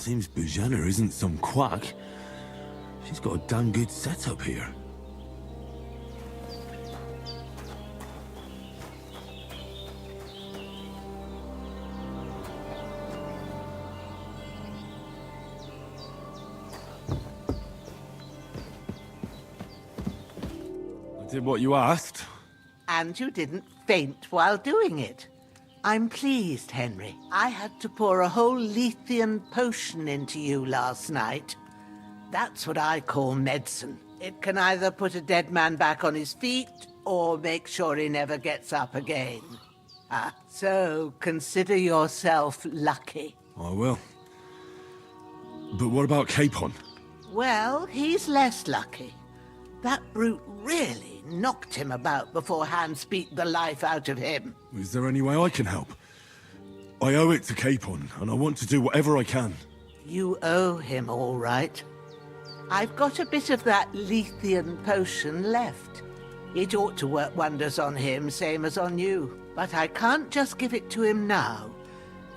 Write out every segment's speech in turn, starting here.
Seems Bujana isn't some quack. She's got a damn good setup here. I did what you asked. And you didn't faint while doing it. I'm pleased, Henry. I had to pour a whole Lethean potion into you last night. That's what I call medicine. It can either put a dead man back on his feet, or make sure he never gets up again. So consider yourself lucky. I will. But what about Capon? Well, he's less lucky. That brute really knocked him about before Hans beat the life out of him. Is there any way I can help? I owe it to Capon, and I want to do whatever I can. You owe him, all right. I've got a bit of that Lethean potion left. It ought to work wonders on him, same as on you. But I can't just give it to him now.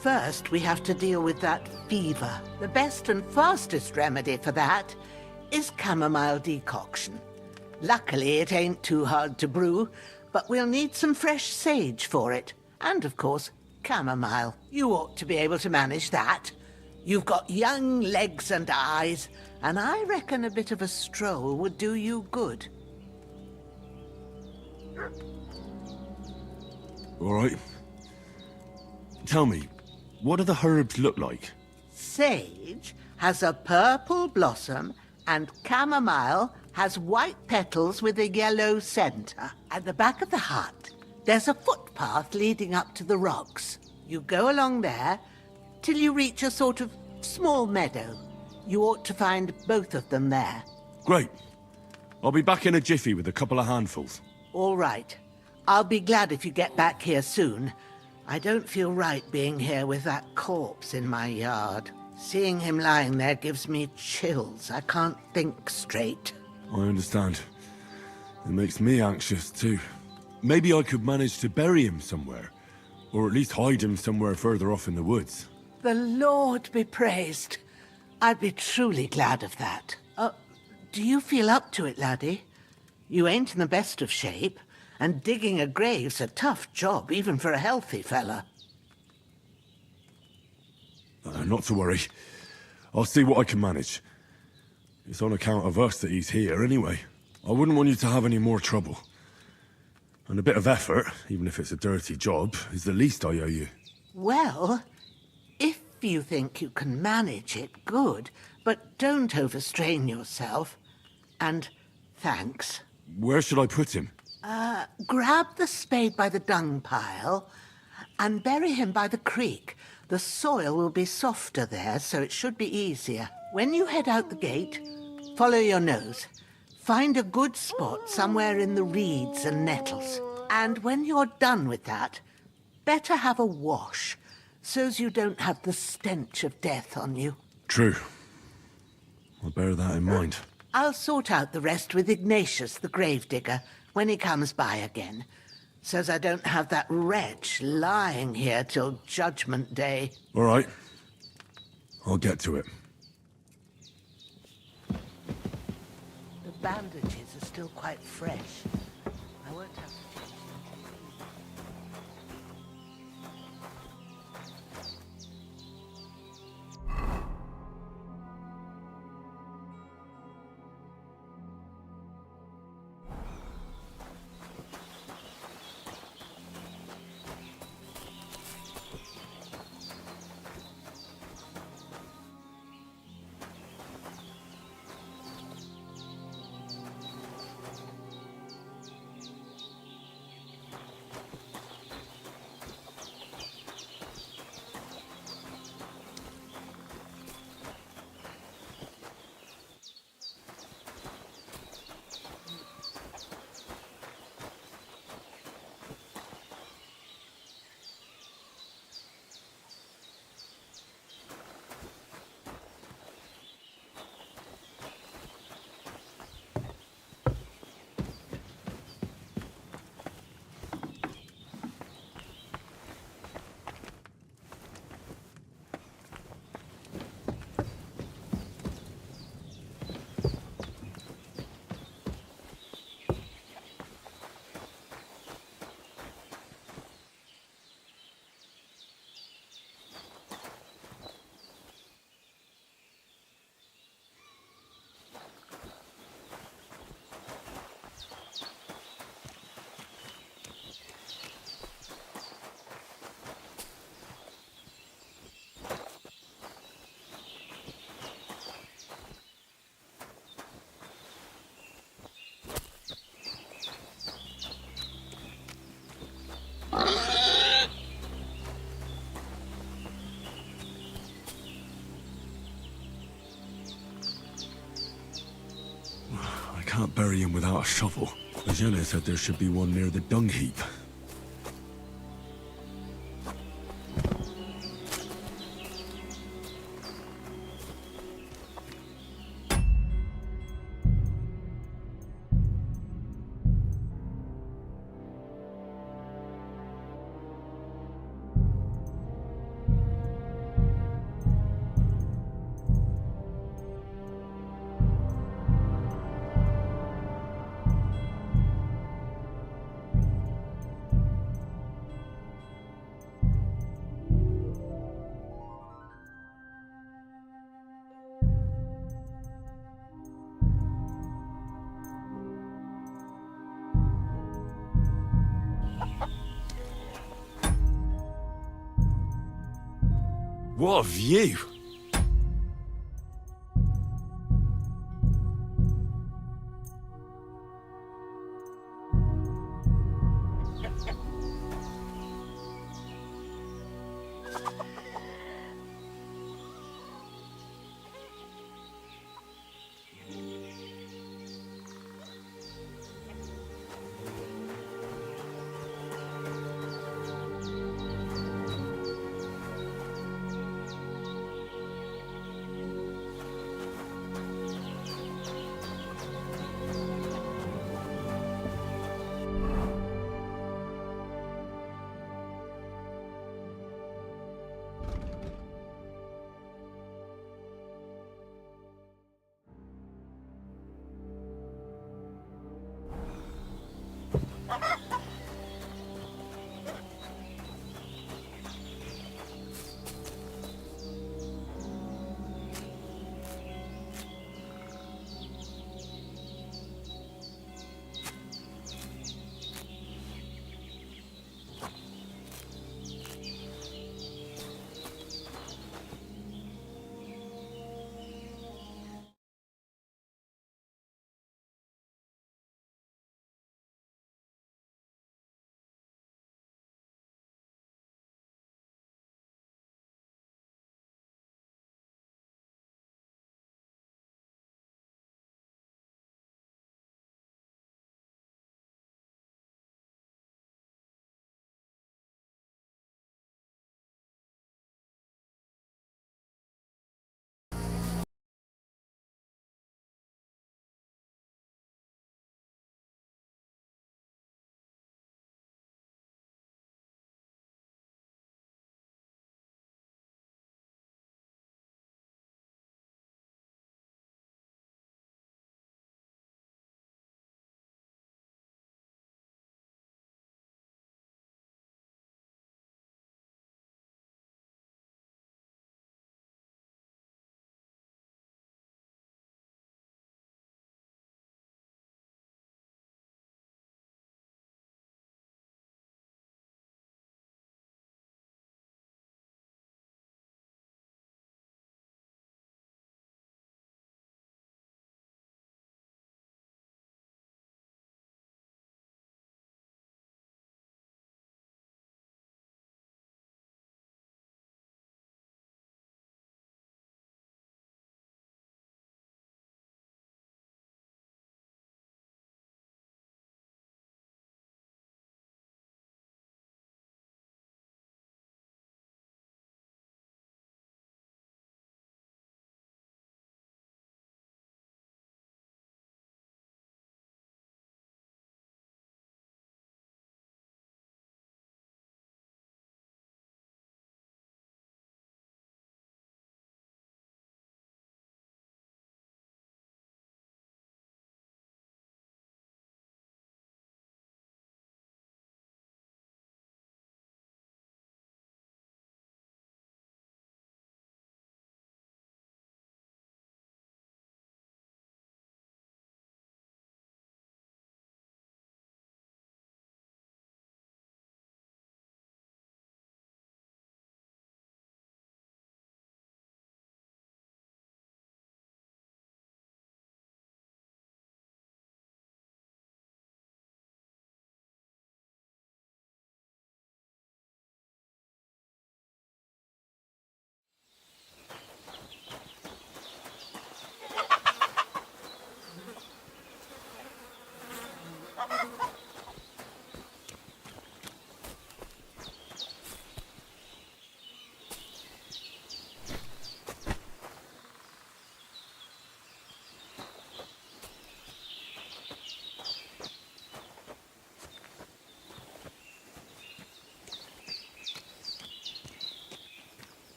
First, we have to deal with that fever. The best and fastest remedy for that is chamomile decoction. Luckily, it ain't too hard to brew, but we'll need some fresh sage for it. And, of course, chamomile. You ought to be able to manage that. You've got young legs and eyes, and I reckon a bit of a stroll would do you good. All right. Tell me, what do the herbs look like? Sage has a purple blossom, and chamomile has white petals with a yellow center. At the back of the hut, there's a footpath leading up to the rocks. You go along there till you reach a sort of small meadow. You ought to find both of them there. Great. I'll be back in a jiffy with a couple of handfuls. All right. I'll be glad if you get back here soon. I don't feel right being here with that corpse in my yard. Seeing him lying there gives me chills. I can't think straight. I understand. It makes me anxious too. Maybe I could manage to bury him somewhere. Or at least hide him somewhere further off in the woods. The Lord be praised. I'd be truly glad of that. Do you feel up to it, laddie? You ain't in the best of shape, and digging a grave's a tough job, even for a healthy fella. Not to worry. I'll see what I can manage. It's on account of us that he's here anyway. I wouldn't want you to have any more trouble. And a bit of effort, even if it's a dirty job, is the least I owe you. Well, if you think you can manage it, good. But don't overstrain yourself. And thanks. Where should I put him? Grab the spade by the dung pile and bury him by the creek. The soil will be softer there, so it should be easier. When you head out the gate, follow your nose. Find a good spot somewhere in the reeds and nettles. And when you're done with that, better have a wash, so's you don't have the stench of death on you. True. I'll bear that in mind. I'll sort out the rest with Ignatius, the gravedigger, when he comes by again, so's I don't have that wretch lying here till Judgment Day. All right. I'll get to it. The bandages are still quite fresh. I won't have to change them. can't bury him without a shovel. Jenna said there should be one near the dung heap. What a view!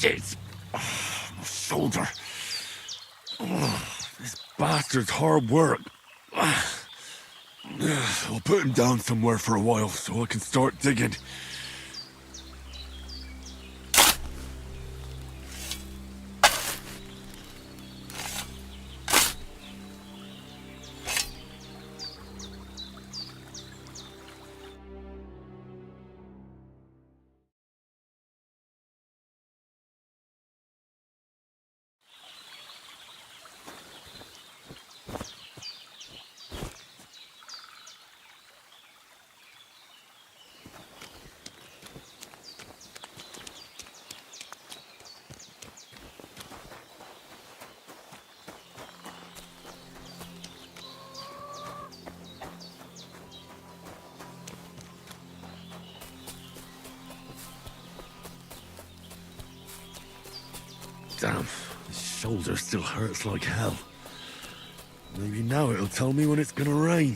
Shit! My shoulder. This bastard's hard work. I'll put him down somewhere for a while so I can start digging. Damn, his shoulder still hurts like hell. Maybe now it'll tell me when it's gonna rain.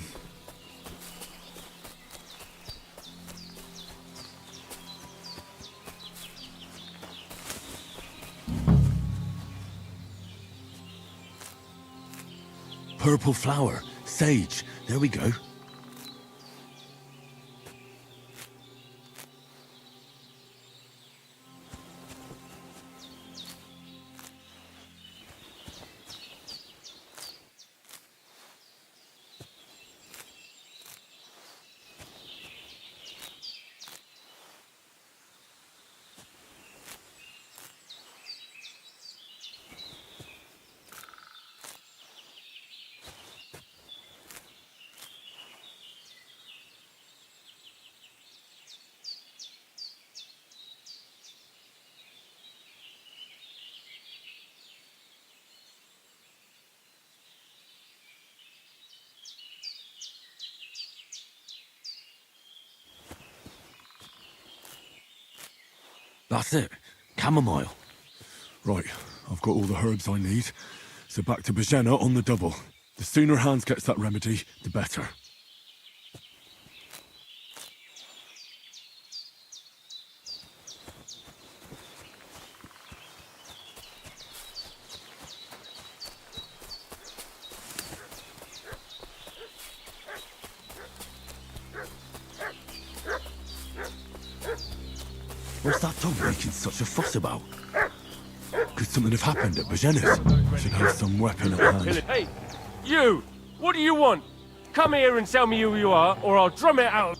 Purple flower, sage, there we go. That's it. Chamomile. Right, I've got all the herbs I need. So back to Bajena on the double. The sooner Hans gets that remedy, the better. What's that dog making such a fuss about? Could something have happened at Bajena's? Should have some weapon at hand. Hey, you! What do you want? Come here and tell me who you are, or I'll drum it out.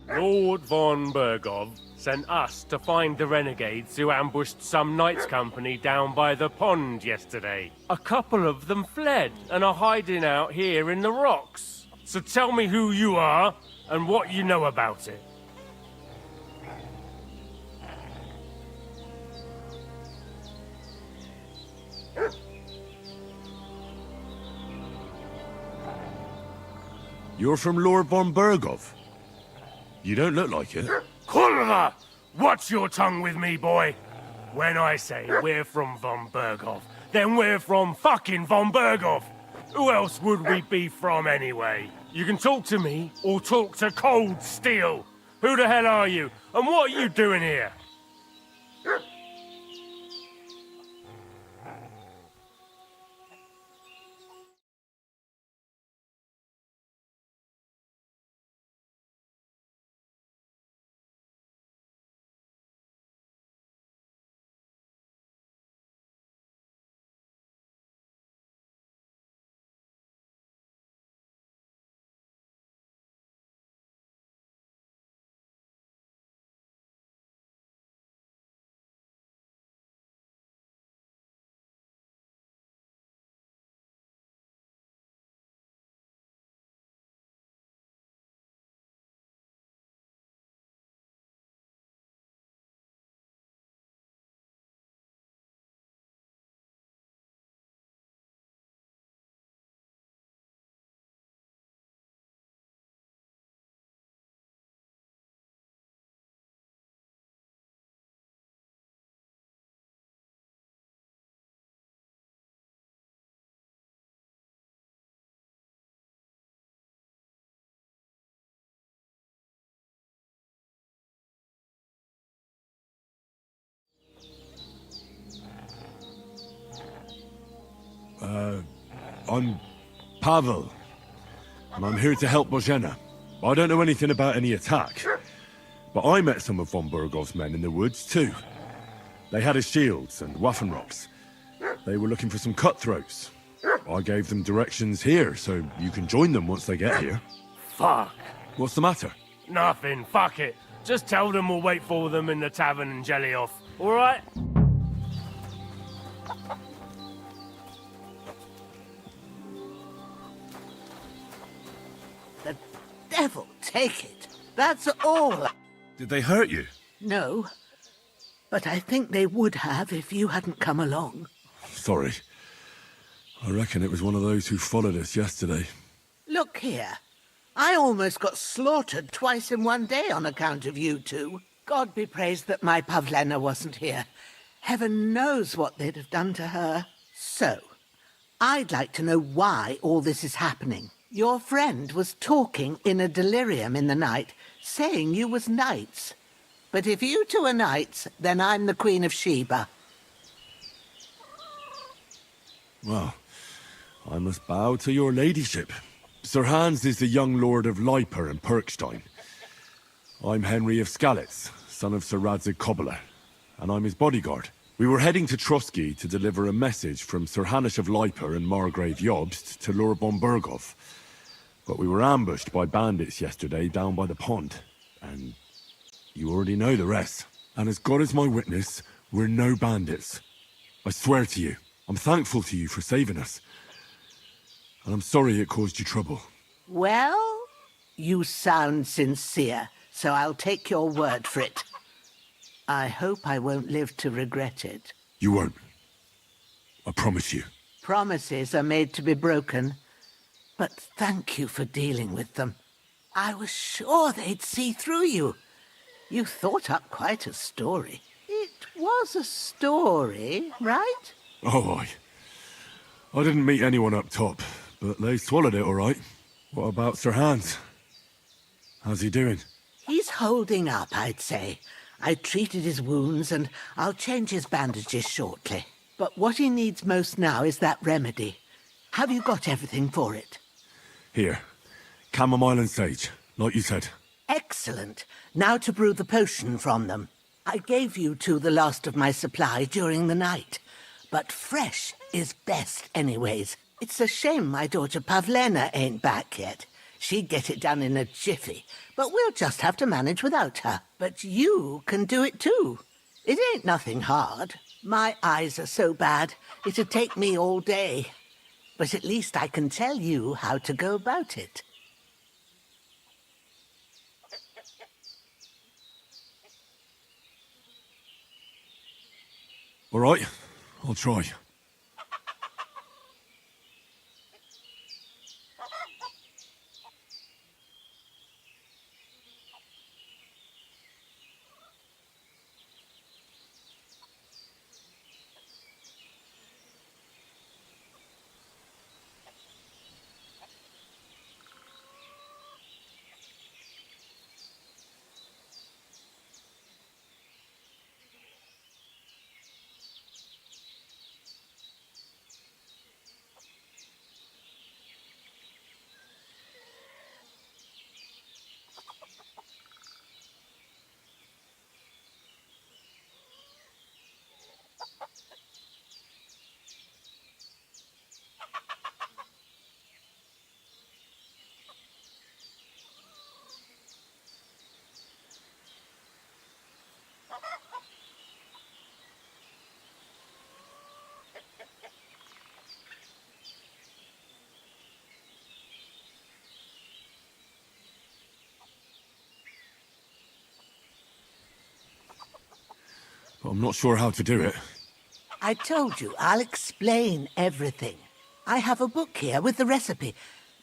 Lord von Bergov sent us to find the renegades who ambushed some knights' company down by the pond yesterday. A couple of them fled and are hiding out here in the rocks. So tell me who you are and what you know about it. You're from Lord von Bergov? You don't look like it. Kurva! Watch your tongue with me, boy. When I say we're from von Bergov, then we're from fucking von Bergov. Who else would we be from anyway? You can talk to me or talk to Cold Steel. Who the hell are you? And what are you doing here? I'm Pavel, and I'm here to help Bozhena. I don't know anything about any attack, but I met some of von Burgov's men in the woods, too. They had his shields and Waffenrocks. They were looking for some cutthroats. I gave them directions here, so you can join them once they get here. Fuck. What's the matter? Nothing. Fuck it. Just tell them we'll wait for them in the tavern in Jelioff. All right? The devil take it. That's all. Did they hurt you? No, but I think they would have if you hadn't come along. Sorry. I reckon it was one of those who followed us yesterday. Look here. I almost got slaughtered twice in one day on account of you two. God be praised that my Pavlena wasn't here. Heaven knows what they'd have done to her. So, I'd like to know why all this is happening. Your friend was talking in a delirium in the night, saying you was knights. But if you two are knights, then I'm the Queen of Sheba. Well, I must bow to your ladyship. Sir Hans is the young lord of Leiper and Perkstein. I'm Henry of Skalitz, son of Sir Radzig Kobyla, and I'm his bodyguard. We were heading to Trotsky to deliver a message from Sir Hanush of Leiper and Margrave Jobst to Lord von Burgov. But we were ambushed by bandits yesterday down by the pond, and you already know the rest. And as God is my witness, we're no bandits. I swear to you, I'm thankful to you for saving us. And I'm sorry it caused you trouble. Well, you sound sincere, so I'll take your word for it. I hope I won't live to regret it. You won't. I promise you. Promises are made to be broken, but thank you for dealing with them. I was sure they'd see through you. You thought up quite a story. It was a story, right? Oh, I didn't meet anyone up top, but they swallowed it all right. What about Sir Hans? How's he doing? He's holding up, I'd say. I treated his wounds, and I'll change his bandages shortly. But what he needs most now is that remedy. Have you got everything for it? Here. Chamomile and sage, like you said. Excellent. Now to brew the potion from them. I gave you two the last of my supply during the night. But fresh is best anyways. It's a shame my daughter Pavlena ain't back yet. She'd get it done in a jiffy, but we'll just have to manage without her. But you can do it too. It ain't nothing hard. My eyes are so bad, it'd take me all day. But at least I can tell you how to go about it. All right, I'll try. But I'm not sure how to do it. I told you, I'll explain everything. I have a book here with the recipe,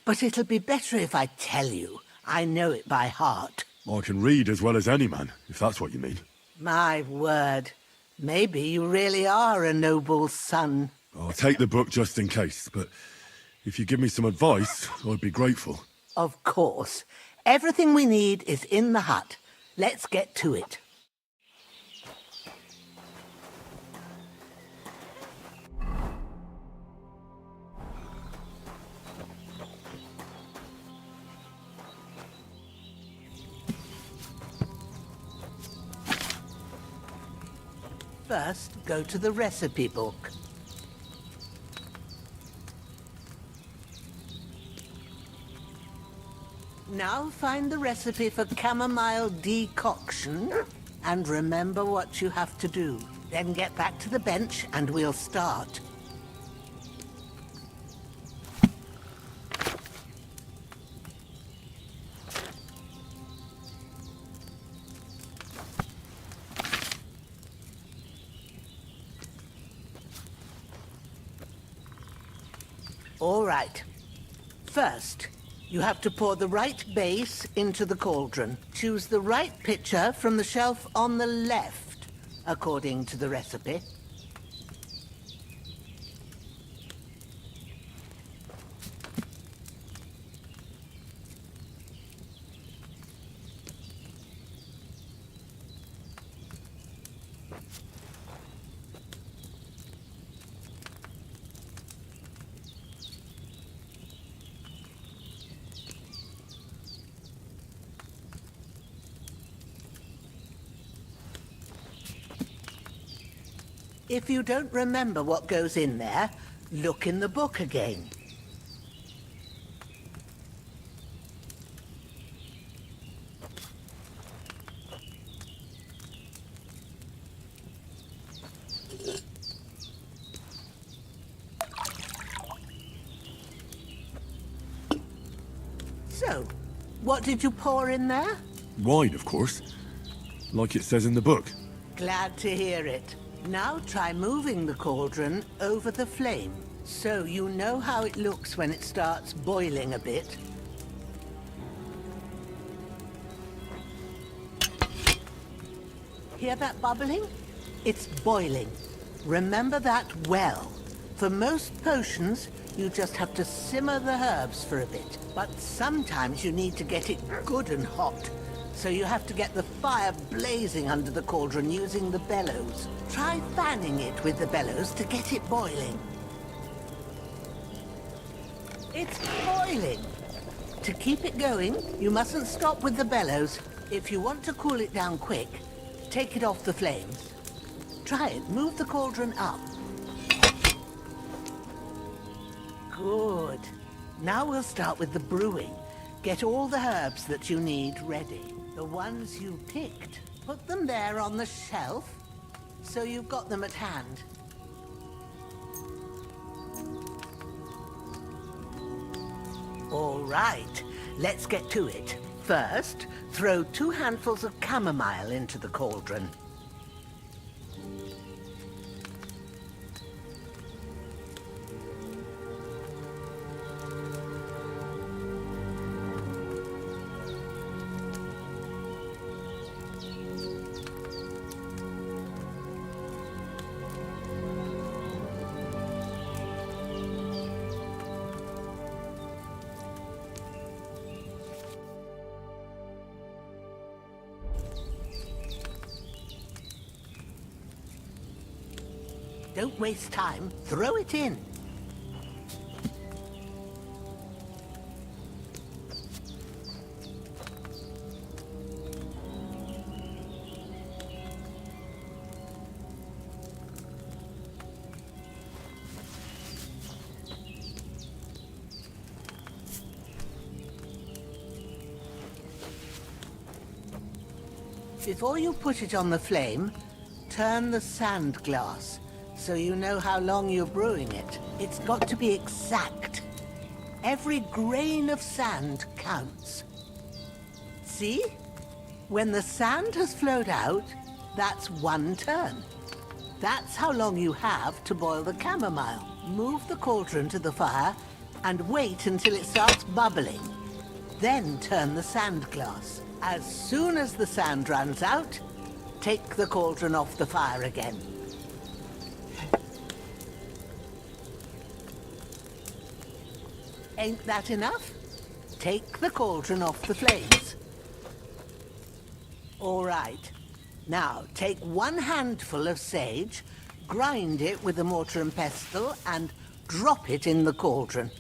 but it'll be better if I tell you. I know it by heart. I can read as well as any man, if that's what you mean. My word. Maybe you really are a noble's son. I'll take the book just in case, but if you give me some advice, I'd be grateful. Of course. Everything we need is in the hut. Let's get to it. First, go to the recipe book. Now find the recipe for chamomile decoction and remember what you have to do. Then get back to the bench and we'll start. All right. First, you have to pour the right base into the cauldron. Choose the right pitcher from the shelf on the left, according to the recipe. If you don't remember what goes in there, look in the book again. So, what did you pour in there? Wine, of course. Like it says in the book. Glad to hear it. Now try moving the cauldron over the flame, so you know how it looks when it starts boiling a bit. Hear that bubbling? It's boiling. Remember that well. For most potions, you just have to simmer the herbs for a bit. But sometimes you need to get it good and hot. So you have to get the fire blazing under the cauldron using the bellows. Try fanning it with the bellows to get it boiling. It's boiling. To keep it going, you mustn't stop with the bellows. If you want to cool it down quick, take it off the flames. Try it. Move the cauldron up. Good. Now we'll start with the brewing. Get all the herbs that you need ready. The ones you picked. Put them there on the shelf, so you've got them at hand. All right, let's get to it. First, throw 2 handfuls of chamomile into the cauldron. Don't waste time. Throw it in. Before you put it on the flame, turn the sand glass, so you know how long you're brewing it. It's got to be exact. Every grain of sand counts. See? When the sand has flowed out, that's 1 turn. That's how long you have to boil the chamomile. Move the cauldron to the fire and wait until it starts bubbling. Then turn the sand glass. As soon as the sand runs out, take the cauldron off the fire again. Ain't that enough? Take the cauldron off the flames. All right. Now, take 1 handful of sage, grind it with a mortar and pestle, and drop it in the cauldron.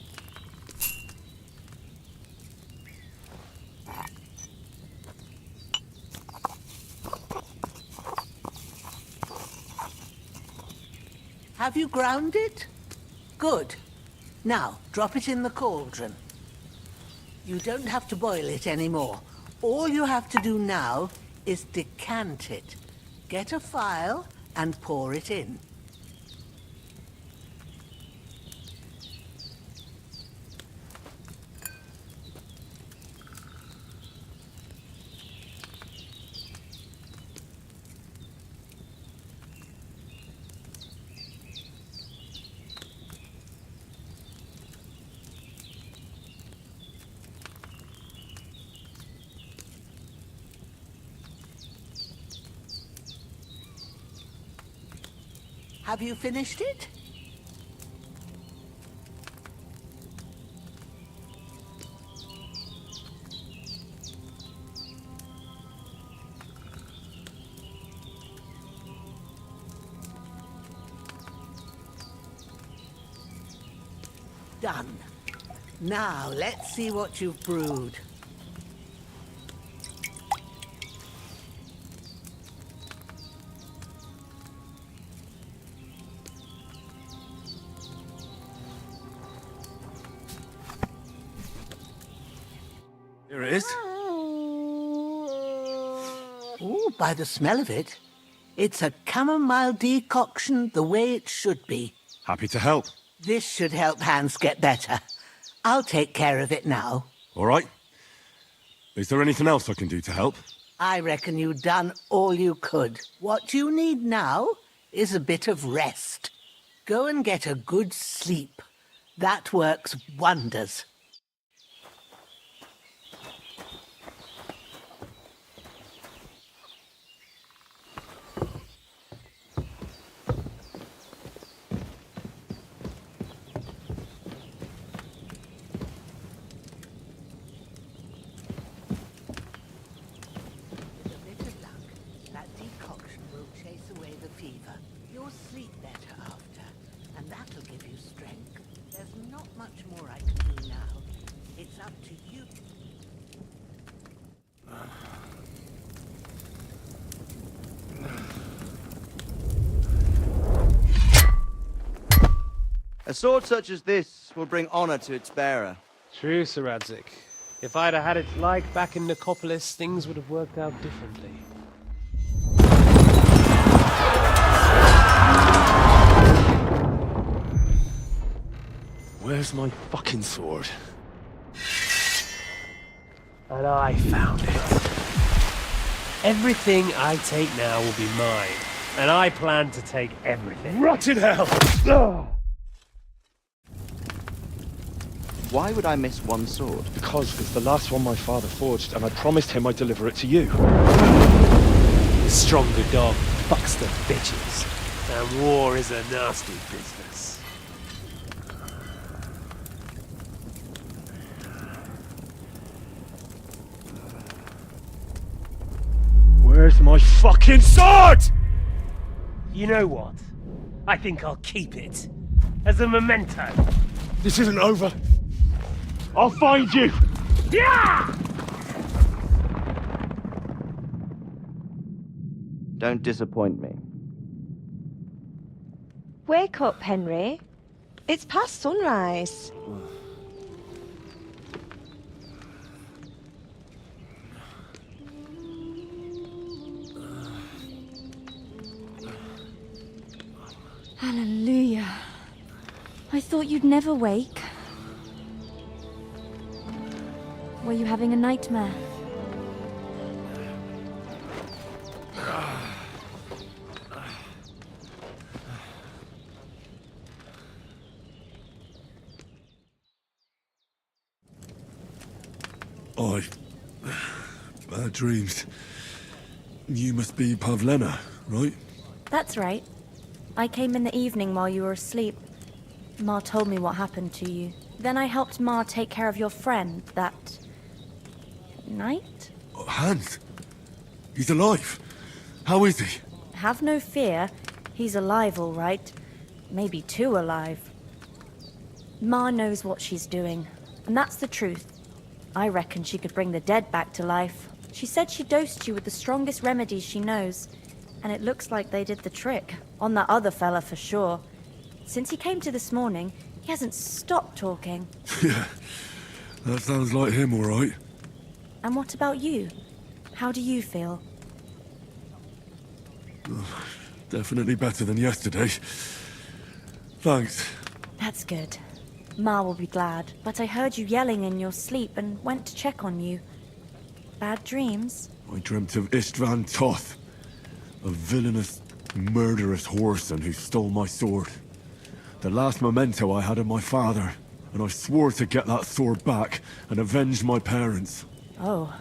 Have you ground it? Good. Now, drop it in the cauldron. You don't have to boil it anymore. All you have to do now is decant it. Get a phial and pour it in. Have you finished it? Done. Now, let's see what you've brewed. Here it is. Ooh, by the smell of it, it's a chamomile decoction the way it should be. Happy to help. This should help Hans get better. I'll take care of it now. All right. Is there anything else I can do to help? I reckon you've done all you could. What you need now is a bit of rest. Go and get a good sleep. That works wonders. You'll sleep better after, and that'll give you strength. There's not much more I can do now. It's up to you. A sword such as this will bring honor to its bearer. True, Sir Radzig. If I'd have had it like back in Nicopolis, things would have worked out differently. Where's my fucking sword? And I found it. Everything I take now will be mine. And I plan to take everything. Rotted hell! Ugh. Why would I miss one sword? Because it's the last one my father forged, and I promised him I'd deliver it to you. The stronger dog fucks the bitches. And war is a nasty business. Where's my fucking sword? You know what? I think I'll keep it. As a memento. This isn't over. I'll find you! Yeah! Don't disappoint me. Wake up, Henry. It's past sunrise. Hallelujah. I thought you'd never wake. Were you having a nightmare? Bad dreams. You must be Pavlena, right? That's right. I came in the evening while you were asleep. Ma told me what happened to you. Then I helped Ma take care of your friend that night? Oh, Hans. He's alive. How is he? Have no fear. He's alive, all right. Maybe too alive. Ma knows what she's doing, and that's the truth. I reckon she could bring the dead back to life. She said she dosed you with the strongest remedies she knows, and it looks like they did the trick. On that other fella for sure. Since he came to this morning, he hasn't stopped talking. Yeah, that sounds like him, all right. And what about you? How do you feel? Definitely better than yesterday. Thanks. That's good. Ma will be glad, but I heard you yelling in your sleep and went to check on you. Bad dreams? I dreamt of Istvan Toth, a villainous, murderous whoreson who stole my sword. The last memento I had of my father, and I swore to get that sword back and avenge my parents. Oh,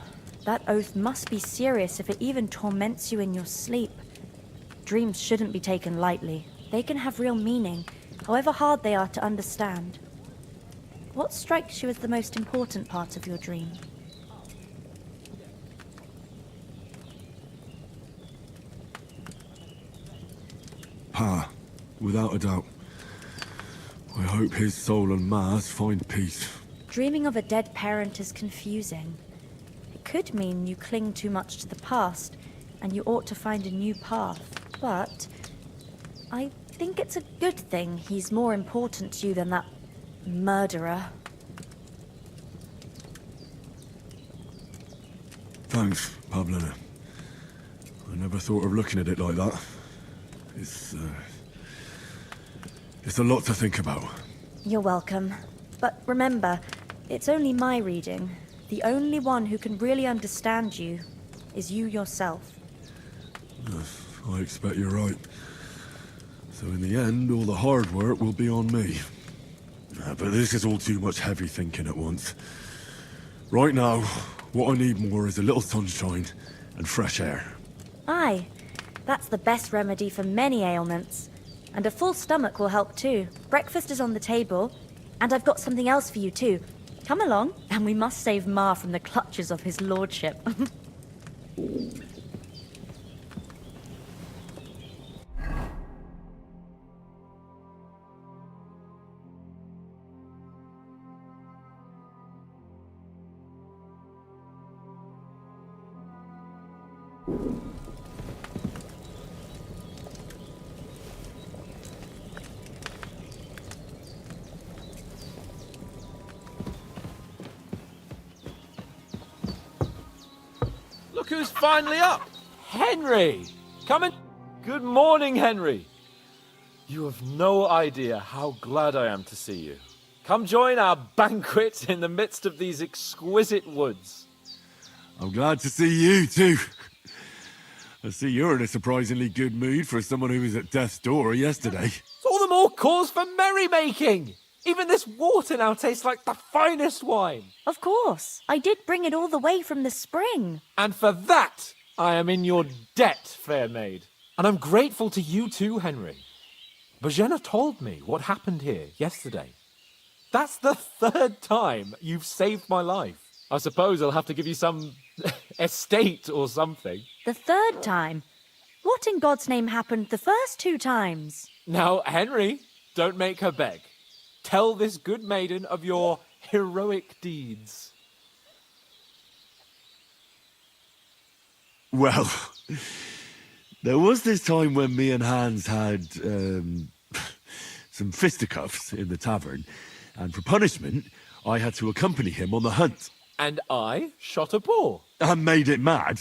that oath must be serious if it even torments you in your sleep. Dreams shouldn't be taken lightly. They can have real meaning, however hard they are to understand. What strikes you as the most important part of your dream? Pa, without a doubt. I hope his soul and Ma's find peace. Dreaming of a dead parent is confusing. It could mean you cling too much to the past, and you ought to find a new path. But I think it's a good thing he's more important to you than that murderer. Thanks, Pavlina. I never thought of looking at it like that. It's a lot to think about. You're welcome. But remember, it's only my reading. The only one who can really understand you is you yourself. I expect you're right. So in the end, all the hard work will be on me. But this is all too much heavy thinking at once. Right now, what I need more is a little sunshine and fresh air. Aye, that's the best remedy for many ailments. And a full stomach will help too. Breakfast is on the table, and I've got something else for you too. Come along, and we must save Ma from the clutches of his lordship. Look who's finally up! Henry! Come in! Good morning, Henry! You have no idea how glad I am to see you. Come join our banquet in the midst of these exquisite woods. I'm glad to see you too. I see you're in a surprisingly good mood for someone who was at death's door yesterday. It's all the more cause for merrymaking! Even this water now tastes like the finest wine. Of course, I did bring it all the way from the spring. And for that, I am in your debt, fair maid. And I'm grateful to you too, Henry. Bojena told me what happened here yesterday. That's the third time you've saved my life. I suppose I'll have to give you some estate or something. The third time? What in God's name happened the first 2 times? Now, Henry, don't make her beg. Tell this good maiden of your heroic deeds. Well, there was this time when me and Hans had some fisticuffs in the tavern, and for punishment, I had to accompany him on the hunt. And I shot a boar. And made it mad.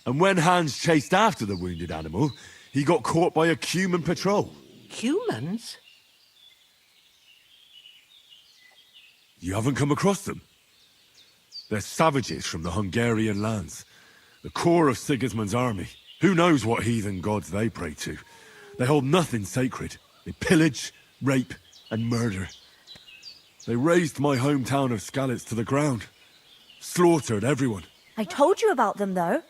And when Hans chased after the wounded animal, he got caught by a Cuman patrol. Humans? You haven't come across them? They're savages from the Hungarian lands. The core of Sigismund's army. Who knows what heathen gods they pray to? They hold nothing sacred. They pillage, rape, and murder. They razed my hometown of Skalitz to the ground. Slaughtered everyone. I told you about them, though.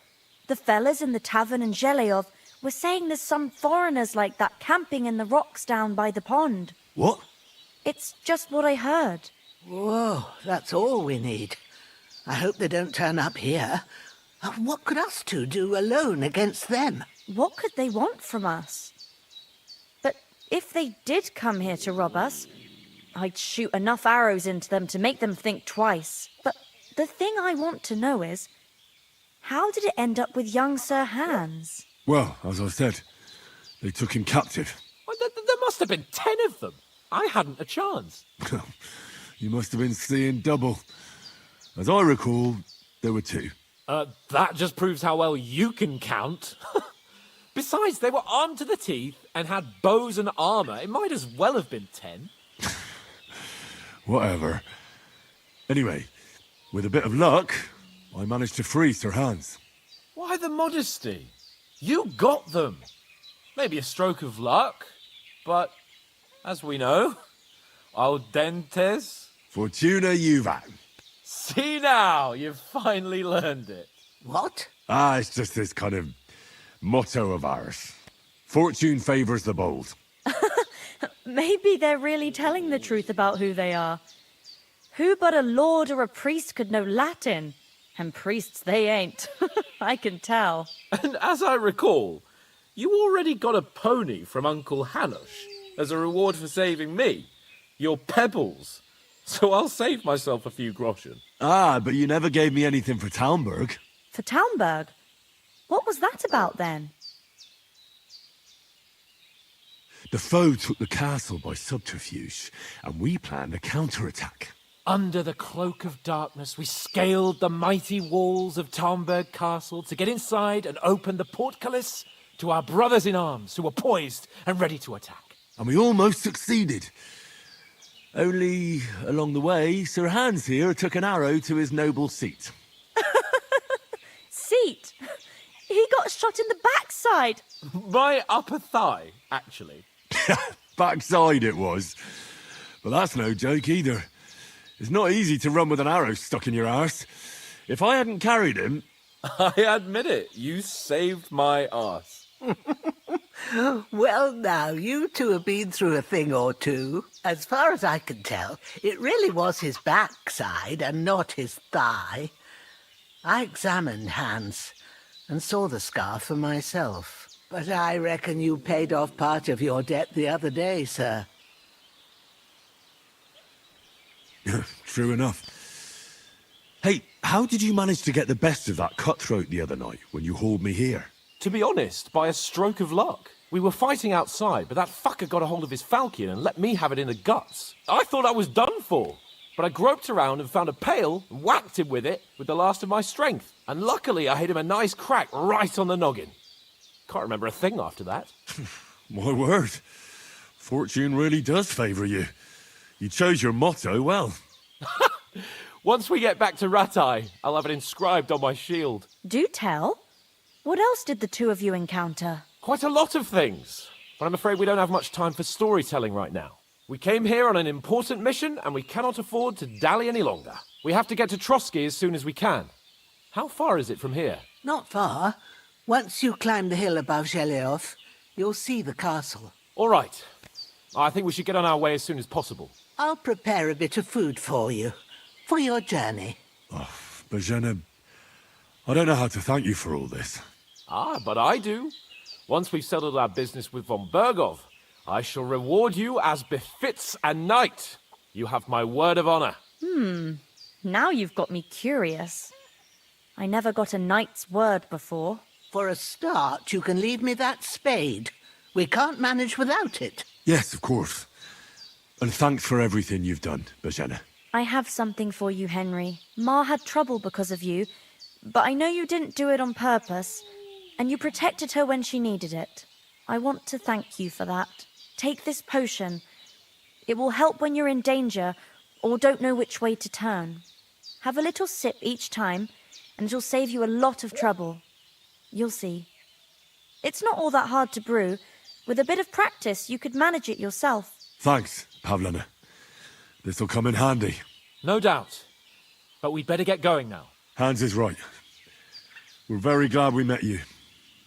The fellas in the tavern in Zheleov were saying there's some foreigners like that camping in the rocks down by the pond. What? It's just what I heard. Whoa, that's all we need. I hope they don't turn up here. What could us two do alone against them? What could they want from us? But if they did come here to rob us, I'd shoot enough arrows into them to make them think twice. But the thing I want to know is, how did it end up with young Sir Hans? Well, as I said, they took him captive. Well, there must have been 10 of them. I hadn't a chance. You must have been seeing double. As I recall, there were 2. That just proves how well you can count. Besides, they were armed to the teeth and had bows and armor. It might as well have been 10. Whatever. Anyway, with a bit of luck, I managed to free Sir Hans. Why the modesty? You got them. Maybe a stroke of luck, but as we know, audentes. Fortuna juvat. See now, you've finally learned it. What? It's just this kind of motto of ours. Fortune favours the bold. Maybe they're really telling the truth about who they are. Who but a lord or a priest could know Latin? And priests they ain't. I can tell. And as I recall, you already got a pony from Uncle Hanush as a reward for saving me. Your pebbles. So I'll save myself a few groschen. But you never gave me anything for Talmberg. For Talmberg? What was that about then? The foe took the castle by subterfuge, and we planned a counterattack. Under the cloak of darkness, we scaled the mighty walls of Talmberg Castle to get inside and open the portcullis to our brothers in arms who were poised and ready to attack. And we almost succeeded. Only, along the way, Sir Hans here took an arrow to his noble seat. Seat? He got shot in the backside. My upper thigh, actually. Backside it was. But that's no joke either. It's not easy to run with an arrow stuck in your arse. If I hadn't carried him... I admit it, you saved my arse. Well, now, you two have been through a thing or two. As far as I can tell, it really was his backside and not his thigh. I examined Hans and saw the scar for myself. But I reckon you paid off part of your debt the other day, sir. True enough. Hey, how did you manage to get the best of that cutthroat the other night when you hauled me here? To be honest, by a stroke of luck. We were fighting outside, but that fucker got a hold of his falchion and let me have it in the guts. I thought I was done for. But I groped around and found a pail and whacked him with it with the last of my strength. And luckily I hit him a nice crack right on the noggin. Can't remember a thing after that. My word. Fortune really does favour you. You chose your motto well. Once we get back to Rattay, I'll have it inscribed on my shield. Do tell. What else did the two of you encounter? Quite a lot of things. But I'm afraid we don't have much time for storytelling right now. We came here on an important mission, and we cannot afford to dally any longer. We have to get to Trotsky as soon as we can. How far is it from here? Not far. Once you climb the hill above Zheleov, you'll see the castle. All right. I think we should get on our way as soon as possible. I'll prepare a bit of food for you, for your journey. Bozhena, I don't know how to thank you for all this. But I do. Once we've settled our business with von Bergov, I shall reward you as befits a knight. You have my word of honor. Now you've got me curious. I never got a knight's word before. For a start, you can leave me that spade. We can't manage without it. Yes, of course. And thanks for everything you've done, Bozhena. I have something for you, Henry. Ma had trouble because of you, but I know you didn't do it on purpose, and you protected her when she needed it. I want to thank you for that. Take this potion. It will help when you're in danger or don't know which way to turn. Have a little sip each time, and it'll save you a lot of trouble. You'll see. It's not all that hard to brew. With a bit of practice, you could manage it yourself. Thanks, Pavlena. This'll come in handy. No doubt. But we'd better get going now. Hans is right. We're very glad we met you.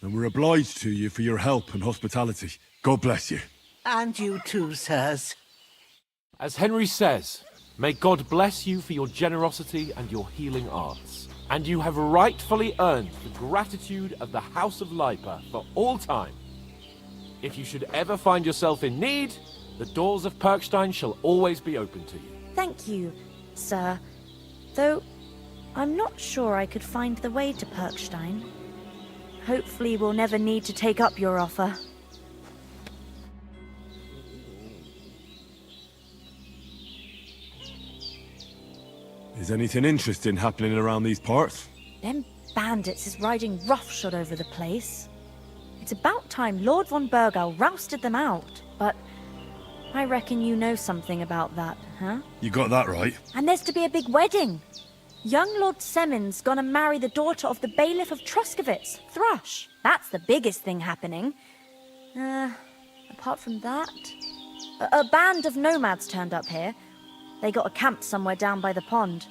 And we're obliged to you for your help and hospitality. God bless you. And you too, sirs. As Henry says, may God bless you for your generosity and your healing arts. And you have rightfully earned the gratitude of the House of Lipa for all time. If you should ever find yourself in need, the doors of Perkstein shall always be open to you. Thank you, sir. Though, I'm not sure I could find the way to Perkstein. Hopefully we'll never need to take up your offer. Is anything interesting happening around these parts? Them bandits is riding roughshod over the place. It's about time Lord von Burgau rousted them out, but I reckon you know something about that, huh? You got that right. And there's to be a big wedding. Young Lord Semon's gonna marry the daughter of the bailiff of Truskowitz, Thrush. That's the biggest thing happening. Apart from that, a band of nomads turned up here. They got a camp somewhere down by the pond.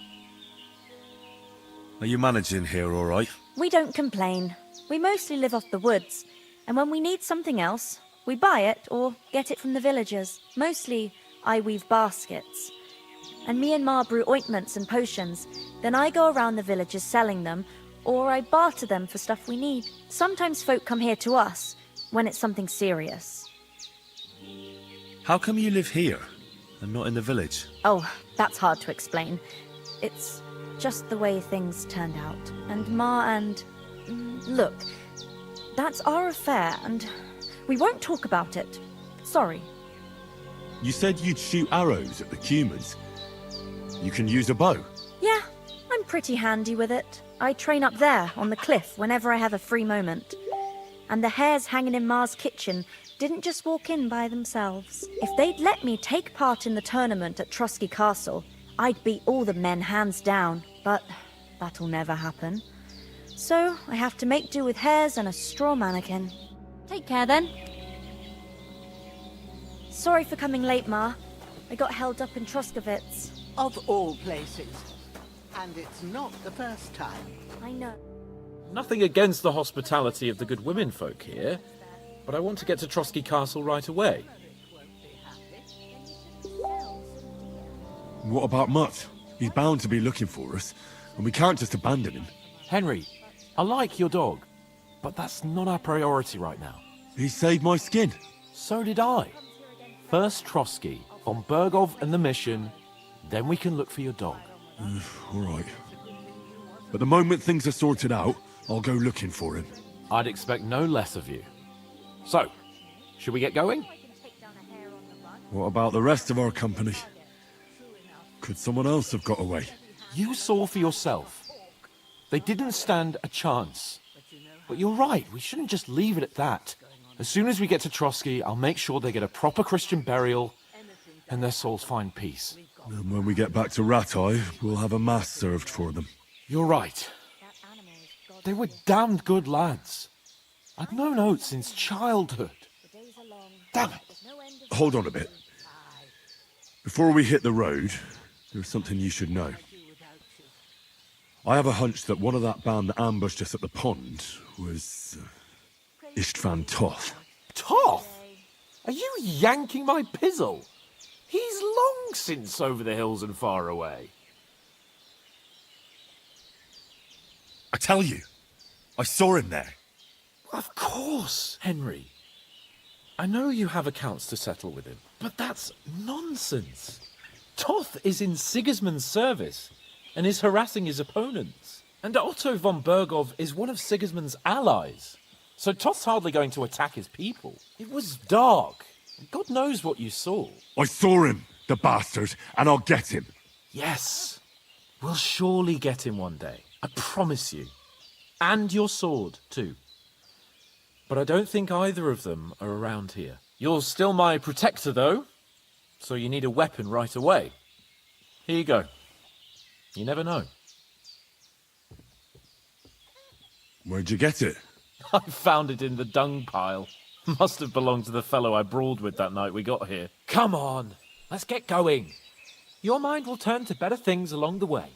Are you managing here all right? We don't complain. We mostly live off the woods, and when we need something else, we buy it or get it from the villagers. Mostly, I weave baskets. And me and Ma brew ointments and potions. Then I go around the villages selling them, or I barter them for stuff we need. Sometimes folk come here to us, when it's something serious. How come you live here and not in the village? Oh, that's hard to explain. It's just the way things turned out. And Ma and... Look, that's our affair, and we won't talk about it. Sorry. You said you'd shoot arrows at the Cumans. You can use a bow. Yeah, I'm pretty handy with it. I train up there, on the cliff, whenever I have a free moment. And the hares hanging in Ma's kitchen didn't just walk in by themselves. If they'd let me take part in the tournament at Trusky Castle, I'd beat all the men hands down, but that'll never happen. So I have to make do with hares and a straw mannequin. Take care then. Sorry for coming late, Ma. I got held up in Truskowitz. Of all places. And it's not the first time. I know. Nothing against the hospitality of the good women folk here, but I want to get to Trosky Castle right away. What about Mutt? He's bound to be looking for us, and we can't just abandon him. Henry, I like your dog, but that's not our priority right now. He saved my skin. So did I. First Trosky, von Burgov and the mission, then we can look for your dog. All right. But the moment things are sorted out, I'll go looking for him. I'd expect no less of you. So, should we get going? What about the rest of our company? Could someone else have got away? You saw for yourself. They didn't stand a chance. But you're right, we shouldn't just leave it at that. As soon as we get to Trosky, I'll make sure they get a proper Christian burial and their souls find peace. And when we get back to Rattay, we'll have a mass served for them. You're right. They were damned good lads. I'd known Oates since childhood. Damn it. Hold on a bit. Before we hit the road, there's something you should know. I have a hunch that one of that band that ambushed us at the pond was Istvan Toth. Toth? Are you yanking my pizzle? He's long since over the hills and far away. I tell you, I saw him there. Of course, Henry. I know you have accounts to settle with him, but that's nonsense. Toth is in Sigismund's service and is harassing his opponents. And Otto von Burgov is one of Sigismund's allies. So Toth's hardly going to attack his people. It was dark. God knows what you saw. I saw him, the bastard, and I'll get him. Yes. We'll surely get him one day. I promise you. And your sword, too. But I don't think either of them are around here. You're still my protector, though, so you need a weapon right away. Here you go. You never know. Where'd you get it? I found it in the dung pile. Must have belonged to the fellow I brawled with that night we got here. Come on, let's get going. Your mind will turn to better things along the way.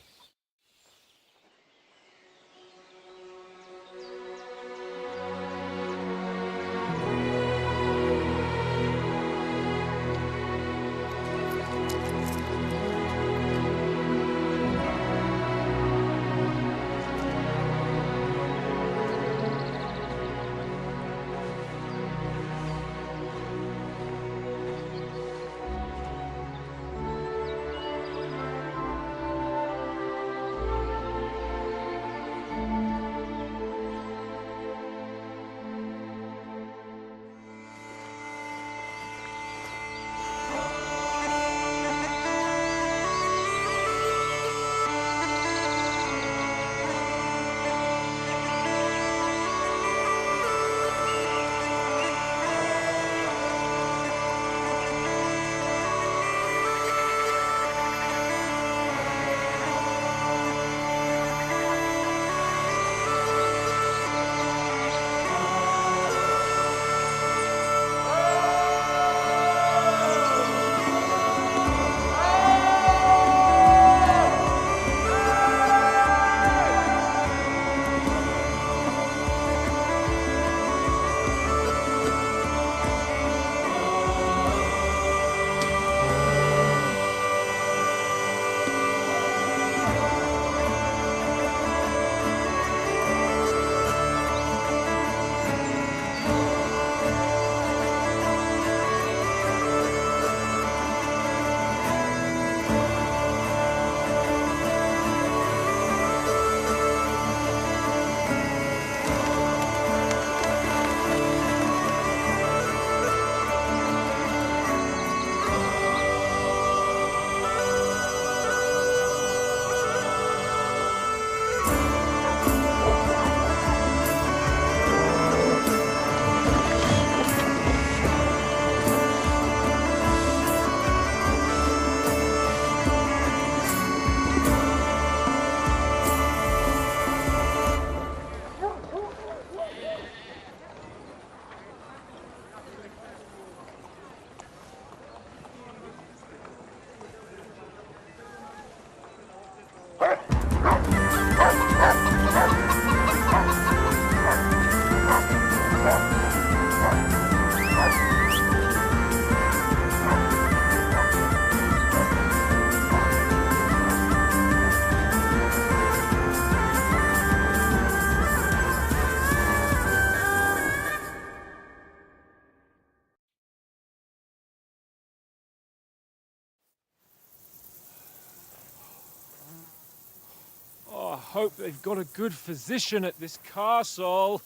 hope they've got a good physician at this castle.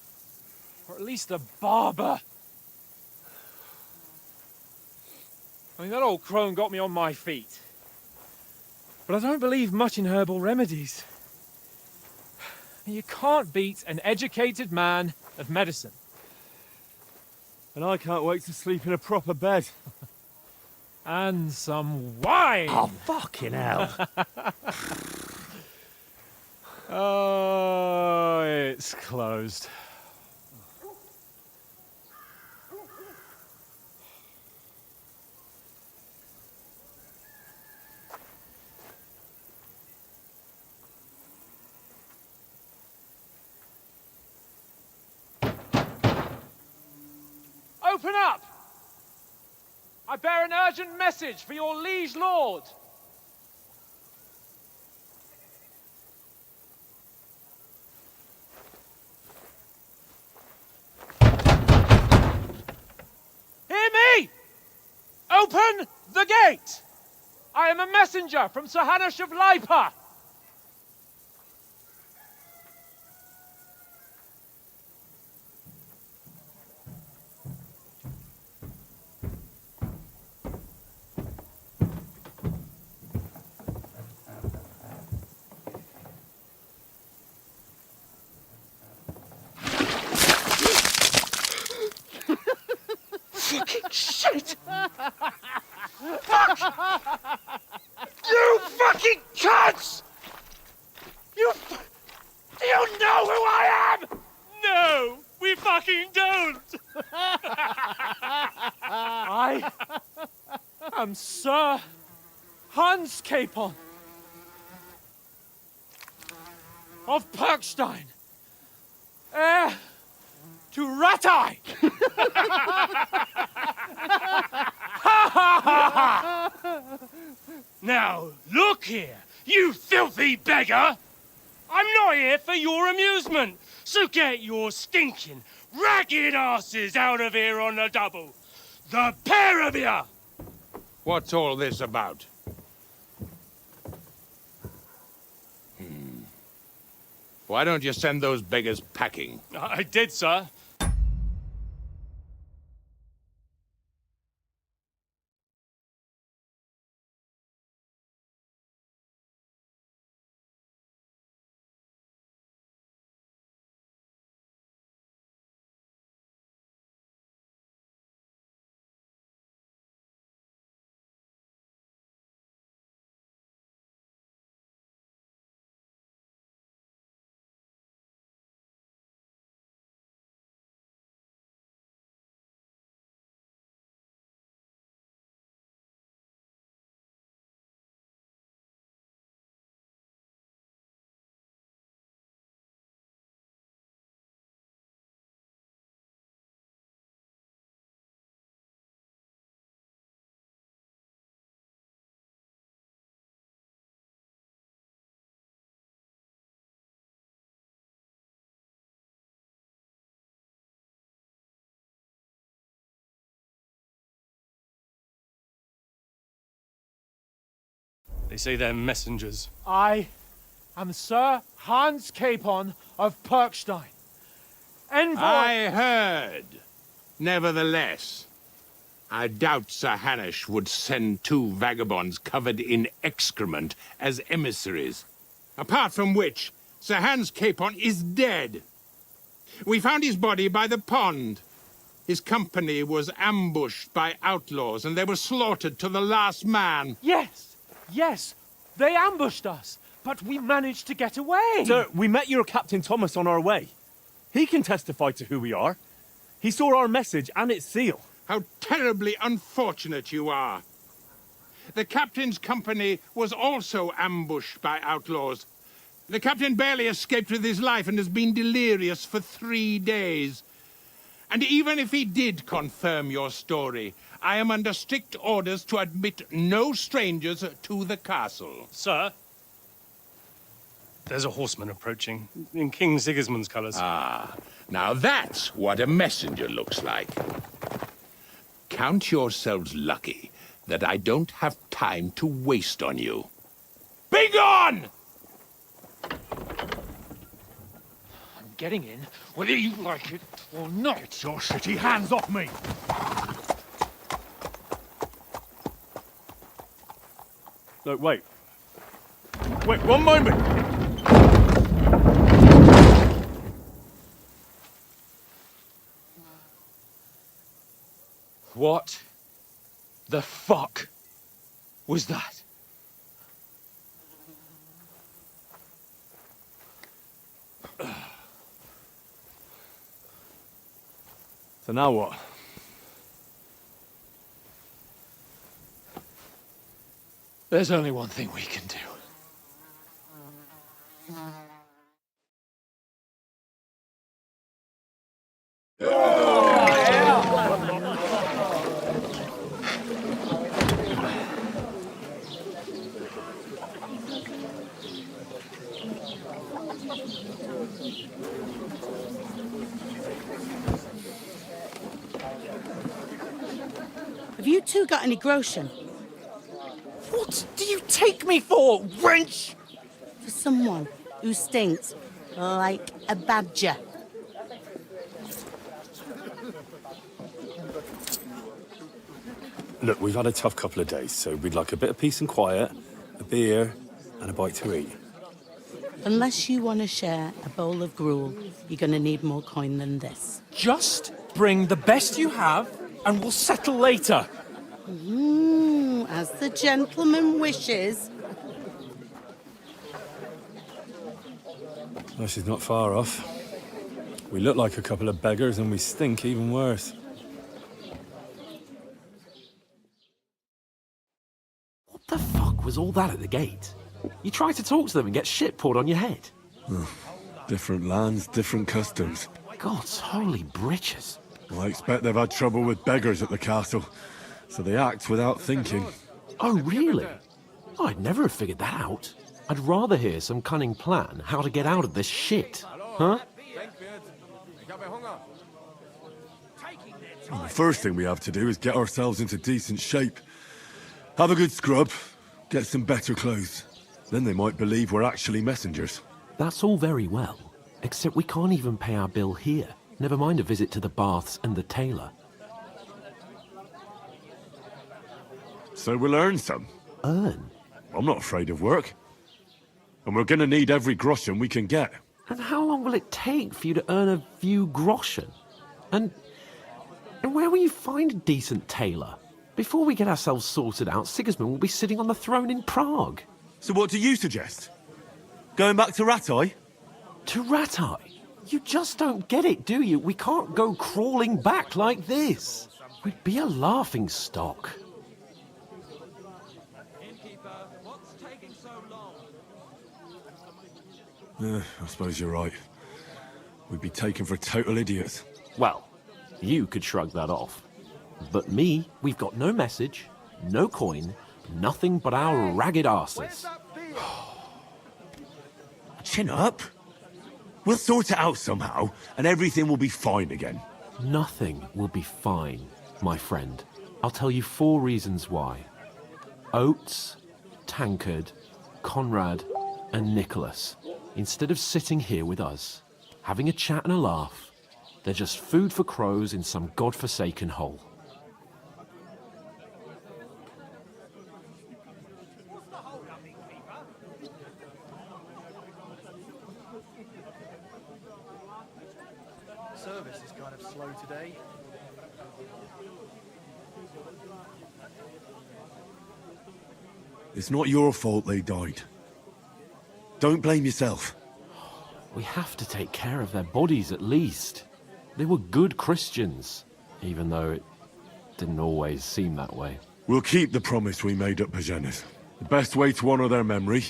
Or at least a barber. I mean, that old crone got me on my feet. But I don't believe much in herbal remedies. You can't beat an educated man of medicine. And I can't wait to sleep in a proper bed. And some wine! Oh, fucking hell. Oh, it's closed. Open up! I bear an urgent message for your liege lord. Hear me! Open the gate! I am a messenger from Sir Hanush of Lipa. Shit! Fuck! You fucking cunts! Do you know who I am? No, we fucking don't. I am Sir Hans Capon of Perkstein, heir to Ratai. Now, look here, you filthy beggar! I'm not here for your amusement, so get your stinking, ragged asses out of here on the double. The pair of you! What's all this about? Why don't you send those beggars packing? I did, sir. They say they're messengers. I am Sir Hans Capon of Perkstein, envoy. I heard. Nevertheless, I doubt Sir Hanush would send two vagabonds covered in excrement as emissaries. Apart from which, Sir Hans Capon is dead. We found his body by the pond. His company was ambushed by outlaws, and they were slaughtered to the last man. Yes, they ambushed us, but we managed to get away. Sir, we met your Captain Thomas on our way. He can testify to who we are. He saw our message and its seal. How terribly unfortunate you are. The captain's company was also ambushed by outlaws. The captain barely escaped with his life and has been delirious for 3 days. And even if he did confirm your story, I am under strict orders to admit no strangers to the castle. Sir, there's a horseman approaching in King Sigismund's colours. Ah, now that's what a messenger looks like. Count yourselves lucky that I don't have time to waste on you. Be gone! getting in, whether you like it or not. Get your shitty hands off me! Look, wait. Wait, one moment! What the fuck was that? So now what? There's only one thing we can do. Have you two got any groschen? What do you take me for, wench? For someone who stinks like a badger. Look, we've had a tough couple of days, so we'd like a bit of peace and quiet, a beer, and a bite to eat. Unless you want to share a bowl of gruel, you're going to need more coin than this. Just bring the best you have, and we'll settle later. As the gentleman wishes. Well, she's not far off. We look like a couple of beggars, and we stink even worse. What the fuck was all that at the gate? You try to talk to them and get shit poured on your head. Different lands, different customs. God's holy britches. I expect they've had trouble with beggars at the castle, so they act without thinking. Oh, really? I'd never have figured that out. I'd rather hear some cunning plan how to get out of this shit. Huh? Well, the first thing we have to do is get ourselves into decent shape. Have a good scrub, get some better clothes. Then they might believe we're actually messengers. That's all very well, except we can't even pay our bill here. Never mind a visit to the baths and the tailor. So we'll earn some. Earn? I'm not afraid of work. And we're gonna need every groschen we can get. And how long will it take for you to earn a few groschen? And where will you find a decent tailor? Before we get ourselves sorted out, Sigismund will be sitting on the throne in Prague. So what do you suggest? Going back to Rattay? To Rattay? You just don't get it, do you? We can't go crawling back like this. We'd be a laughing stock. I suppose you're right. We'd be taken for total idiots. Well, you could shrug that off. But me, we've got no message, no coin, nothing but our ragged arses. Chin up. We'll sort it out somehow, and everything will be fine again. Nothing will be fine, my friend. I'll tell you 4 reasons why. Oates, Tankard, Conrad, and Nicholas. Instead of sitting here with us, having a chat and a laugh, they're just food for crows in some godforsaken hole. Service is kind of slow today. It's not your fault they died. Don't blame yourself. We have to take care of their bodies at least. They were good Christians, even though it didn't always seem that way. We'll keep the promise we made at Pagenas. The best way to honor their memory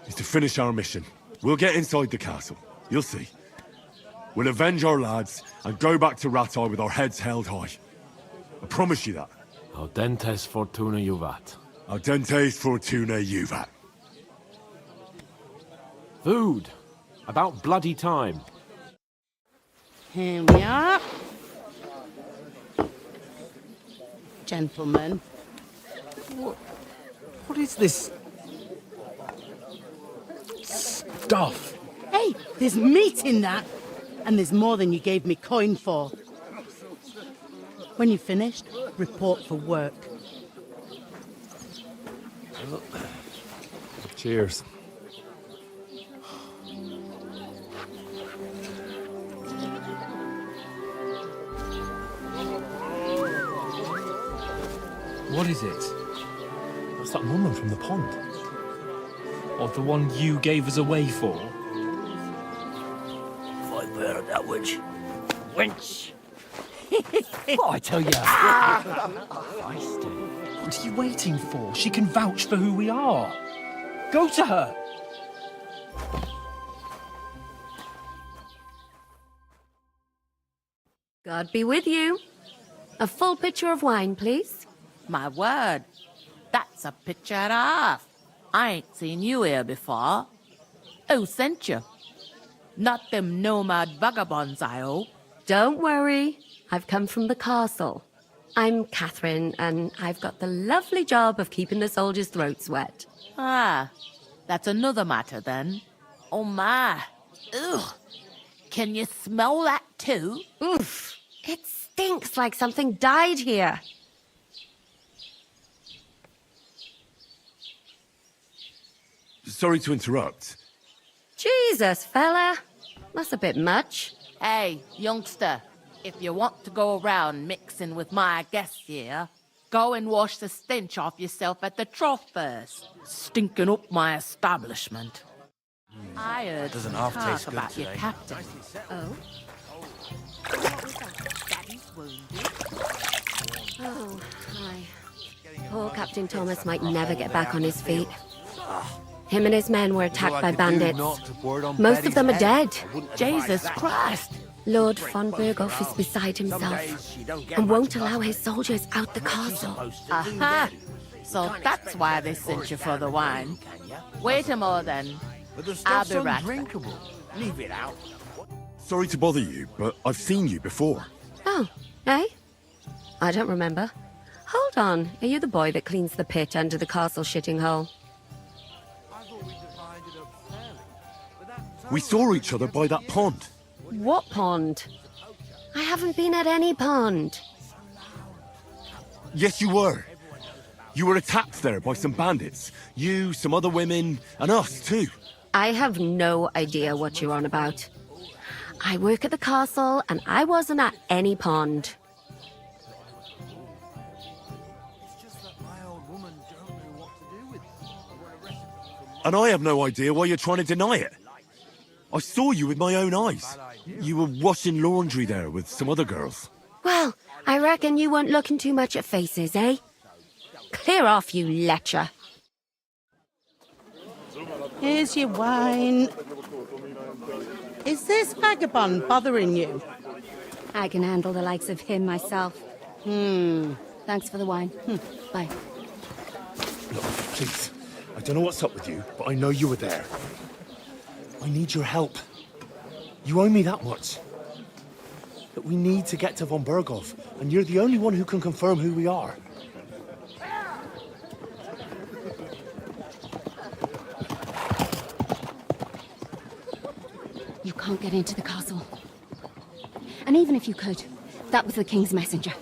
is to finish our mission. We'll get inside the castle. You'll see. We'll avenge our lads and go back to Rattay with our heads held high. I promise you that. Audentes fortuna juvat. Audentes fortuna juvat. Food. About bloody time. Here we are. Gentlemen. What is this stuff? Hey, there's meat in that. And there's more than you gave me coin for. When you're finished, report for work. Cheers. What is it? What's that woman from the pond? Or the one you gave us away for? I bear that witch. Wench! What I tell you? What are you waiting for? She can vouch for who we are. Go to her. God be with you. A full pitcher of wine, please. My word, that's a picture and a half. I ain't seen you here before. Who sent you? Not them nomad vagabonds, I hope. Don't worry. I've come from the castle. I'm Catherine, and I've got the lovely job of keeping the soldiers' throats wet. Ah, that's another matter then. Oh my. Ugh. Can you smell that too? Oof. It stinks like something died here. Sorry to interrupt. Jesus, fella. That's a bit much. Hey, youngster, if you want to go around mixing with my guests here, go and wash the stench off yourself at the trough first. Stinking up my establishment. I heard Doesn't some half talk taste good about your today. captain. Oh? Daddy's wounded. Oh, hi. Poor Captain Thomas might never get back on his feet. Him and his men were attacked by bandits. Most of them are dead. Jesus Christ! Lord von Berghoff is beside himself and won't allow his soldiers out the castle. Aha! So that's why they sent you for the wine. Wait a more then. I'll be right back. Leave it out. Sorry to bother you, but I've seen you before. Oh, eh? I don't remember. Hold on, are you the boy that cleans the pit under the castle shitting hole? We saw each other by that pond. What pond? I haven't been at any pond. Yes, you were. You were attacked there by some bandits. You, some other women, and us too. I have no idea what you're on about. I work at the castle, and I wasn't at any pond. And I have no idea why you're trying to deny it. I saw you with my own eyes. You were washing laundry there with some other girls. Well, I reckon you weren't looking too much at faces, eh? Clear off, you lecher. Here's your wine. Is this vagabond bothering you? I can handle the likes of him myself. Thanks for the wine. Bye. Look, please. I don't know what's up with you, but I know you were there. I need your help. You owe me that much. But we need to get to von Berghoff, and you're the only one who can confirm who we are. You can't get into the castle. And even if you could, that was the King's messenger.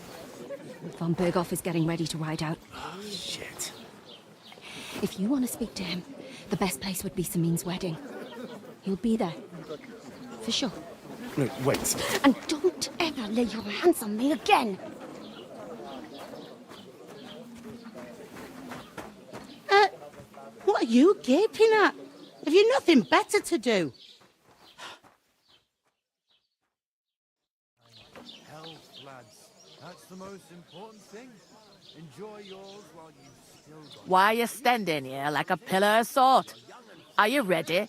Von Berghoff is getting ready to ride out. Oh, shit. If you want to speak to him, the best place would be Samin's wedding. He'll be there. For sure. No, wait. And don't ever lay your hands on me again! What are you gaping at? Have you nothing better to do? Health, lads. That's the most important thing. Enjoy yours while you still got. Why are you standing here like a pillar of salt? Are you ready? It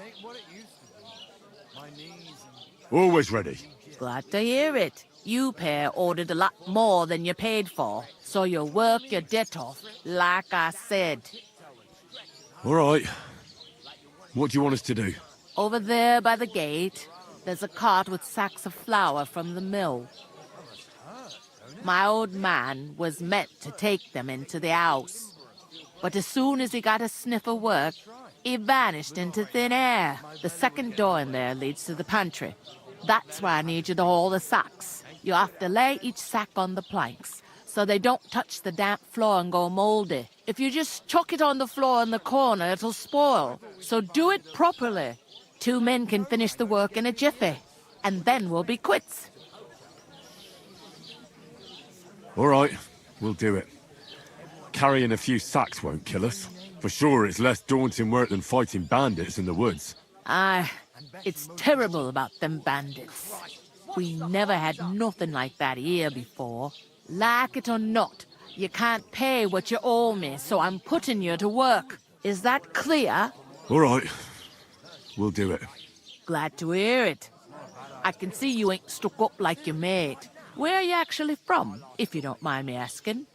ain't what it used to be. My knees Always ready. Glad to hear it. You pair ordered a lot more than you paid for, so you'll work your debt off, like I said. All right. What do you want us to do? Over there by the gate, there's a cart with sacks of flour from the mill. My old man was meant to take them into the house. But as soon as he got a sniff of work, he vanished into thin air. The second door in there leads to the pantry. That's why I need you to haul the sacks. You have to lay each sack on the planks, so they don't touch the damp floor and go moldy. If you just chuck it on the floor in the corner, it'll spoil. So do it properly. 2 men can finish the work in a jiffy, and then we'll be quits. All right, we'll do it. Carrying a few sacks won't kill us. For sure, it's less daunting work than fighting bandits in the woods. Aye, it's terrible about them bandits. We never had nothing like that here before. Like it or not, you can't pay what you owe me, so I'm putting you to work. Is that clear? All right, we'll do it. Glad to hear it. I can see you ain't stuck up like your mate. Where are you actually from, if you don't mind me asking?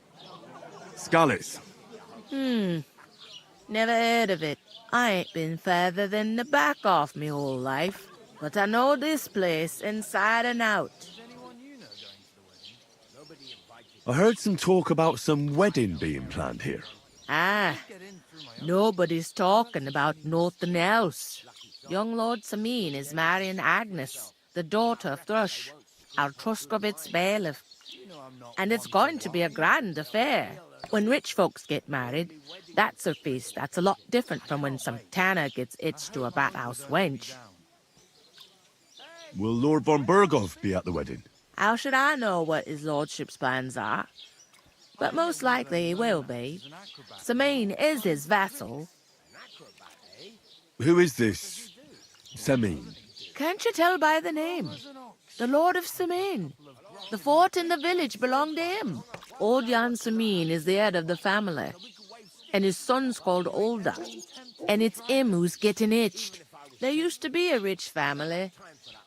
Skalitz. Never heard of it. I ain't been further than the back off me whole life. But I know this place inside and out. I heard some talk about some wedding being planned here. Ah, nobody's talking about nothing else. Young Lord Sameen is marrying Agnes, the daughter of Thrush, our Truskovitz bailiff. And it's going to be a grand affair. When rich folks get married, that's a feast that's a lot different from when some tanner gets hitched to a bathhouse wench. Will Lord von Bergov be at the wedding? How should I know what his lordship's plans are? But most likely he will be. Sameen is his vassal. Who is this Sameen? Can't you tell by the name? The Lord of Sameen. The fort in the village belonged to him. Old Jan Sameen is the head of the family. And his son's called Olda. And it's him who's getting hitched. There used to be a rich family.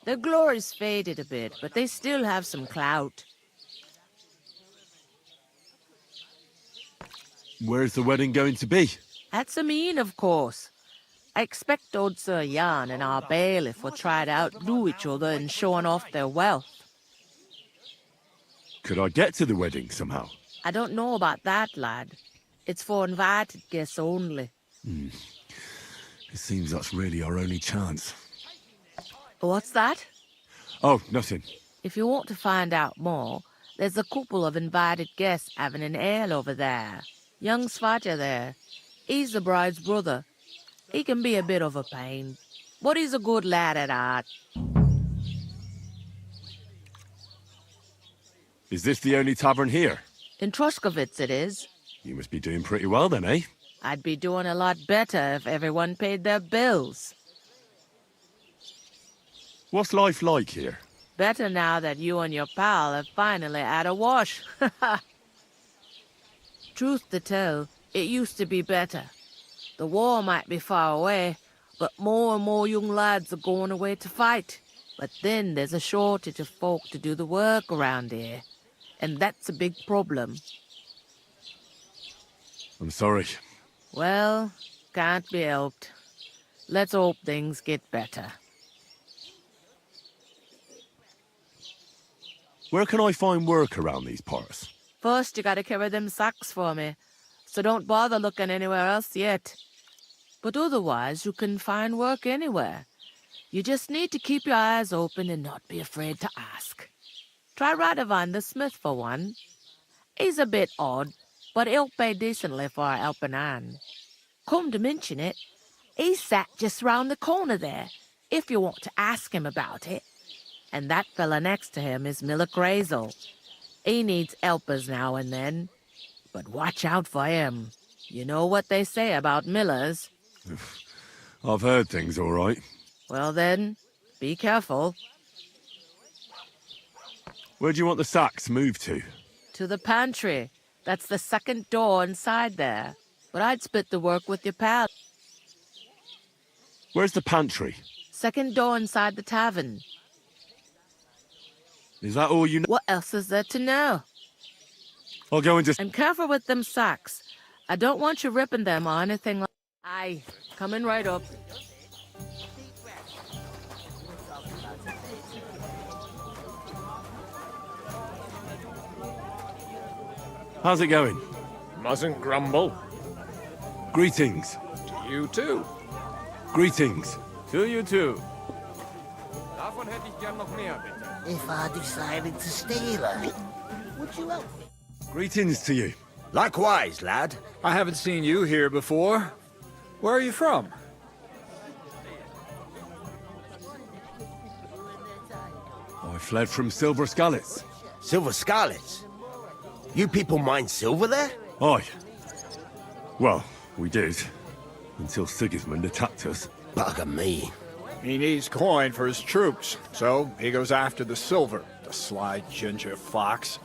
Their glory's faded a bit, but they still have some clout. Where's the wedding going to be? At Sameen, of course. I expect old Sir Jan and our bailiff will try to outdo each other in showing off their wealth. Could I get to the wedding somehow? I don't know about that, lad. It's for invited guests only. It seems that's really our only chance. What's that? Oh, nothing. If you want to find out more, there's a couple of invited guests having an ale over there. Young Svaja there. He's the bride's brother. He can be a bit of a pain, but he's a good lad at heart. Is this the only tavern here? In Truskovitz it is. You must be doing pretty well then, eh? I'd be doing a lot better if everyone paid their bills. What's life like here? Better now that you and your pal have finally had a wash. Truth to tell, it used to be better. The war might be far away, but more and more young lads are going away to fight. But then there's a shortage of folk to do the work around here. And that's a big problem. I'm sorry. Well, can't be helped. Let's hope things get better. Where can I find work around these parts? First, you gotta carry them sacks for me, so don't bother looking anywhere else yet. But otherwise, you can find work anywhere. You just need to keep your eyes open and not be afraid to ask. Try Radovan the smith for one. He's a bit odd, but he'll pay decently for a helping hand. Come to mention it, he's sat just round the corner there, if you want to ask him about it. And that fella next to him is Miller Crazel. He needs helpers now and then. But watch out for him. You know what they say about Millers. I've heard things, all right. Well then, be careful. Where do you want the sacks moved to? To the pantry. That's the second door inside there. But I'd split the work with your pal. Where's the pantry? Second door inside the tavern. Is that all you know? What else is there to know? I'll go and just... And careful with them sacks. I don't want you ripping them or anything like... Aye, coming right up. How's it going? Mustn't grumble. Greetings. To you too. Greetings. To you too. Davon hätte ich gern noch mehr, bitte. If I decided to steal her, would you help me? Greetings to you. Likewise, lad. I haven't seen you here before. Where are you from? I fled from Silver Skallets. Silver Skallets? You people mine silver there? Aye. Well, we did. Until Sigismund attacked us. Bugger me. He needs coin for his troops, so he goes after the silver, the sly ginger fox.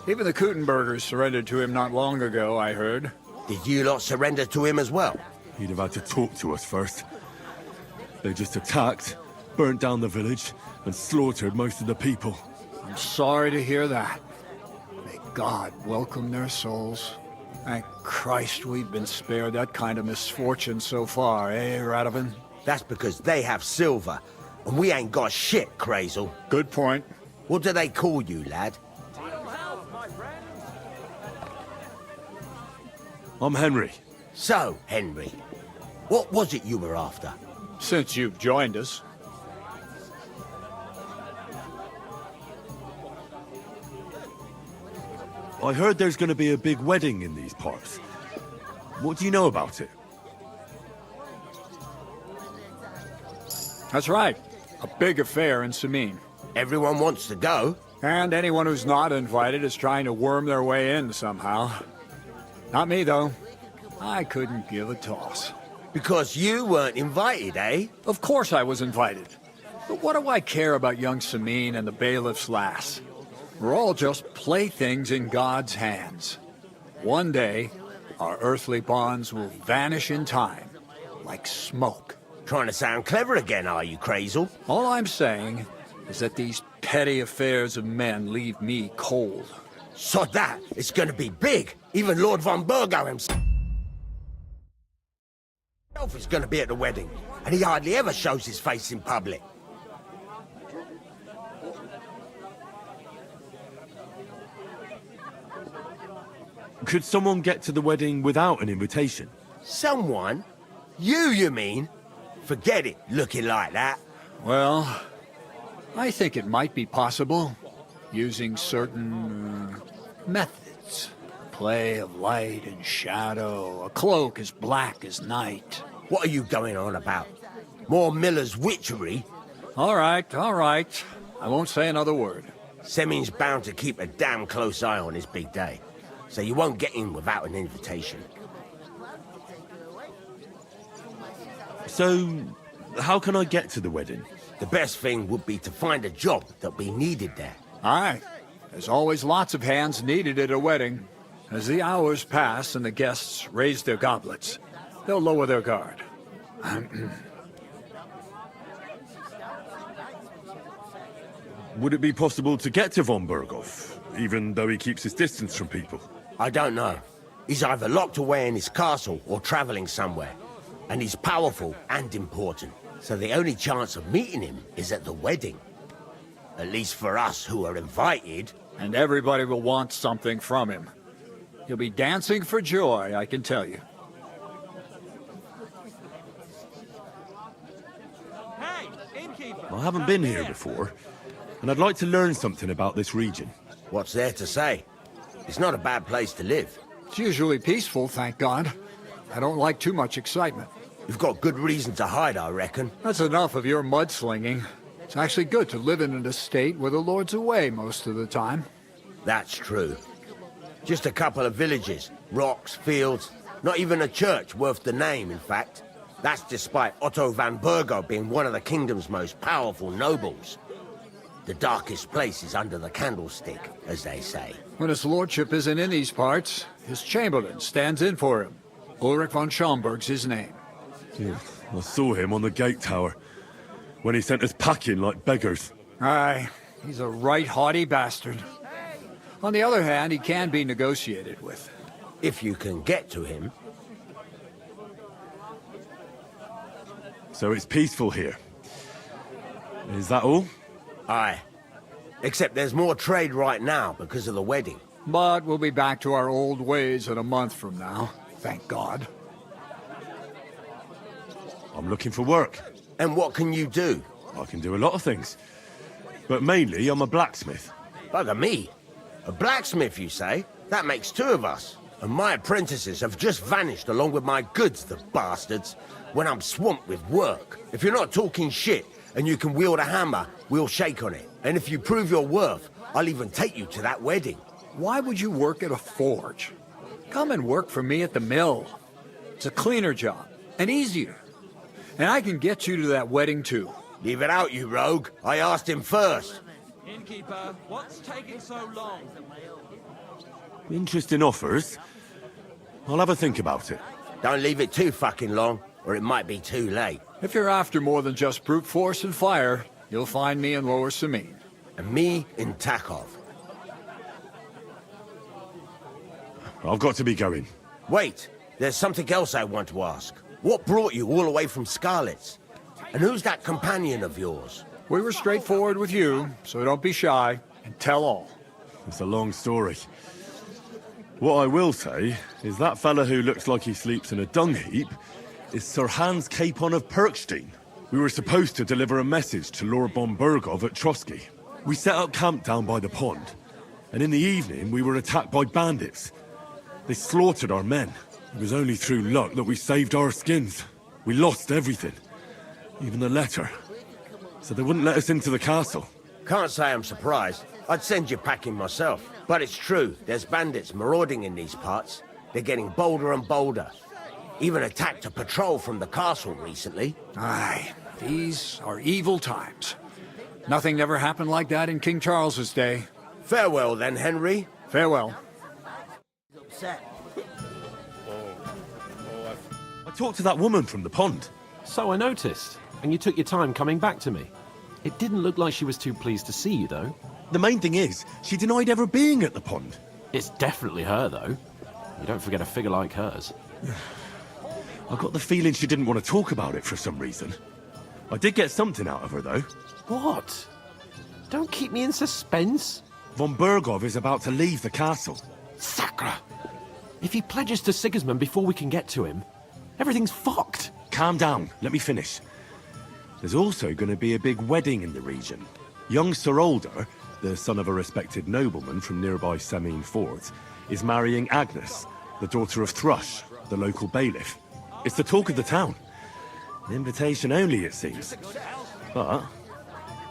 Even the Kuttenbergers surrendered to him not long ago, I heard. Did you lot surrender to him as well? He'd have had to talk to us first. They just attacked, burnt down the village, and slaughtered most of the people. I'm sorry to hear that. May God welcome their souls. Thank Christ we've been spared that kind of misfortune so far, eh, Radovan? That's because they have silver, and we ain't got shit, Crazel. Good point. What do they call you, lad? I'm Henry. So, Henry, what was it you were after? Since you've joined us. I heard there's going to be a big wedding in these parts. What do you know about it? That's right. A big affair in Sameen. Everyone wants to go. And anyone who's not invited is trying to worm their way in somehow. Not me, though. I couldn't give a toss. Because you weren't invited, eh? Of course I was invited. But what do I care about young Sameen and the bailiff's lass? We're all just playthings in God's hands. One day, our earthly bonds will vanish in time, like smoke. Trying to sound clever again, are you, Crazel? All I'm saying is that these petty affairs of men leave me cold. Sod that! It's gonna be big! Even Lord von Burgo himself is gonna be at the wedding, and he hardly ever shows his face in public. Could someone get to the wedding without an invitation? Someone? You mean? Forget it, looking like that. Well, I think it might be possible, using certain methods. Play of light and shadow, a cloak as black as night. What are you going on about? More Miller's witchery? All right, all right. I won't say another word. Semin's bound to keep a damn close eye on his big day, so you won't get in without an invitation. So, how can I get to the wedding? The best thing would be to find a job that'll be needed there. Aye. There's always lots of hands needed at a wedding. As the hours pass and the guests raise their goblets, they'll lower their guard. Would it be possible to get to von Berghoff, even though he keeps his distance from people? I don't know. He's either locked away in his castle or traveling somewhere. And he's powerful and important. So the only chance of meeting him is at the wedding. At least for us who are invited. And everybody will want something from him. He'll be dancing for joy, I can tell you. I haven't been here before, and I'd like to learn something about this region. What's there to say? It's not a bad place to live. It's usually peaceful, thank God. I don't like too much excitement. You've got good reason to hide, I reckon. That's enough of your mudslinging. It's actually good to live in an estate where the Lord's away most of the time. That's true. Just a couple of villages, rocks, fields, not even a church worth the name, in fact. That's despite Otto van Burgo being one of the kingdom's most powerful nobles. The darkest place is under the candlestick, as they say. When his lordship isn't in these parts, his chamberlain stands in for him. Ulrich von Schomberg's his name. Yeah, I saw him on the gate tower, when he sent us packing like beggars. Aye, he's a right haughty bastard. On the other hand, he can be negotiated with. If you can get to him. So it's peaceful here. Is that all? Aye. Except there's more trade right now because of the wedding. But we'll be back to our old ways in a month from now, thank God. I'm looking for work. And what can you do? I can do a lot of things. But mainly, I'm a blacksmith. Bugger me. A blacksmith, you say? That makes two of us. And my apprentices have just vanished along with my goods, the bastards, when I'm swamped with work. If you're not talking shit and you can wield a hammer, we'll shake on it. And if you prove your worth, I'll even take you to that wedding. Why would you work at a forge? Come and work for me at the mill. It's a cleaner job, and easier. And I can get you to that wedding, too. Leave it out, you rogue. I asked him first. Innkeeper, what's taking so long? Interesting offers. I'll have a think about it. Don't leave it too fucking long, or it might be too late. If you're after more than just brute force and fire, you'll find me in Lower Sameen. And me in Takov. I've got to be going. Wait, there's something else I want to ask. What brought you all the way from Scarlet's? And who's that companion of yours? We were straightforward with you, so don't be shy, and tell all. It's a long story. What I will say is that fella who looks like he sleeps in a dung heap is Sir Hans Capon of Perkstein. We were supposed to deliver a message to Lord von Burgov at Trotsky. We set up camp down by the pond, and in the evening we were attacked by bandits. They slaughtered our men. It was only through luck that we saved our skins. We lost everything, even the letter. So they wouldn't let us into the castle. Can't say I'm surprised. I'd send you packing myself. But it's true, there's bandits marauding in these parts. They're getting bolder and bolder. Even attacked a patrol from the castle recently. Aye, these are evil times. Nothing never happened like that in King Charles's day. Farewell then, Henry. Farewell. I talked to that woman from the pond. So I noticed, and you took your time coming back to me. It didn't look like she was too pleased to see you, though. The main thing is, she denied ever being at the pond. It's definitely her, though. You don't forget a figure like hers. I got the feeling she didn't want to talk about it for some reason. I did get something out of her, though. What? Don't keep me in suspense. Von Burgov is about to leave the castle. Sacre! If he pledges to Sigismund before we can get to him, everything's fucked. Calm down, let me finish. There's also going to be a big wedding in the region. Young Sir Older, the son of a respected nobleman from nearby Sameen Fort, is marrying Agnes, the daughter of Thrush, the local bailiff. It's the talk of the town. An invitation only, it seems. But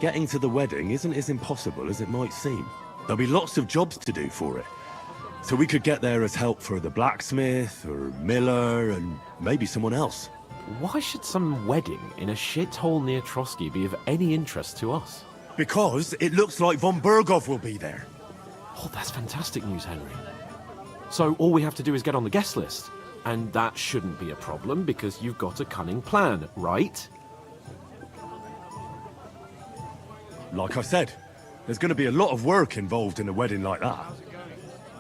getting to the wedding isn't as impossible as it might seem. There'll be lots of jobs to do for it. So we could get there as help for the blacksmith, or miller, and maybe someone else. Why should some wedding in a shithole near Trotsky be of any interest to us? Because it looks like von Burgov will be there. Oh, that's fantastic news, Henry. So all we have to do is get on the guest list. And that shouldn't be a problem because you've got a cunning plan, right? Like I said, there's going to be a lot of work involved in a wedding like that.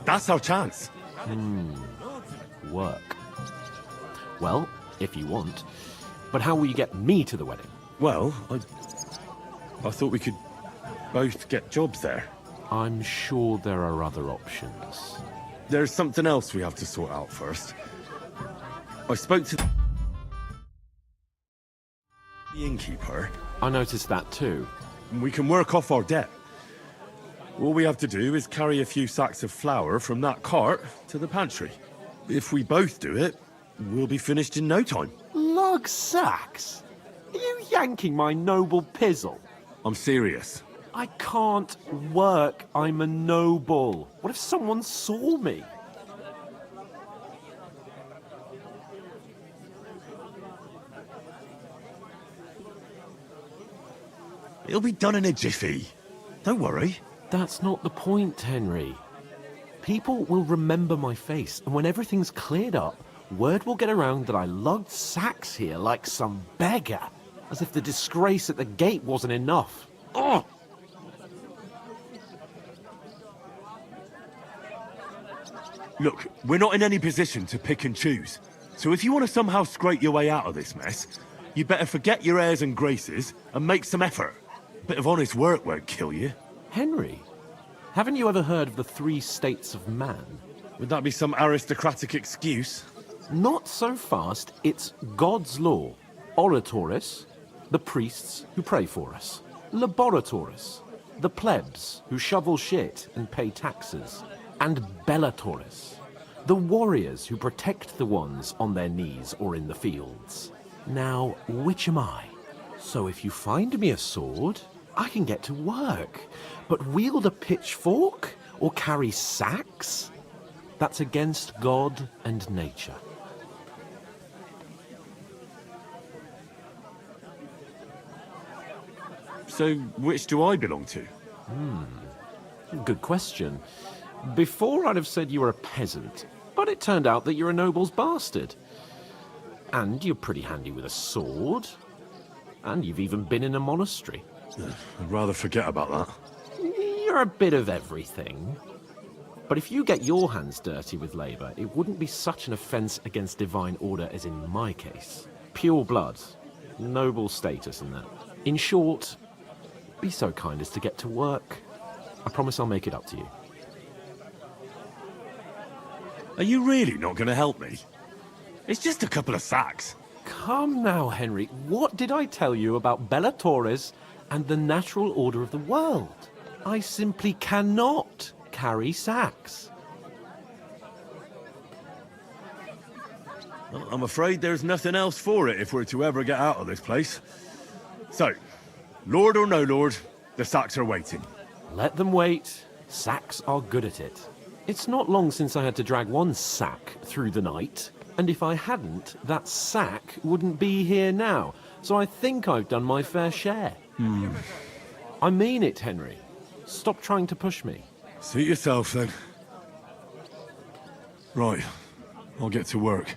That's our chance. Work. Well, if you want. But how will you get me to the wedding? Well, I thought we could both get jobs there. I'm sure there are other options. There's something else we have to sort out first. I spoke to the innkeeper. I noticed that too. We can work off our debt. All we have to do is carry a few sacks of flour from that cart to the pantry. If we both do it, we'll be finished in no time. Lug sacks? Are you yanking my noble pizzle? I'm serious. I can't work. I'm a noble. What if someone saw me? It'll be done in a jiffy. Don't worry. That's not the point, Henry. People will remember my face, and when everything's cleared up, word will get around that I lugged sacks here like some beggar, as if the disgrace at the gate wasn't enough. Oh! Look, we're not in any position to pick and choose. So if you want to somehow scrape your way out of this mess, you better forget your airs and graces and make some effort. A bit of honest work won't kill you. Henry, haven't you ever heard of the 3 states of man? Would that be some aristocratic excuse? Not so fast. It's God's law. Oratoris, The priests who pray for us. Laboratories. The plebs who shovel shit and pay taxes. And Bellatores. The warriors who protect the ones on their knees or in the fields. Now, which am I? So if you find me a sword, I can get to work. But wield a pitchfork or carry sacks? That's against God and nature. So, which do I belong to? Good question. Before I'd have said you were a peasant, but it turned out that you're a noble's bastard. And you're pretty handy with a sword. And you've even been in a monastery. I'd rather forget about that. You're a bit of everything. But if you get your hands dirty with labour, it wouldn't be such an offence against divine order as in my case. Pure blood, noble status and that. In short, be so kind as to get to work. I promise I'll make it up to you. Are you really not going to help me? It's just a couple of sacks. Come now, Henry. What did I tell you about Bellatores and the natural order of the world? I simply cannot carry sacks. Well, I'm afraid there's nothing else for it if we're to ever get out of this place. So, Lord or no Lord, the sacks are waiting. Let them wait. Sacks are good at it. It's not long since I had to drag one sack through the night, and if I hadn't, that sack wouldn't be here now. So I think I've done my fair share. I mean it, Henry. Stop trying to push me. Suit yourself, then. Right. I'll get to work.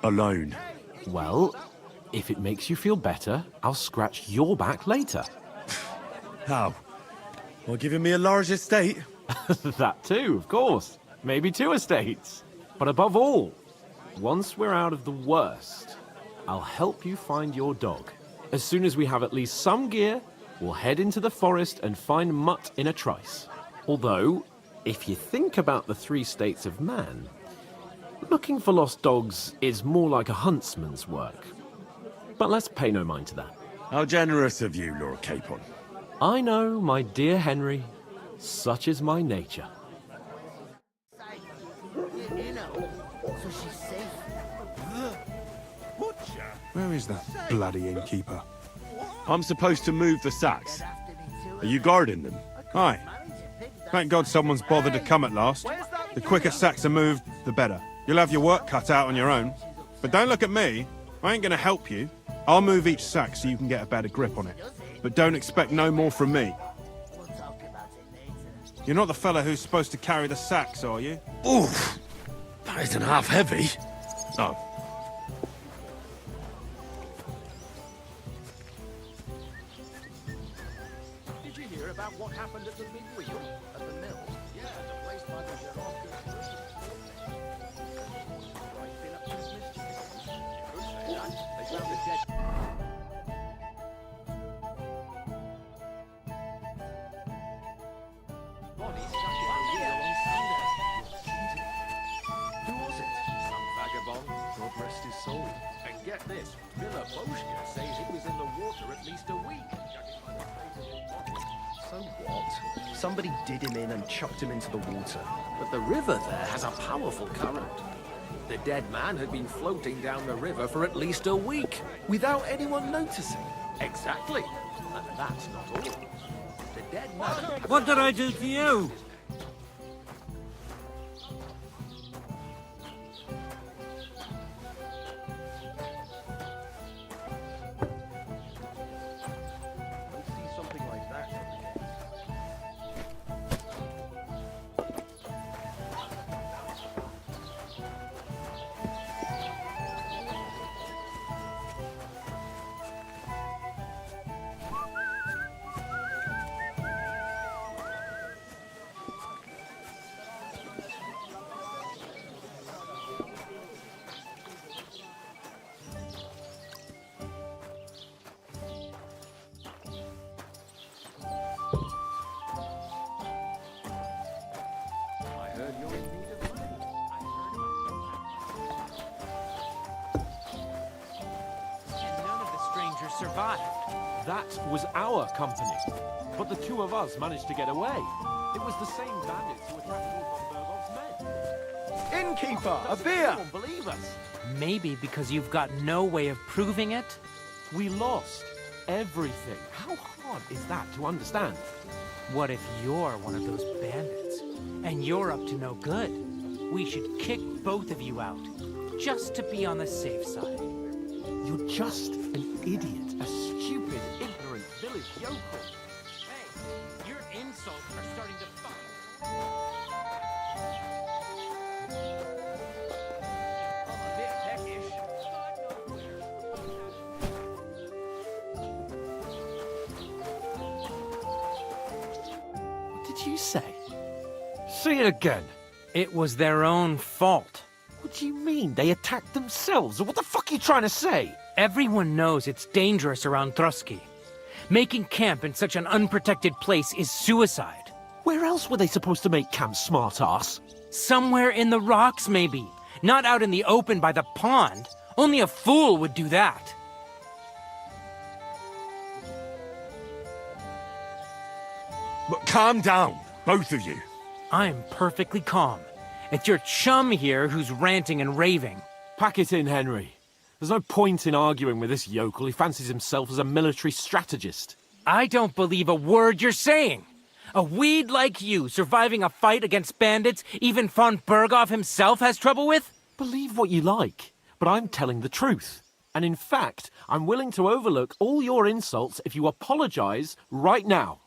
Alone. Well, if it makes you feel better, I'll scratch your back later. How? While giving me a large estate? That too, of course. Maybe 2 estates. But above all, once we're out of the worst, I'll help you find your dog. As soon as we have at least some gear, we'll head into the forest and find Mutt in a trice. Although, if you think about the 3 states of man, looking for lost dogs is more like a huntsman's work. But let's pay no mind to that. How generous of you, Lord Capon. I know, my dear Henry. Such is my nature. Where is that bloody innkeeper? I'm supposed to move the sacks. Are you guarding them? Aye. Thank God someone's bothered to come at last. The quicker sacks are moved, the better. You'll have your work cut out on your own. But don't look at me. I ain't gonna help you. I'll move each sack so you can get a better grip on it. But don't expect no more from me. You're not the fella who's supposed to carry the sacks, are you? Oof! That isn't half heavy. Oh. Did you hear about what happened at the big wheel at the mill? Yeah, the place by the Xerox. Right, been up to his mischief. You could say that. They found a dead... body stuck in the wheel on Sunday. Who was it? Some vagabond, God rest his soul. And get this, Miller Boschke says he was in the water at least a week. So what? Somebody did him in and chucked him into the water. But the river there has a powerful current. The dead man had been floating down the river for at least a week, without anyone noticing. Exactly. And that's not all. The dead man... What did I do to you? see something like that every day. survived. That was our company. But the two of us managed to get away. It was the same bandits who attacked Wolf von Bergov's men. Innkeeper, a beer! You won't believe us. Maybe because you've got no way of proving it? We lost everything. How hard is that to understand? What if you're one of those bandits, and you're up to no good? We should kick both of you out, just to be on the safe side. You're just an idiot, a stupid, ignorant village yokel. Hey, your insults are starting to fuck. What did you say? Say it again. It was their own fault. What do you mean? They attacked themselves? What the fuck are you trying to say? Everyone knows it's dangerous around Trotsky. Making camp in such an unprotected place is suicide. Where else were they supposed to make camp, smart-ass? Somewhere in the rocks, maybe. Not out in the open by the pond. Only a fool would do that. But calm down, both of you. I'm perfectly calm. It's your chum here who's ranting and raving. Pack it in, Henry. There's no point in arguing with this yokel. He fancies himself as a military strategist. I don't believe a word you're saying. A weed like you surviving a fight against bandits even von Berghoff himself has trouble with? Believe what you like, but I'm telling the truth. And in fact, I'm willing to overlook all your insults if you apologize right now.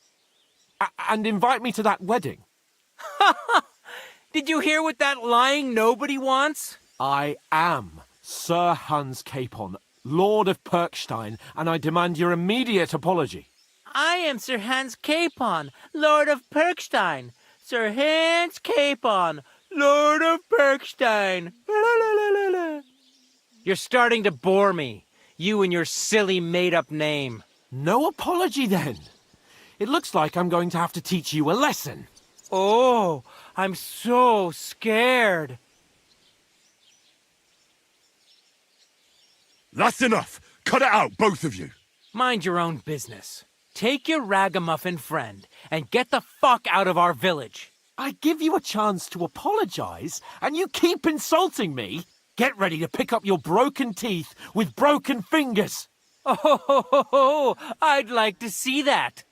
And invite me to that wedding. Did you hear what that lying nobody wants? I am Sir Hans Capon, Lord of Perkstein, and I demand your immediate apology. I am Sir Hans Capon, Lord of Perkstein. Sir Hans Capon, Lord of Perkstein. You're starting to bore me. You and your silly made-up name. No apology, then. It looks like I'm going to have to teach you a lesson. Oh, I'm so scared. That's enough. Cut it out, both of you. Mind your own business. Take your ragamuffin friend and get the fuck out of our village. I give you a chance to apologize, and you keep insulting me. Get ready to pick up your broken teeth with broken fingers. Oh, I'd like to see that.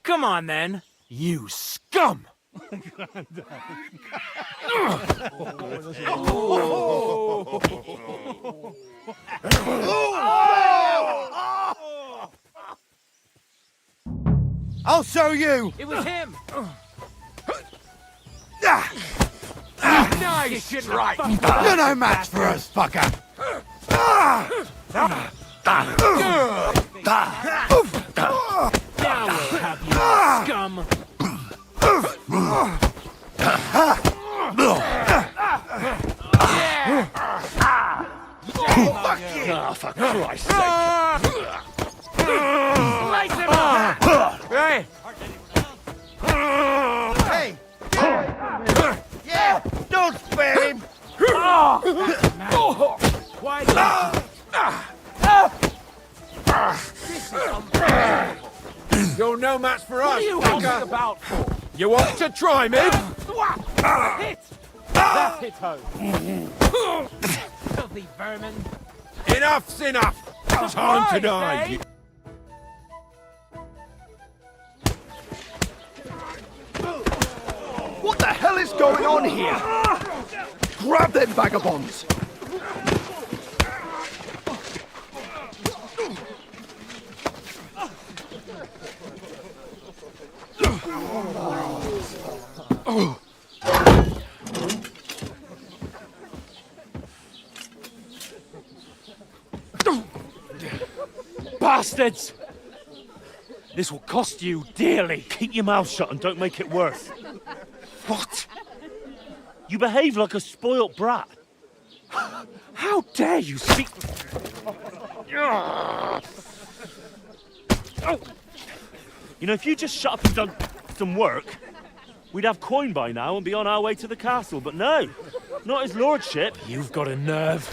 Come on, then. You scum! I'll show you! It was him! Nice strike! You're no match for us, fucker! Now we'll have you, scum! Fuck you! Oh, for Christ's sake! Slice him up! Hey! Hey! Yeah! Don't spare him! Why You're no match for us, What are you talking about for? You want to try me? Hit! That hit home. Filthy vermin. Enough's enough! Time to die! Hey? What the hell is going on here? Grab them vagabonds! Bastards! This will cost you dearly. Keep your mouth shut and don't make it worse. What? You behave like a spoilt brat. How dare you speak... Oh. You know, if you just shut up and done some work, we'd have coin by now and be on our way to the castle. But no, not his lordship. You've got a nerve.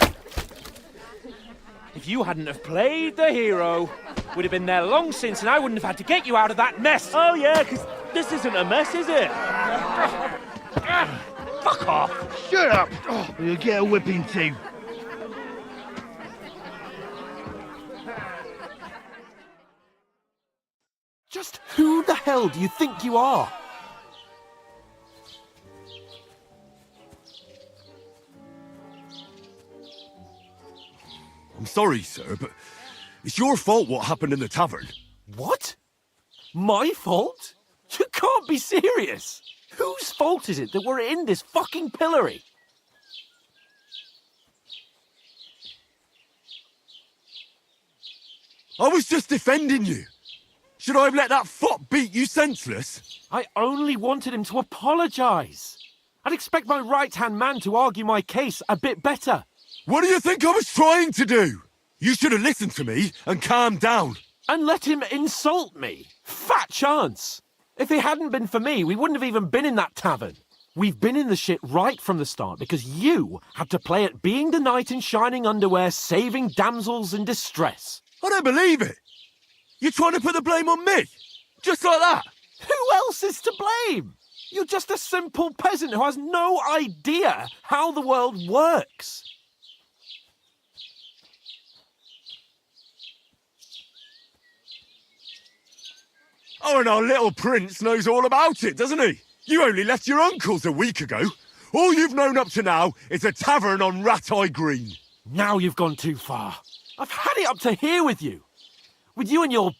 If you hadn't have played the hero, we'd have been there long since and I wouldn't have had to get you out of that mess. Oh, yeah, because this isn't a mess, is it? Fuck off! Shut up! Or you'll get a whipping too. Just who the hell do you think you are? I'm sorry, sir, but it's your fault what happened in the tavern. What? My fault? You can't be serious. Whose fault is it that we're in this fucking pillory? I was just defending you. Should I have let that fop beat you senseless? I only wanted him to apologise. I'd expect my right-hand man to argue my case a bit better. What do you think I was trying to do? You should have listened to me and calmed down. And let him insult me? Fat chance. If it hadn't been for me, we wouldn't have even been in that tavern. We've been in the shit right from the start because you had to play at being the knight in shining underwear, saving damsels in distress. I don't believe it. You're trying to put the blame on me? Just like that? Who else is to blame? You're just a simple peasant who has no idea how the world works. Oh, and our little prince knows all about it, doesn't he? You only left your uncle's a week ago. All you've known up to now is a tavern on Rat-Eye Green. Now you've gone too far. I've had it up to here with you. With you and your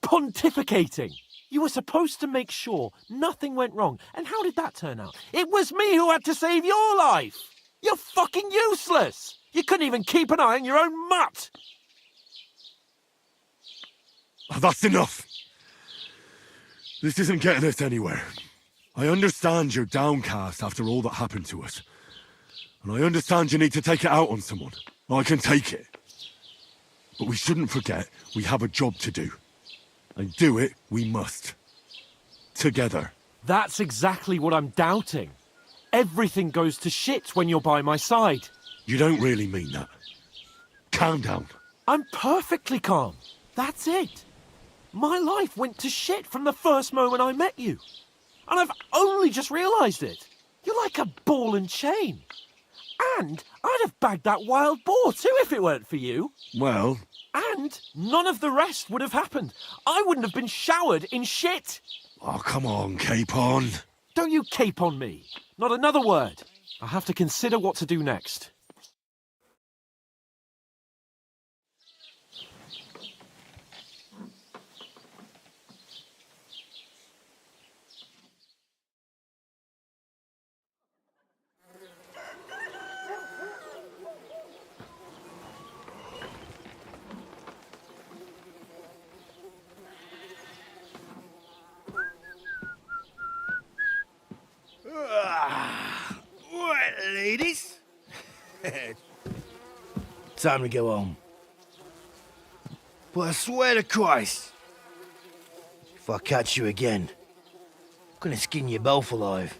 pontificating. You were supposed to make sure nothing went wrong. And how did that turn out? It was me who had to save your life. You're fucking useless. You couldn't even keep an eye on your own mutt. Oh, that's enough. This isn't getting us anywhere. I understand you're downcast after all that happened to us. And I understand you need to take it out on someone. I can take it. But we shouldn't forget we have a job to do. And do it we must. Together. That's exactly what I'm doubting. Everything goes to shit when you're by my side. You don't really mean that. Calm down. I'm perfectly calm. That's it. My life went to shit from the first moment I met you. And I've only just realised it. You're like a ball and chain. And I'd have bagged that wild boar too if it weren't for you. Well... And none of the rest would have happened. I wouldn't have been showered in shit. Oh, come on, Capon. Don't you cape on me. Not another word. I'll have to consider what to do next. Right, ladies. Time to go home. But I swear to Christ, if I catch you again, I'm gonna skin you both alive.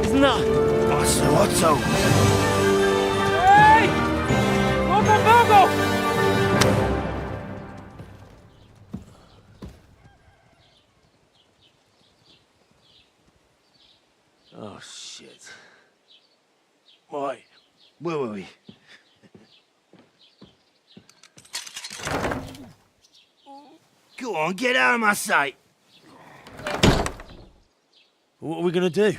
Isn't that Master Otto? Hey! Lord Van Berghoff! Oh, shit. Right, where were we? Go on, get out of my sight. What are we gonna do?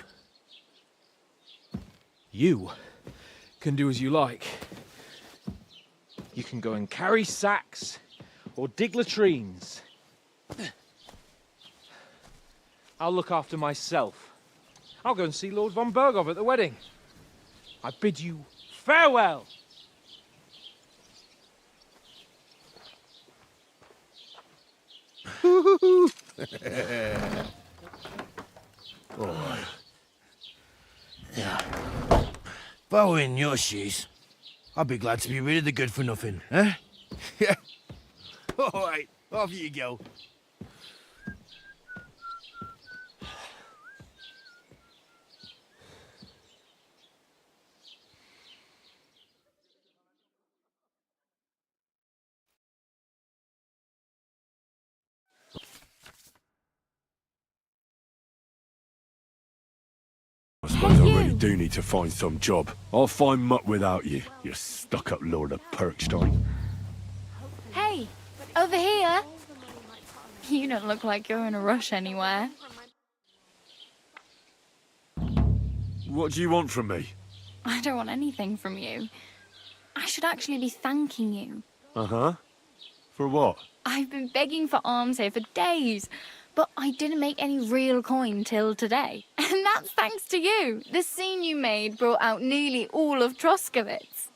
You can do as you like. You can go and carry sacks or dig latrines. I'll look after myself. I'll go and see Lord von Berghoff at the wedding. I bid you farewell. Oh. Yeah. If I were in your shoes, I'd be glad to be rid of the good for nothing, eh? Yeah. All right, off you go. I suppose I really do need to find some job. I'll find mutt without you, you stuck-up Lord of Perkstein. Hey, over here. You don't look like you're in a rush anywhere. What do you want from me? I don't want anything from you. I should actually be thanking you. Uh-huh. For what? I've been begging for alms here for days, but I didn't make any real coin till today. And that's thanks to you. The scene you made brought out nearly all of Troskowitz.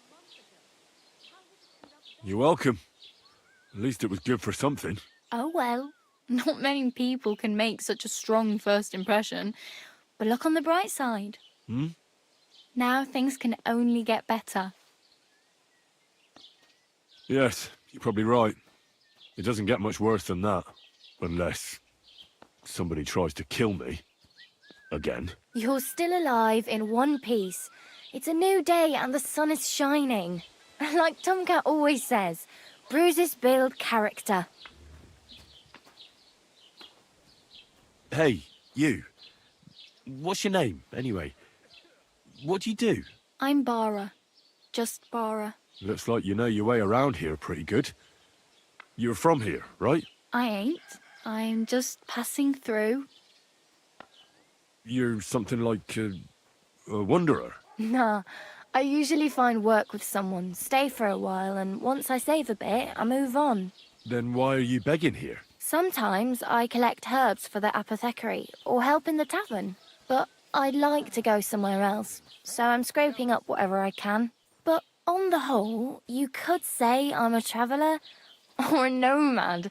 You're welcome. At least it was good for something. Oh well, not many people can make such a strong first impression. But look on the bright side. Hmm? Now things can only get better. Yes, you're probably right. It doesn't get much worse than that. Unless somebody tries to kill me. Again. You're still alive in one piece. It's a new day and the sun is shining. Like Tomcat always says, bruises build character. Hey, you. What's your name, anyway? What do you do? I'm Bara. Just Bara. Looks like you know your way around here pretty good. You're from here, right? I ain't. I'm just passing through. You're something like a wanderer. Nah, I usually find work with someone, stay for a while, and once I save a bit, I move on. Then why are you begging here? Sometimes I collect herbs for the apothecary, or help in the tavern. But I'd like to go somewhere else, so I'm scraping up whatever I can. But on the whole, you could say I'm a traveller, or a nomad.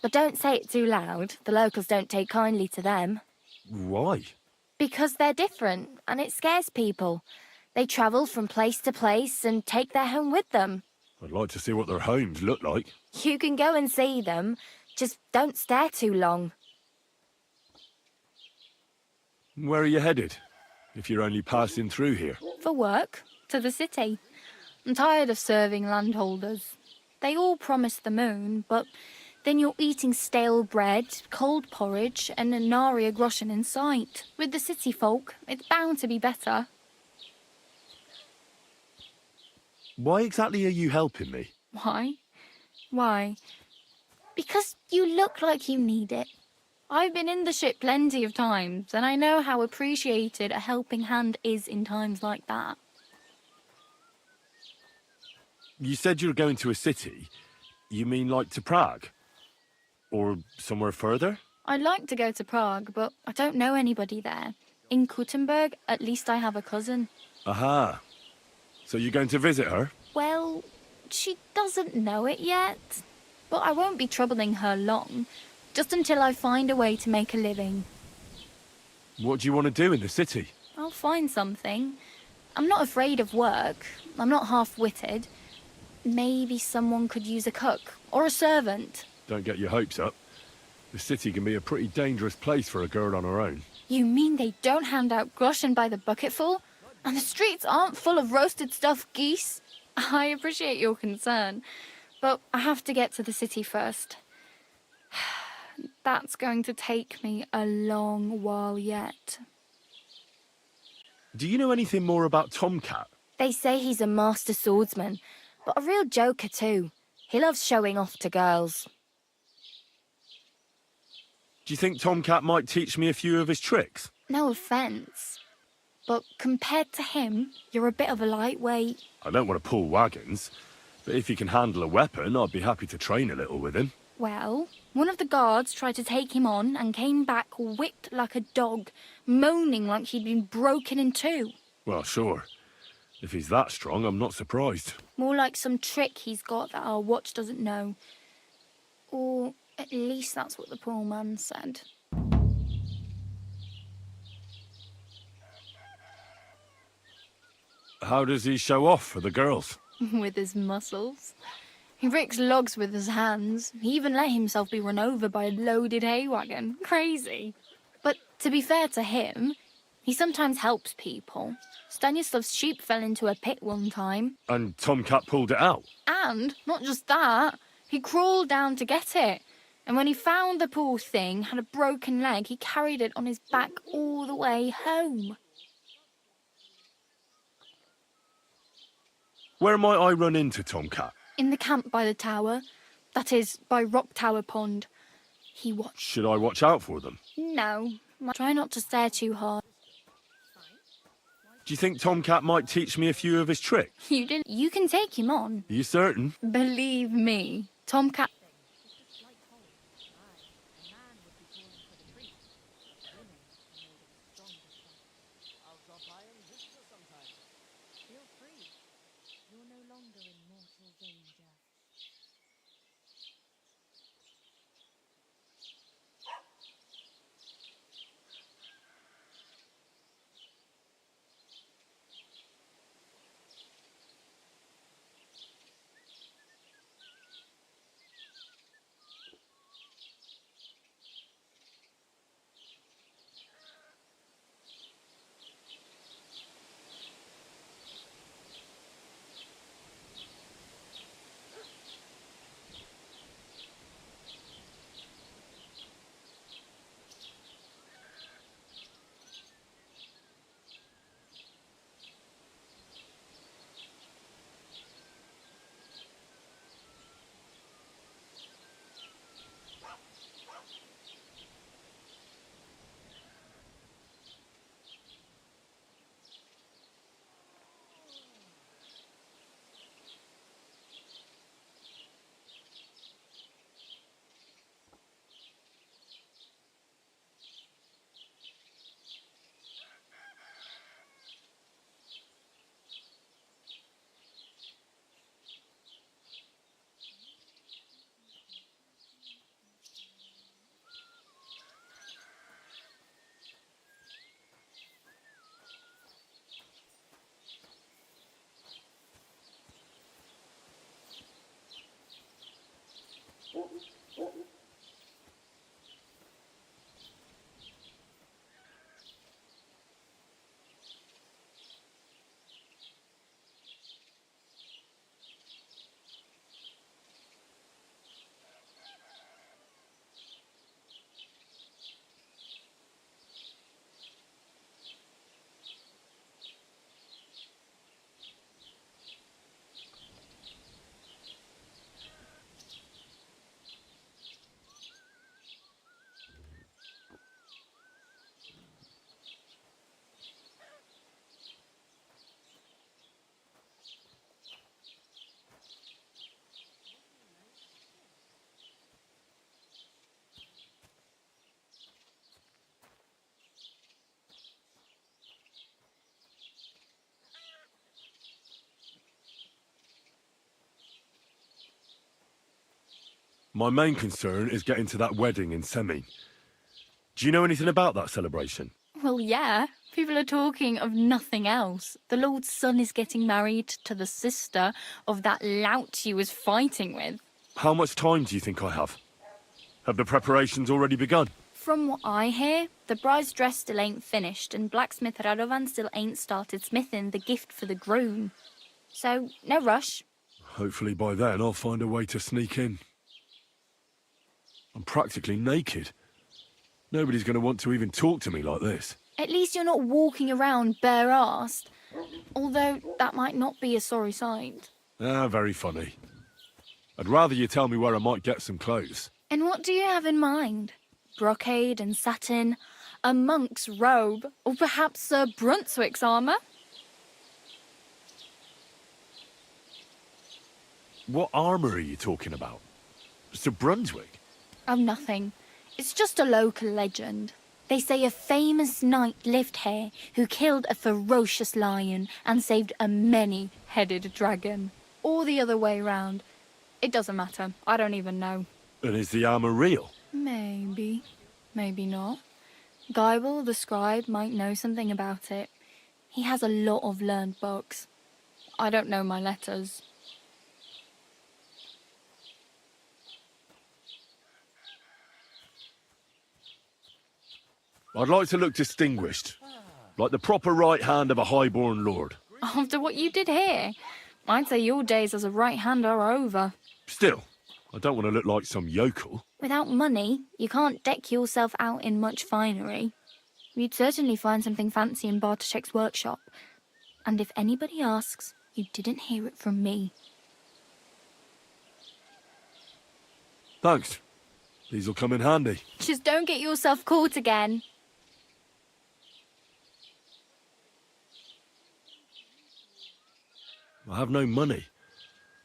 But don't say it too loud, the locals don't take kindly to them. Why? Because they're different, and it scares people. They travel from place to place and take their home with them. I'd like to see what their homes look like. You can go and see them, just don't stare too long. Where are you headed? If you're only passing through here. For work, to the city. I'm tired of serving landholders. They all promise the moon, but then you're eating stale bread, cold porridge, and a nary a groschen in sight. With the city folk, it's bound to be better. Why exactly are you helping me? Why? Why? Because you look like you need it. I've been in the ship plenty of times, and I know how appreciated a helping hand is in times like that. You said you were going to a city. You mean like to Prague? Or somewhere further? I'd like to go to Prague, but I don't know anybody there. In Kuttenberg, at least I have a cousin. Aha. So you're going to visit her? Well, she doesn't know it yet. But I won't be troubling her long, just until I find a way to make a living. What do you want to do in the city? I'll find something. I'm not afraid of work. I'm not half-witted. Maybe someone could use a cook or a servant. Don't get your hopes up. The city can be a pretty dangerous place for a girl on her own. You mean they don't hand out groschen by the bucketful? And the streets aren't full of roasted stuffed geese? I appreciate your concern, but I have to get to the city first. That's going to take me a long while yet. Do you know anything more about Tomcat? They say he's a master swordsman, but a real joker too. He loves showing off to girls. Do you think Tomcat might teach me a few of his tricks? No offence, but compared to him, you're a bit of a lightweight. I don't want to pull wagons, but if he can handle a weapon, I'd be happy to train a little with him. Well, one of the guards tried to take him on and came back whipped like a dog, moaning like he'd been broken in two. Well, sure. If he's that strong, I'm not surprised. More like some trick he's got that our watch doesn't know. Or at least that's what the poor man said. How does he show off for the girls? With his muscles. He breaks logs with his hands. He even let himself be run over by a loaded hay wagon. Crazy. But to be fair to him, he sometimes helps people. Stanislav's sheep fell into a pit one time. And Tomcat pulled it out? And, not just that, he crawled down to get it. And when he found the poor thing had a broken leg, he carried it on his back all the way home. Where might I run into Tomcat? In the camp by the tower. That is, by Rock Tower Pond. He watched. Should I watch out for them? No. Try not to stare too hard. Do you think Tomcat might teach me a few of his tricks? You didn't. You can take him on. Are you certain? Believe me. Tomcat. My main concern is getting to that wedding in Semine. Do you know anything about that celebration? Well, yeah. People are talking of nothing else. The Lord's son is getting married to the sister of that lout you was fighting with. How much time do you think I have? Have the preparations already begun? From what I hear, the bride's dress still ain't finished, and blacksmith Radovan still ain't started smithing the gift for the groom. So, no rush. Hopefully by then I'll find a way to sneak in. I'm practically naked. Nobody's going to want to even talk to me like this. At least you're not walking around bare-assed. Although, that might not be a sorry sight. Ah, very funny. I'd rather you tell me where I might get some clothes. And what do you have in mind? Brocade and satin? A monk's robe? Or perhaps Sir Brunswick's armour? What armour are you talking about? Sir Brunswick? Oh, nothing. It's just a local legend. They say a famous knight lived here who killed a ferocious lion and saved a many-headed dragon. Or the other way round. It doesn't matter. I don't even know. And is the armour real? Maybe. Maybe not. Geibel, the scribe, might know something about it. He has a lot of learned books. I don't know my letters. I'd like to look distinguished. Like the proper right hand of a highborn lord. After what you did here, I'd say your days as a right hand are over. Still, I don't want to look like some yokel. Without money, you can't deck yourself out in much finery. You'd certainly find something fancy in Bartoszek's workshop. And if anybody asks, You didn't hear it from me. Thanks. These will come in handy. Just don't get yourself caught again. I have no money.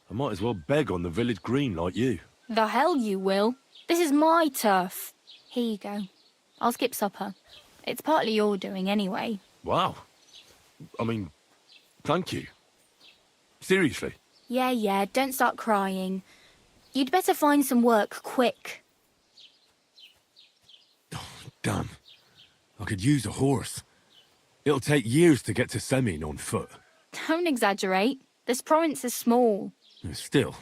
I might as well beg on the village green like you. The hell you will. This is my turf. Here you go. I'll skip supper. It's partly your doing anyway. Wow. I mean, thank you. Seriously. Yeah, don't start crying. You'd better find some work quick. Damn. I could use a horse. It'll take years to get to Semien on foot. Don't exaggerate. This province is small. Still,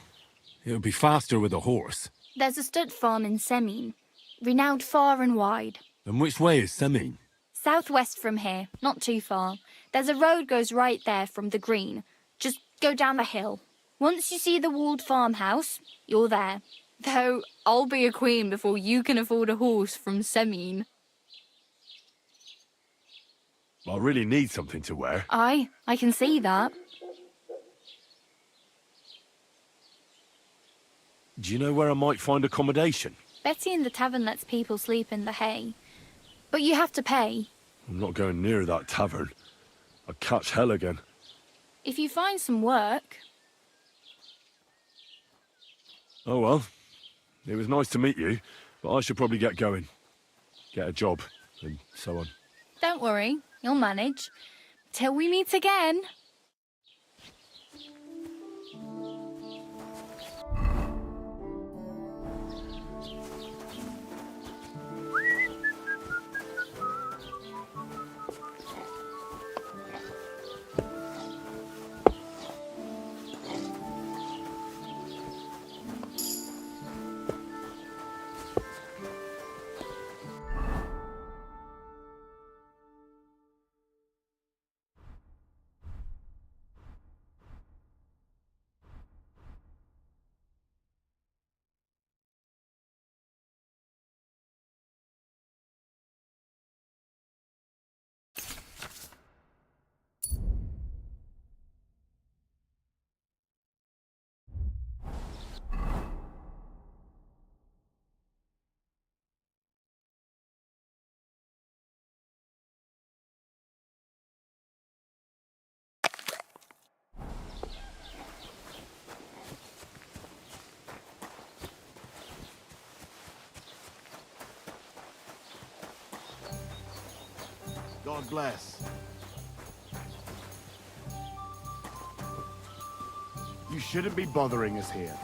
it would be faster with a horse. There's a stud farm in Semien, renowned far and wide. And which way is Semien? Southwest from here, not too far. There's a road goes right there from the green. Just go down the hill. Once you see the walled farmhouse, you're there. Though, I'll be a queen before you can afford a horse from Semien. I really need something to wear. I can see that. Do you know where I might find accommodation? Betty in the tavern lets people sleep in the hay. But you have to pay. I'm not going near that tavern. I'd catch hell again. If you find some work... Oh well. It was nice to meet you, but I should probably get going. Get a job, and so on. Don't worry, you'll manage. Till we meet again. God bless. You shouldn't be bothering us here.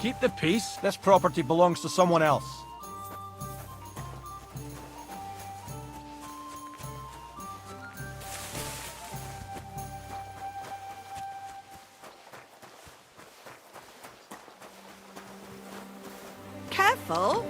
Keep the peace. This property belongs to someone else. Careful.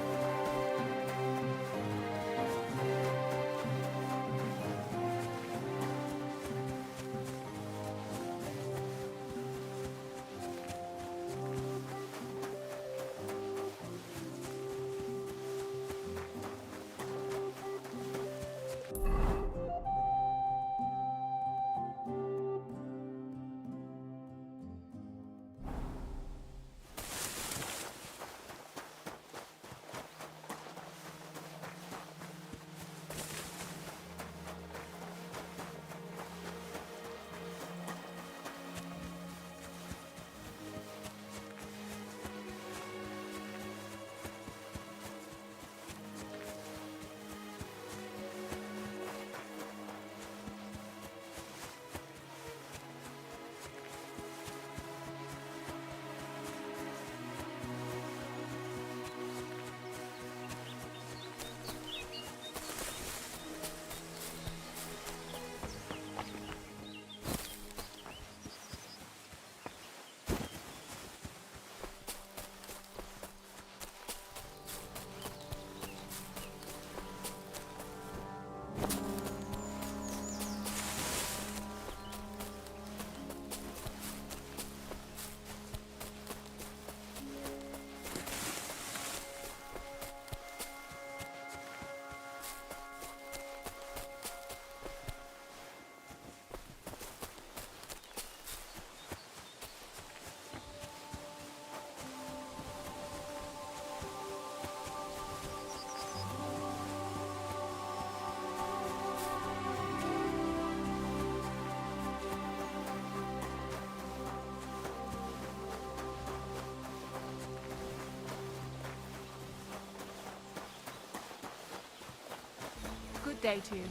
day to you.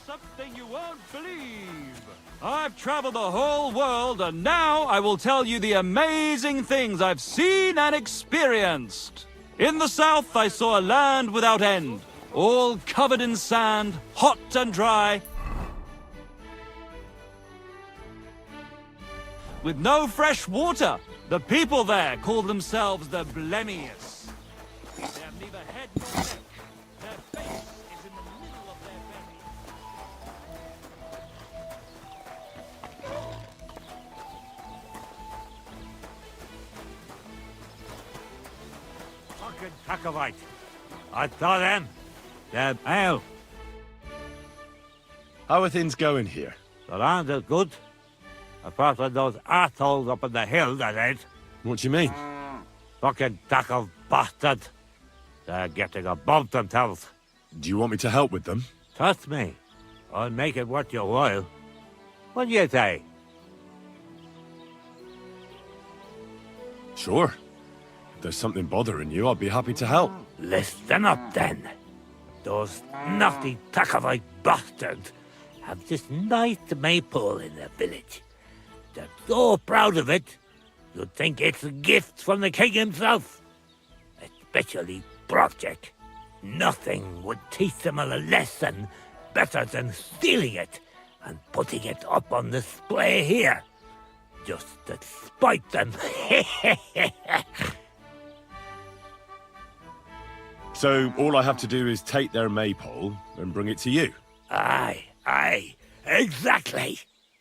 Something you won't believe. I've traveled the whole world, and now I will tell you the amazing things I've seen and experienced. In the south, I saw a land without end, all covered in sand, hot and dry, with no fresh water. The people there call themselves the Blemius. They have neither head nor neck. Their face is in the middle of their belly. Fucking Takavite. I saw them. They're hell. How are things going here? The land is good. Apart from those assholes up in the hill, that is. What do you mean? Fucking Takov bastard. They're getting above themselves. Do you want me to help with them? Trust me. I'll make it worth your while. What do you say? Sure. If there's something bothering you, I'll be happy to help. Listen up, then. Those naughty Takavite bastards have this nice maypole in their village. They're so proud of it, you'd think it's a gift from the king himself. Especially Project. Nothing would teach them a lesson better than stealing it and putting it up on display here. Just to spite them. So all I have to do is take their maypole and bring it to you? Aye, exactly.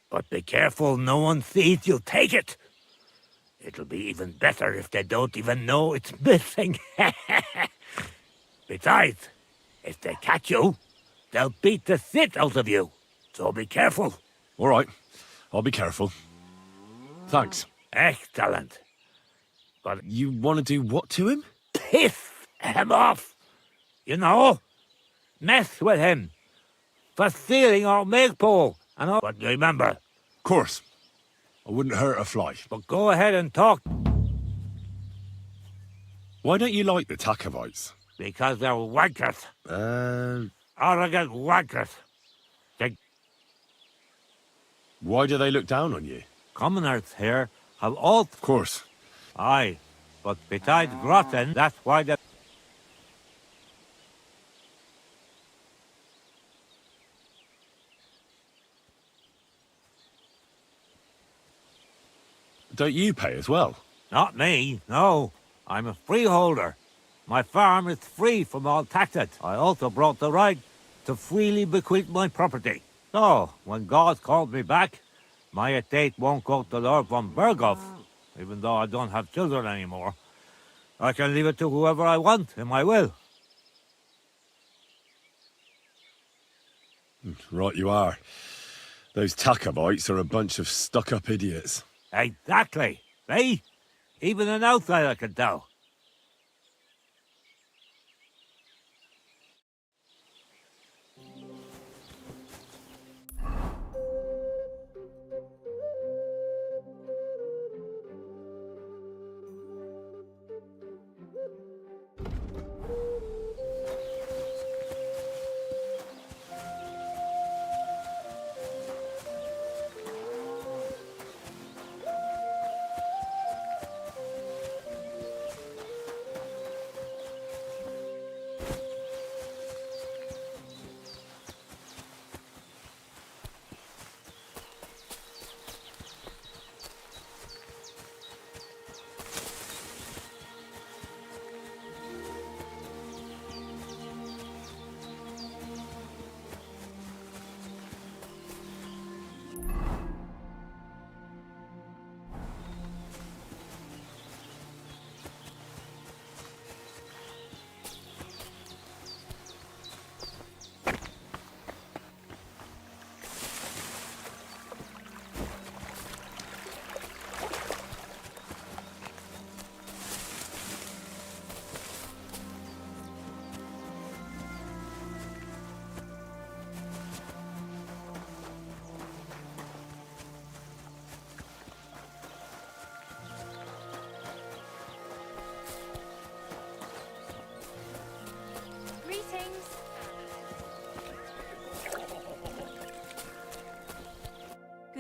But be careful no one sees you take it. It'll be even better if they don't even know it's missing. Besides, if they catch you, they'll beat the shit out of you. So be careful. All right, I'll be careful. Thanks. Excellent. But you want to do what to him? Piss him off. You know, mess with him for stealing our maypole. And all. But remember. Of course. I wouldn't hurt a fly. But go ahead and talk. Why don't you like the Takavites? Because they're wankers. Arrogant wankers. Why do they look down on you? Commoners here have all... Of course. Aye, but besides Grotten, that's why they... Don't you pay as well? Not me, no. I'm a freeholder. My farm is free from all taxes. I also brought the right to freely bequeath my property. So, when God called me back, my estate won't go to Lord von Berghoff, even though I don't have children anymore. I can leave it to whoever I want in my will. Right you are. Those Takavites are a bunch of stuck-up idiots. Exactly. See? Even an outsider can tell.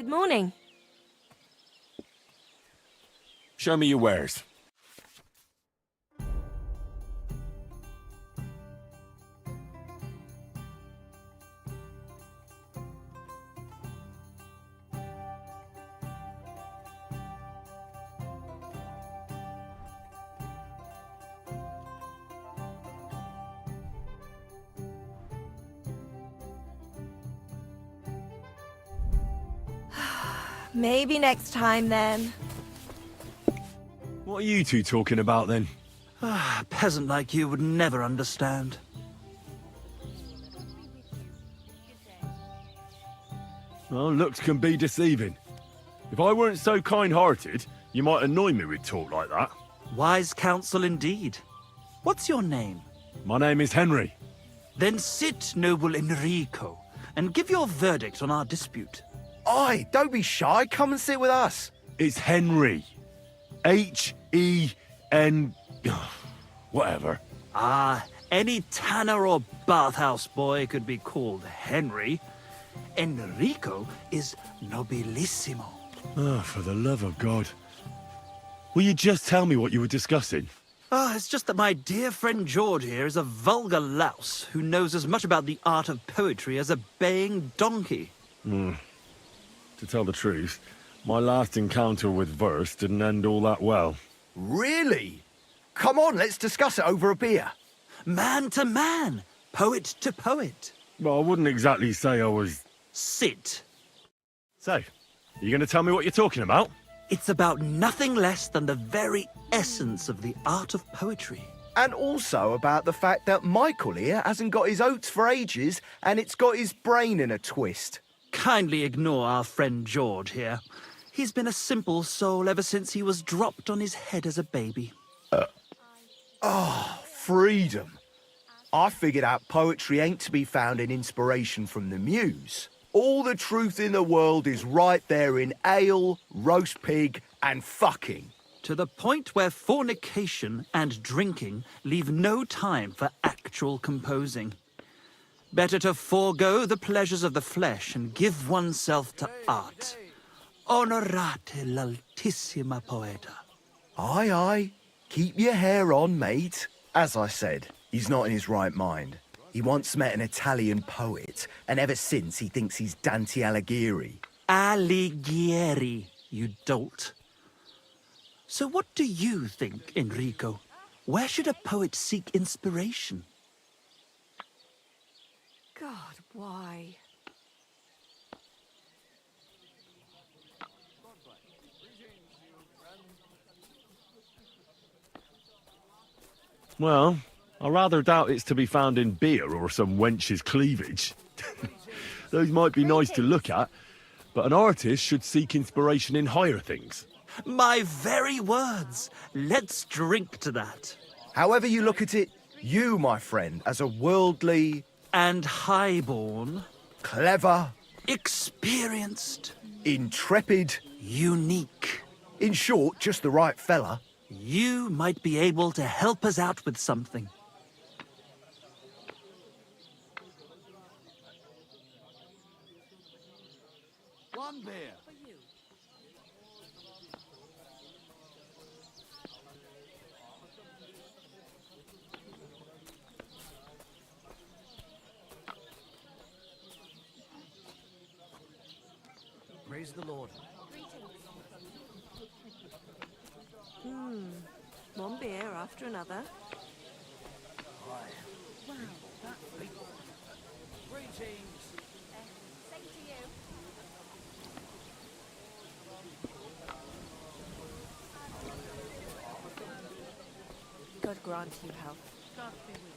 Good morning. Show me your wares. Maybe next time then. What are you two talking about then? A peasant like you would never understand. Well, looks can be deceiving. If I weren't so kind-hearted, you might annoy me with talk like that. Wise counsel indeed. What's your name? My name is Henry. Then sit, noble Enrico, and give your verdict on our dispute. Oi, don't be shy. Come and sit with us. It's Henry. H-E-N... whatever. Ah, any tanner or bathhouse boy could be called Henry. Enrico is nobilissimo. Oh, for the love of God. Will you just tell me what you were discussing? Ah, it's just that my dear friend George here is a vulgar louse who knows as much about the art of poetry as a baying donkey. To tell the truth, my last encounter with verse didn't end all that well. Really? Come on, let's discuss it over a beer. Man to man, poet to poet. Well, I wouldn't exactly say I was... Sit. So, are you going to tell me what you're talking about? It's about nothing less than the very essence of the art of poetry. And also about the fact that Michael here hasn't got his oats for ages and it's got his brain in a twist. Kindly ignore our friend George here. He's been a simple soul ever since he was dropped on his head as a baby. Freedom. I figured out poetry ain't to be found in inspiration from the muse. All the truth in the world is right there in ale, roast pig, and fucking. To the point where fornication and drinking leave no time for actual composing. Better to forego the pleasures of the flesh and give oneself to art. Honorate l'altissima poeta. Aye, aye. Keep your hair on, mate. As I said, he's not in his right mind. He once met an Italian poet, and ever since he thinks he's Dante Alighieri. Alighieri, you dolt. So what do you think, Enrico? Where should a poet seek inspiration? God, why? Well, I rather doubt it's to be found in beer or some wench's cleavage. Those might be nice to look at, but an artist should seek inspiration in higher things. My very words. Let's drink to that. However you look at it, you, my friend, as a worldly... And highborn. Clever. Experienced. Intrepid. Unique. In short, just the right fella. You might be able to help us out with something. One beer. Praise the Lord. One beer after another. Wow, greetings. Same to you. God grant you health. God be with you.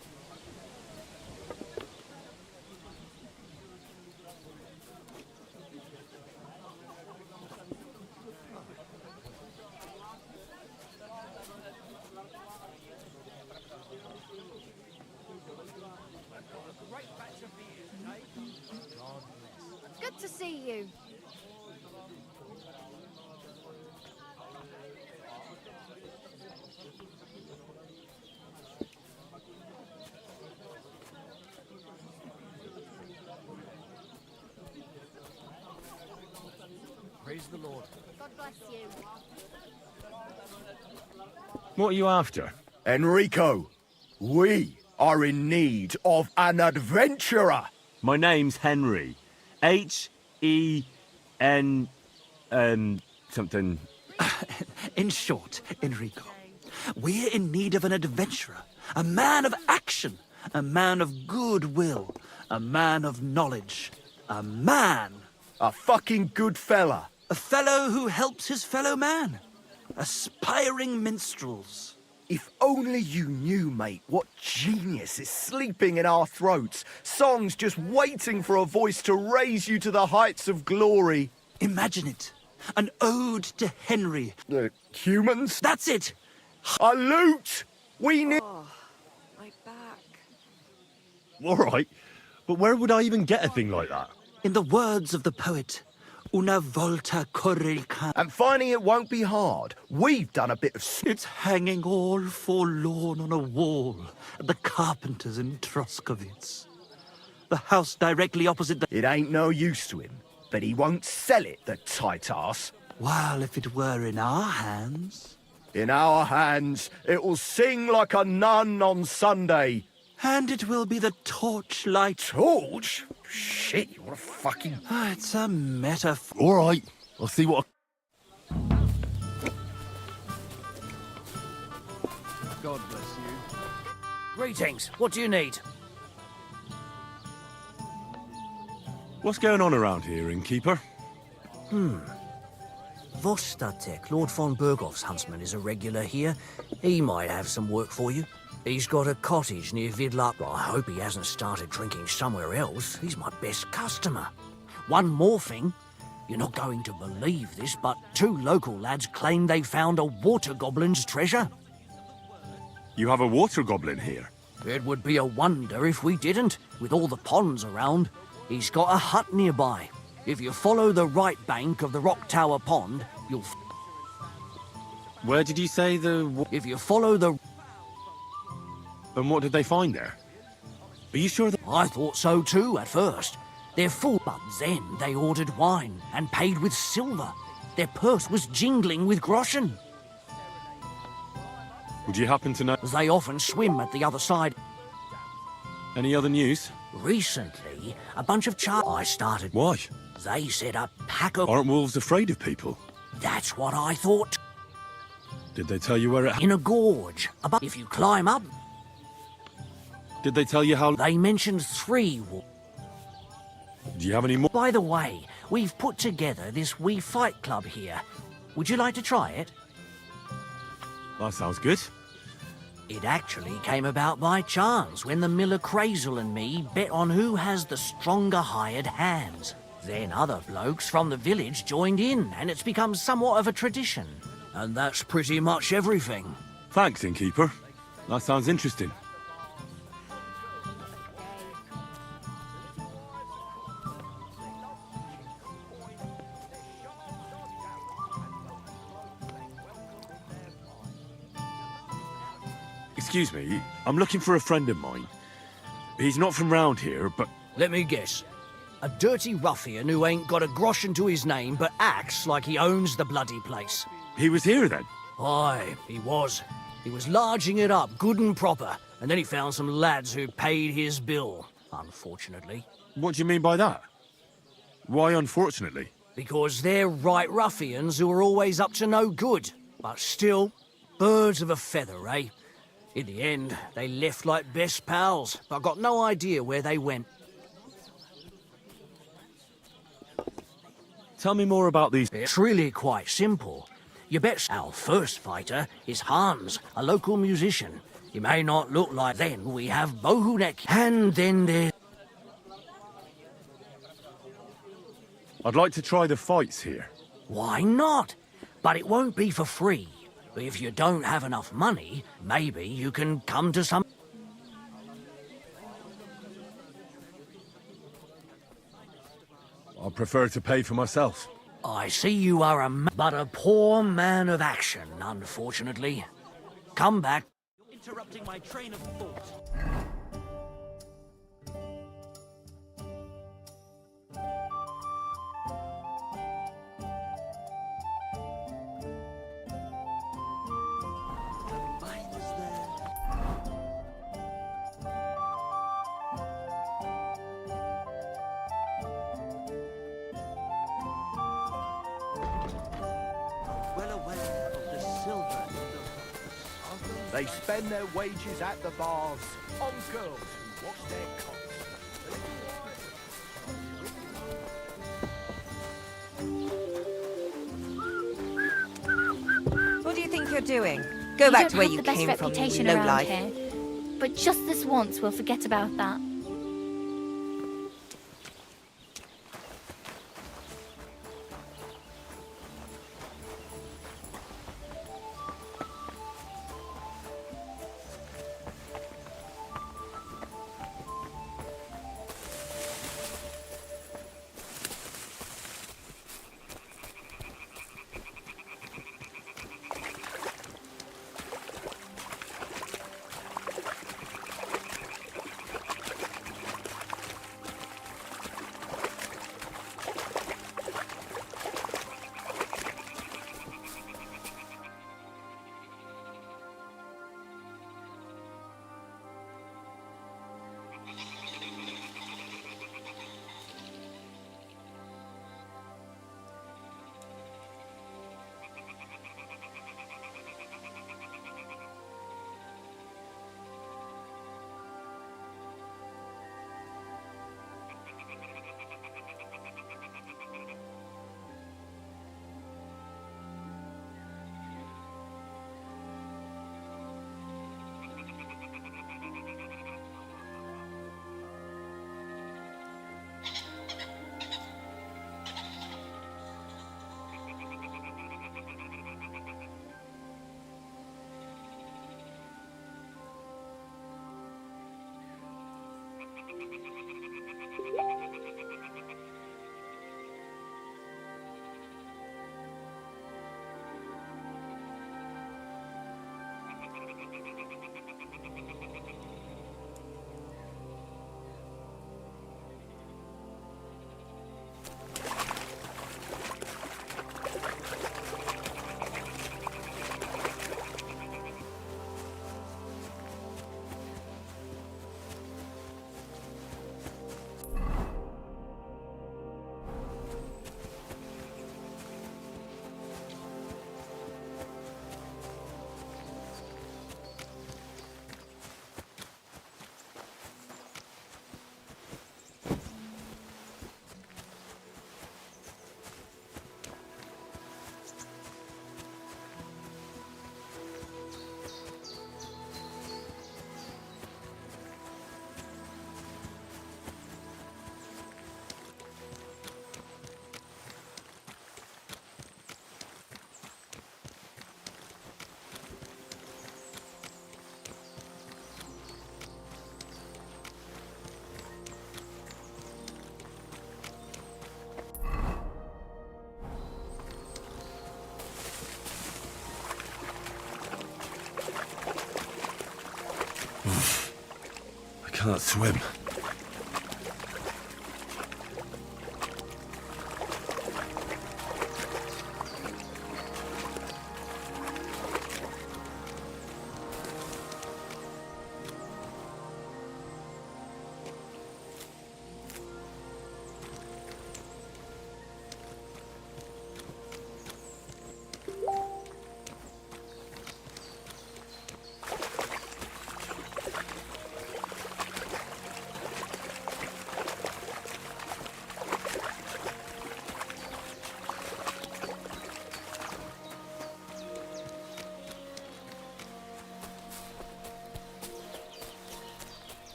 Good to see you. Praise the Lord. God bless you. What are you after? Enrico, we are in need of an adventurer. My name's Henry. H-E-N... something... In short, Enrico, we're in need of an adventurer, a man of action, a man of goodwill, a man of knowledge, a man. A fucking good fella. A fellow who helps his fellow man. Aspiring minstrels. If only you knew, mate, what genius is sleeping in our throats. Songs just waiting for a voice to raise you to the heights of glory. Imagine it. An ode to Henry. The humans? That's it! A lute! We need... Oh, my back. All right, but where would I even get a thing like that? In the words of the poet, una volta corrica. And finding it won't be hard. We've done a bit of... It's hanging all forlorn on a wall at the carpenters in Troskowitz. The house directly opposite the... It ain't no use to him, but he won't sell it, the tight ass. Well, if it were in our hands... In our hands, it will sing like a nun on Sunday. And it will be the torchlight. Torch? Shit, what a fucking... It's a metaphor. All right, I'll see what God bless you. Greetings. What do you need? What's going on around here, innkeeper? Vostatek, Lord von Berghoff's huntsman, is a regular here. He might have some work for you. He's got a cottage near Vidlak. I hope he hasn't started drinking somewhere else. He's my best customer. One more thing. You're not going to believe this, but 2 local lads claim they found a water goblin's treasure. You have a water goblin here? It would be a wonder if we didn't, with all the ponds around. He's got a hut nearby. If you follow the right bank of the Rock Tower Pond, you'll... Where did you say the... If you follow the... And what did they find there? Are you sure that... I thought so too, at first. They're full, but then they ordered wine and paid with silver. Their purse was jingling with groschen. Would you happen to know... They often swim at the other side. Any other news? Recently, a bunch of I started... Why? They said a pack of... Aren't wolves afraid of people? That's what I thought. Did they tell you where it... In a gorge. If you climb up... Did they tell you how... They mentioned 3 wolves. Do you have any more? By the way, we've put together this wee fight club here. Would you like to try it? That sounds good. It actually came about by chance when the miller Crazel and me bet on who has the stronger hired hands. Then other blokes from the village joined in, and it's become somewhat of a tradition. And that's pretty much everything. Thanks, innkeeper. That sounds interesting. Excuse me, I'm looking for a friend of mine. He's not from round here, but... Let me guess. A dirty ruffian who ain't got a groschen to his name but acts like he owns the bloody place. He was here then? Aye, he was. He was larging it up good and proper, and then he found some lads who paid his bill, unfortunately. What do you mean by that? Why unfortunately? Because they're right ruffians who are always up to no good. But still, birds of a feather, eh? In the end, they left like best pals, but I got no idea where they went. Tell me more about these... It's really quite simple. You bet our first fighter is Hans, a local musician. He may not look like... Then we have Bohunek, and then there's... I'd like to try the fights here. Why not? But it won't be for free. If you don't have enough money, maybe you can come to some... I prefer to pay for myself. I see you are but a poor man of action, unfortunately. Come back. You're interrupting my train of thought. They spend their wages at the bars on girls who wash their cocks. What do you think you're doing? Go back to where you came from, you low around life. here. But just this once, we'll forget about that. I can't swim.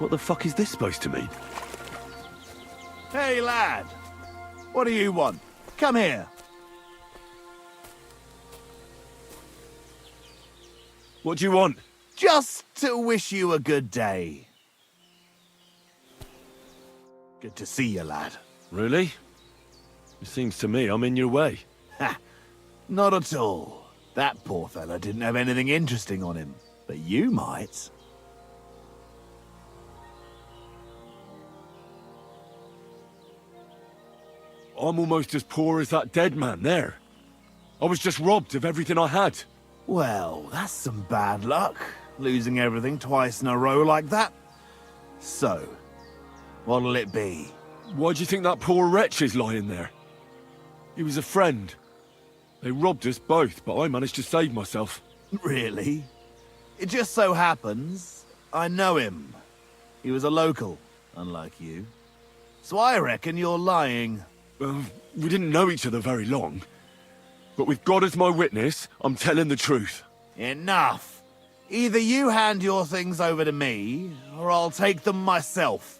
What the fuck is this supposed to mean? Hey, lad. What do you want? Come here. What do you want? Just to wish you a good day. Good to see you, lad. Really? It seems to me I'm in your way. Ha! Not at all. That poor fella didn't have anything interesting on him. But you might. I'm almost as poor as that dead man there. I was just robbed of everything I had. Well, that's some bad luck. Losing everything twice in a row like that. So, what'll it be? Why do you think that poor wretch is lying there? He was a friend. They robbed us both, but I managed to save myself. Really? It just so happens I know him. He was a local, unlike you. So I reckon you're lying. Well, we didn't know each other very long. But with God as my witness, I'm telling the truth. Enough! Either you hand your things over to me, or I'll take them myself.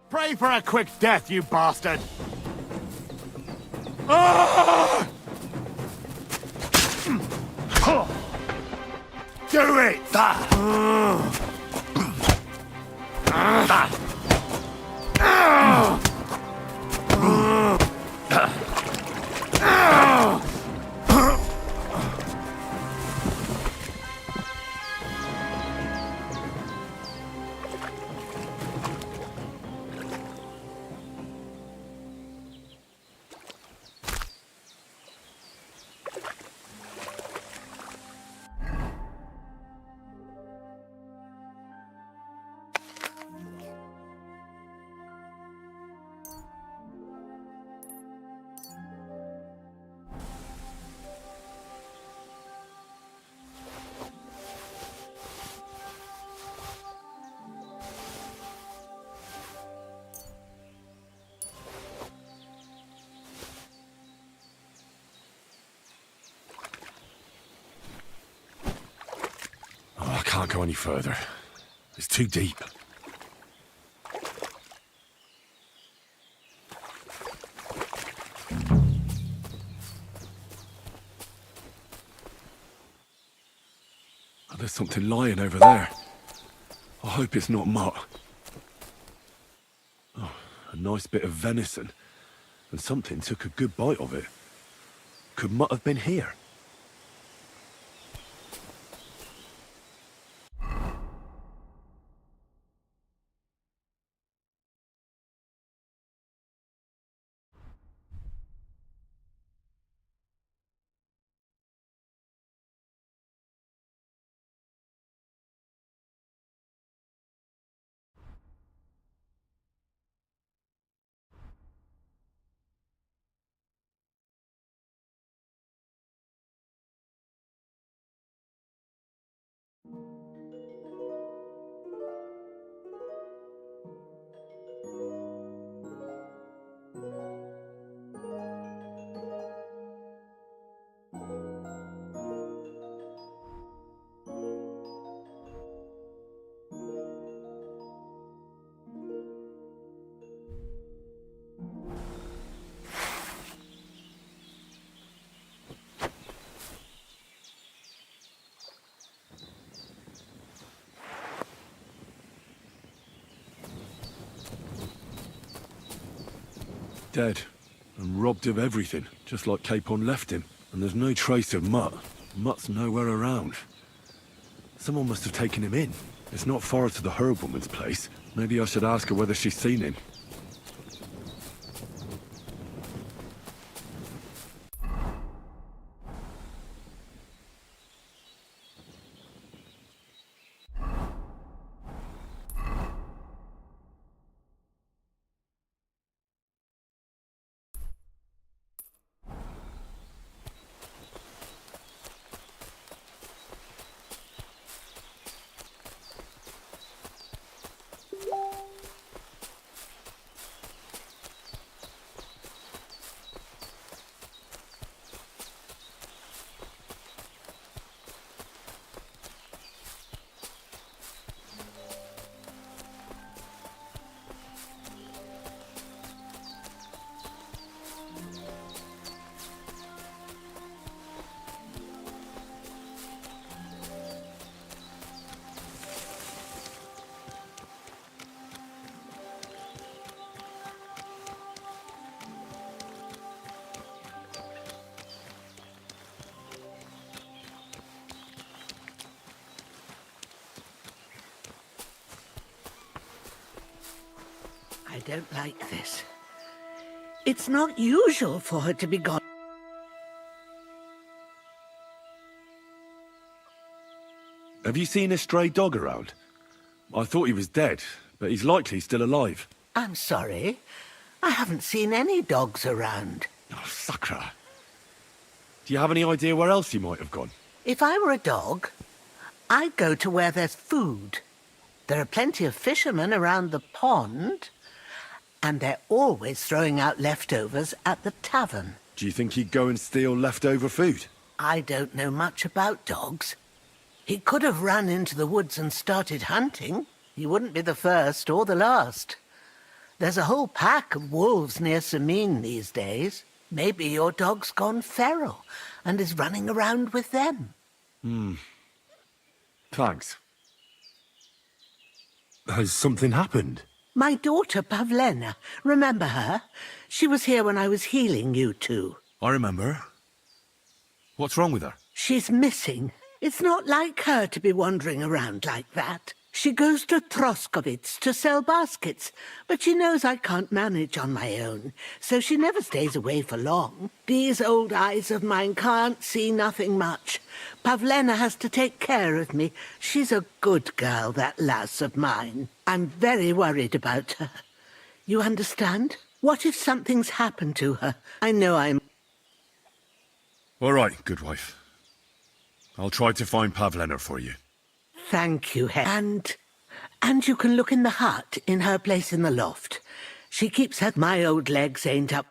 Pray for a quick death, you bastard! Ah! Do it! I can't go any further. It's too deep. Oh, there's something lying over there. I hope it's not mutt. Oh, a nice bit of venison. And something took a good bite of it. Could mutt have been here? Dead, and robbed of everything, just like Capon left him. And there's no trace of Mutt. Mutt's nowhere around. Someone must have taken him in. It's not far to the herb woman's place. Maybe I should ask her whether she's seen him. don't like this. It's not usual for her to be gone. Have you seen a stray dog around? I thought he was dead, but he's likely still alive. I'm sorry. I haven't seen any dogs around. Oh, Sakra. Do you have any idea where else he might have gone? If I were a dog, I'd go to where there's food. There are plenty of fishermen around the pond, and they're always throwing out leftovers at the tavern. Do you think he'd go and steal leftover food? I don't know much about dogs. He could have run into the woods and started hunting. He wouldn't be the first or the last. There's a whole pack of wolves near Samin these days. Maybe your dog's gone feral and is running around with them. Thanks. Has something happened? My daughter Pavlena, remember her? She was here when I was healing you two. I remember. What's wrong with her? She's missing. It's not like her to be wandering around like that. She goes to Troskovitz to sell baskets, but she knows I can't manage on my own, so she never stays away for long. These old eyes of mine can't see nothing much. Pavlena has to take care of me. She's a good girl, that lass of mine. I'm very worried about her. You understand? What if something's happened to her? I know I'm... All right, good wife. I'll try to find Pavlena for you. Thank you, And you can look in the hut in her place in the loft. She keeps her... My old legs ain't up.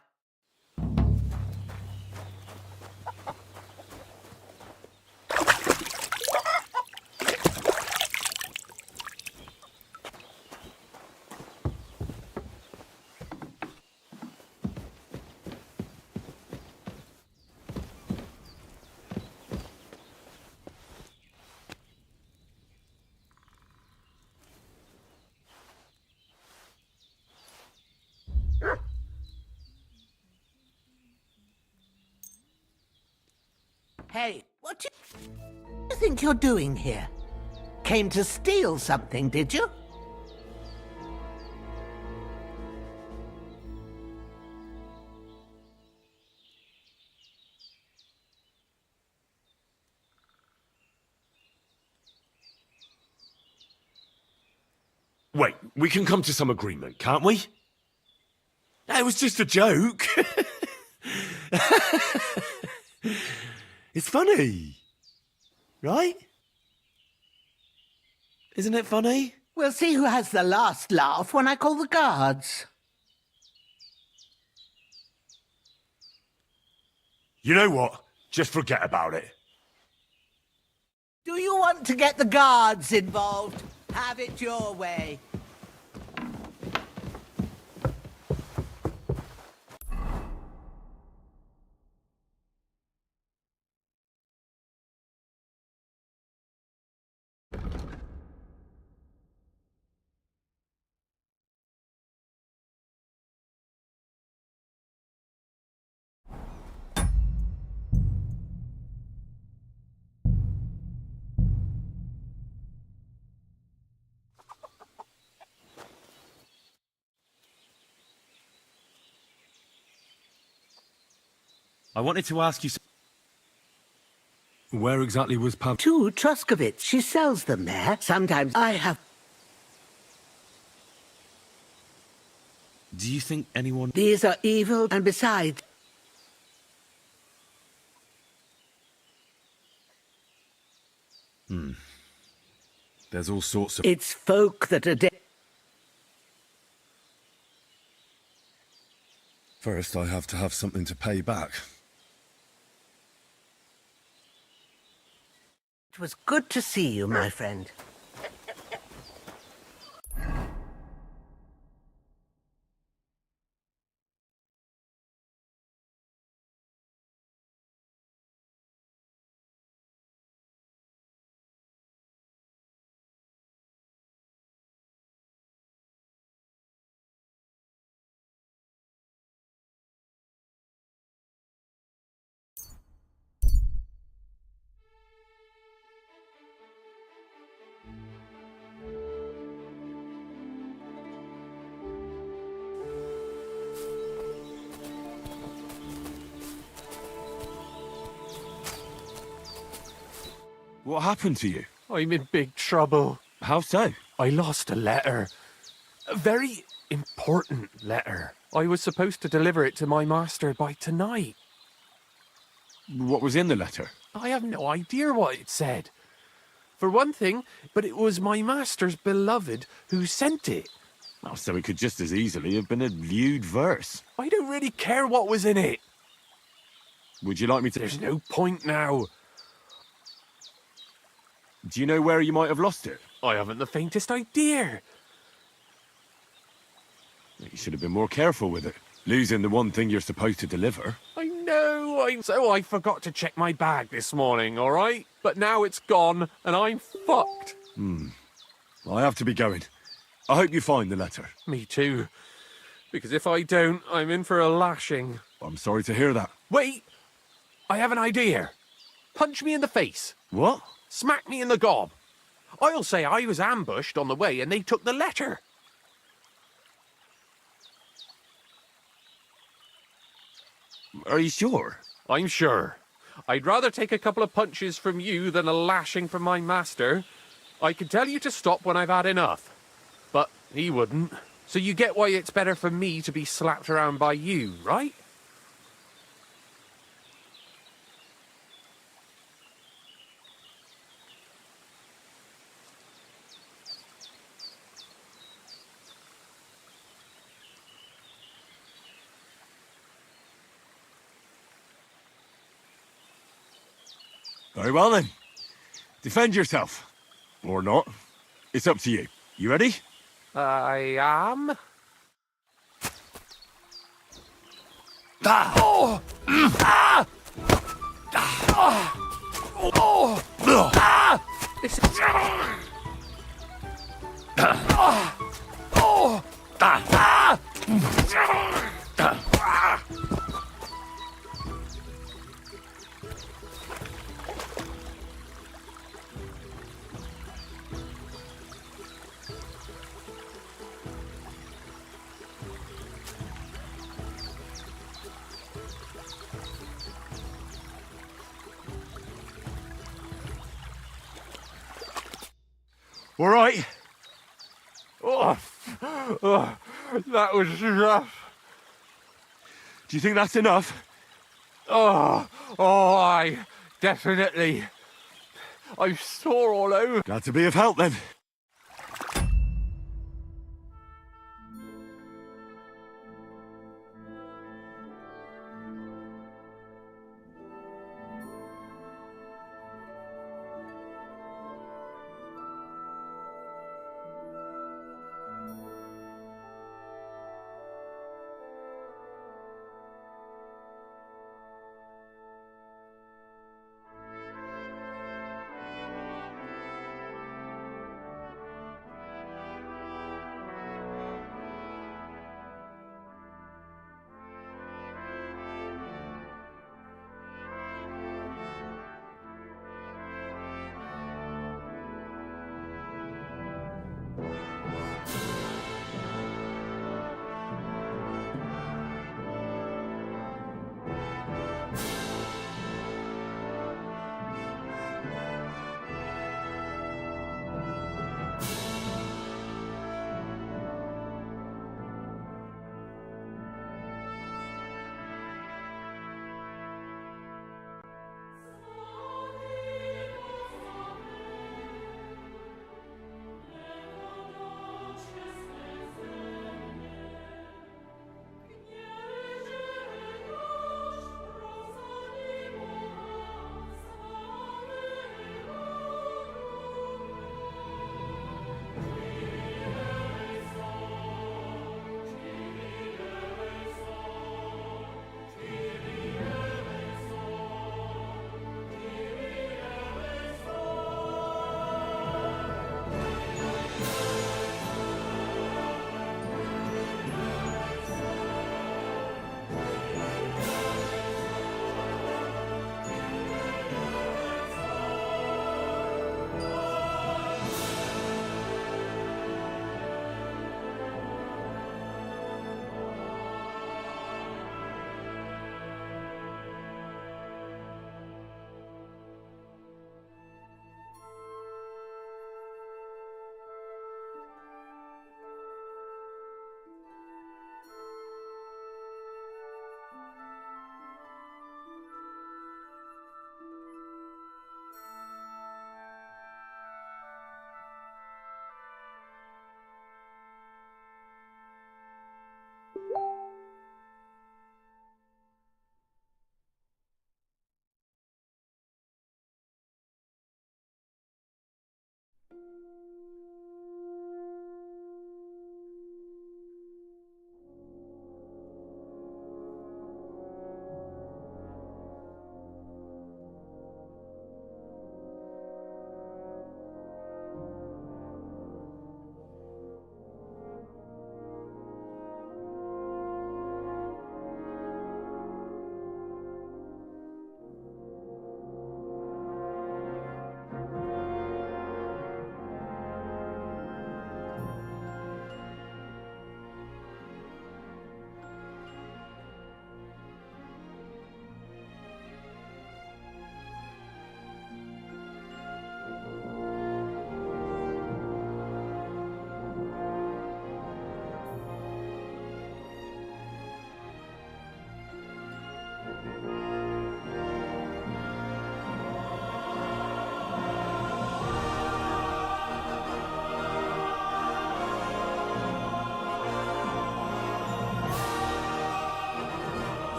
Hey, what do you think you're doing here? Came to steal something, did you? Wait, we can come to some agreement, can't we? It was just a joke. It's funny. Right? Isn't it funny? We'll see who has the last laugh when I call the guards. You know what? Just forget about it. Do you want to get the guards involved? Have it your way. I wanted to ask you... Where exactly was Pav... To Troskovitz. She sells them there. Sometimes I have... Do you think anyone... These are evil, and besides... There's all sorts of... It's folk that are dead. First, I have to have something to pay back. It was good to see you, my friend. What happened to you? I'm in big trouble. How so? I lost a letter. A very important letter. I was supposed to deliver it to my master by tonight. What was in the letter? I have no idea what it said. For one thing, but it was my master's beloved who sent it. Oh, so it could just as easily have been a lewd verse. I don't really care what was in it. Would you like me to... There's no point now. Do you know where you might have lost it? I haven't the faintest idea. You should have been more careful with it. Losing the one thing you're supposed to deliver. I know, so I forgot to check my bag this morning, all right? But now it's gone, and I'm fucked. I have to be going. I hope you find the letter. Me too. Because if I don't, I'm in for a lashing. I'm sorry to hear that. Wait! I have an idea. Punch me in the face. What? Smack me in the gob. I'll say I was ambushed on the way and they took the letter. Are you sure? I'm sure. I'd rather take a couple of punches from you than a lashing from my master. I could tell you to stop when I've had enough. But he wouldn't. So you get why it's better for me to be slapped around by you, right? Very well then. Defend yourself. Or not. It's up to you. You ready? I am. Ah! Oh! Ah! Ah! Oh! Ah! This is... Oh! Ah! All right. That was rough. Do you think that's enough? I definitely. I'm sore all over. Glad to be of help then.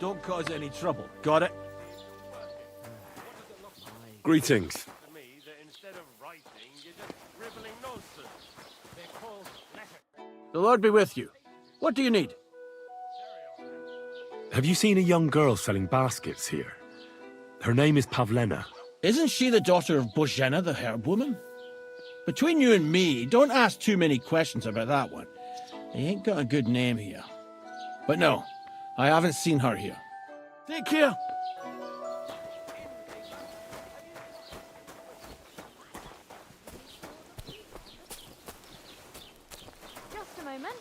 Don't cause any trouble. Got it? Greetings. The Lord be with you. What do you need? Have you seen a young girl selling baskets here? Her name is Pavlena. Isn't she the daughter of Bozhena, the herb woman? Between you and me, don't ask too many questions about that one. He ain't got a good name here. But no, I haven't seen her here. Take care. Just a moment.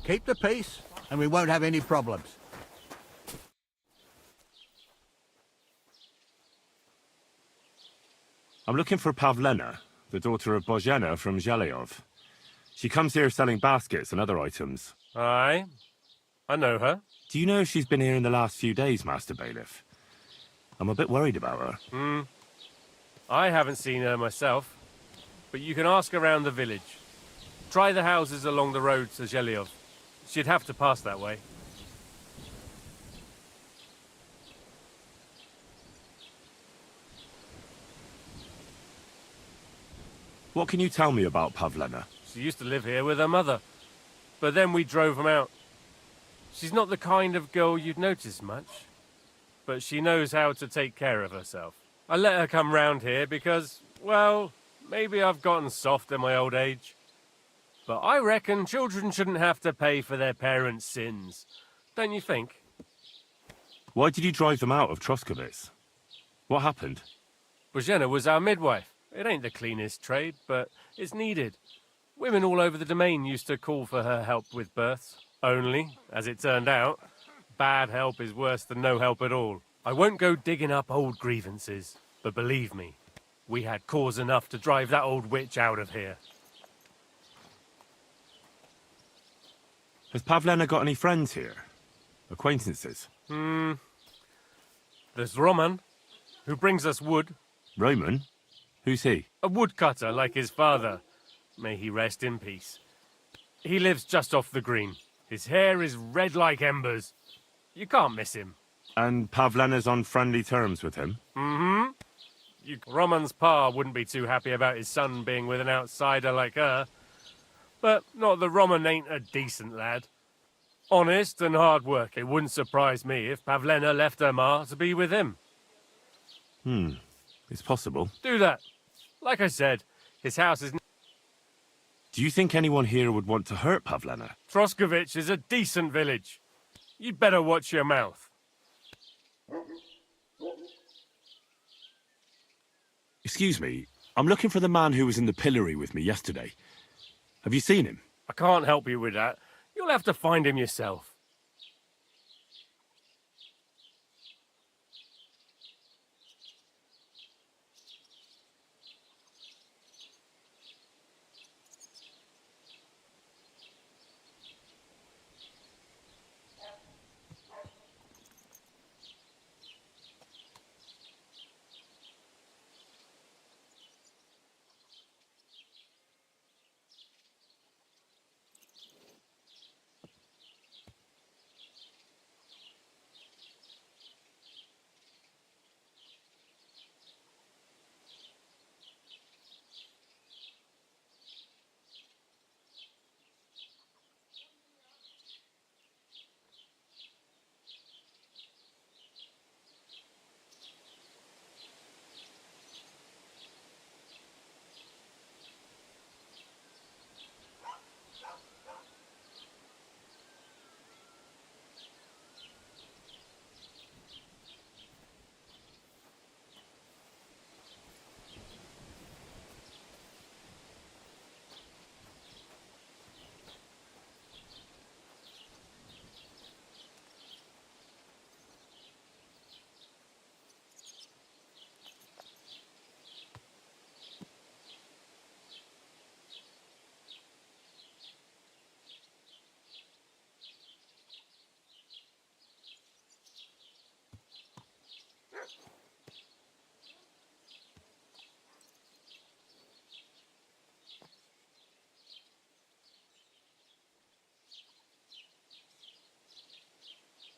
Keep the peace, and we won't have any problems. I'm looking for Pavlena, the daughter of Bozhena from Zhelyov. She comes here selling baskets and other items. Aye, I know her. Do you know if she's been here in the last few days, Master Bailiff? I'm a bit worried about her. I haven't seen her myself, but you can ask around the village. Try the houses along the road to Zhelyov. She'd have to pass that way. What can you tell me about Pavlena? She used to live here with her mother, but then we drove them out. She's not the kind of girl you'd notice much, but she knows how to take care of herself. I let her come round here because, well, maybe I've gotten soft in my old age. But I reckon children shouldn't have to pay for their parents' sins. Don't you think? Why did you drive them out of Troskovitz? What happened? Bozhena was our midwife. It ain't the cleanest trade, but it's needed. Women all over the domain used to call for her help with births. Only, as it turned out, bad help is worse than no help at all. I won't go digging up old grievances, but believe me, we had cause enough to drive that old witch out of here. Has Pavlena got any friends here? Acquaintances? There's Roman, who brings us wood. Roman? Who's he? A woodcutter like his father. May he rest in peace. He lives just off the green. His hair is red like embers. You can't miss him. And Pavlena's on friendly terms with him? Roman's pa wouldn't be too happy about his son being with an outsider like her. But not that Roman ain't a decent lad. Honest and hard work. It wouldn't surprise me if Pavlena left her ma to be with him. It's possible. Do that. Like I said, his house is... Do you think anyone here would want to hurt Pavlena? Troskovitz is a decent village. You'd better watch your mouth. Excuse me, I'm looking for the man who was in the pillory with me yesterday. Have you seen him? I can't help you with that. You'll have to find him yourself.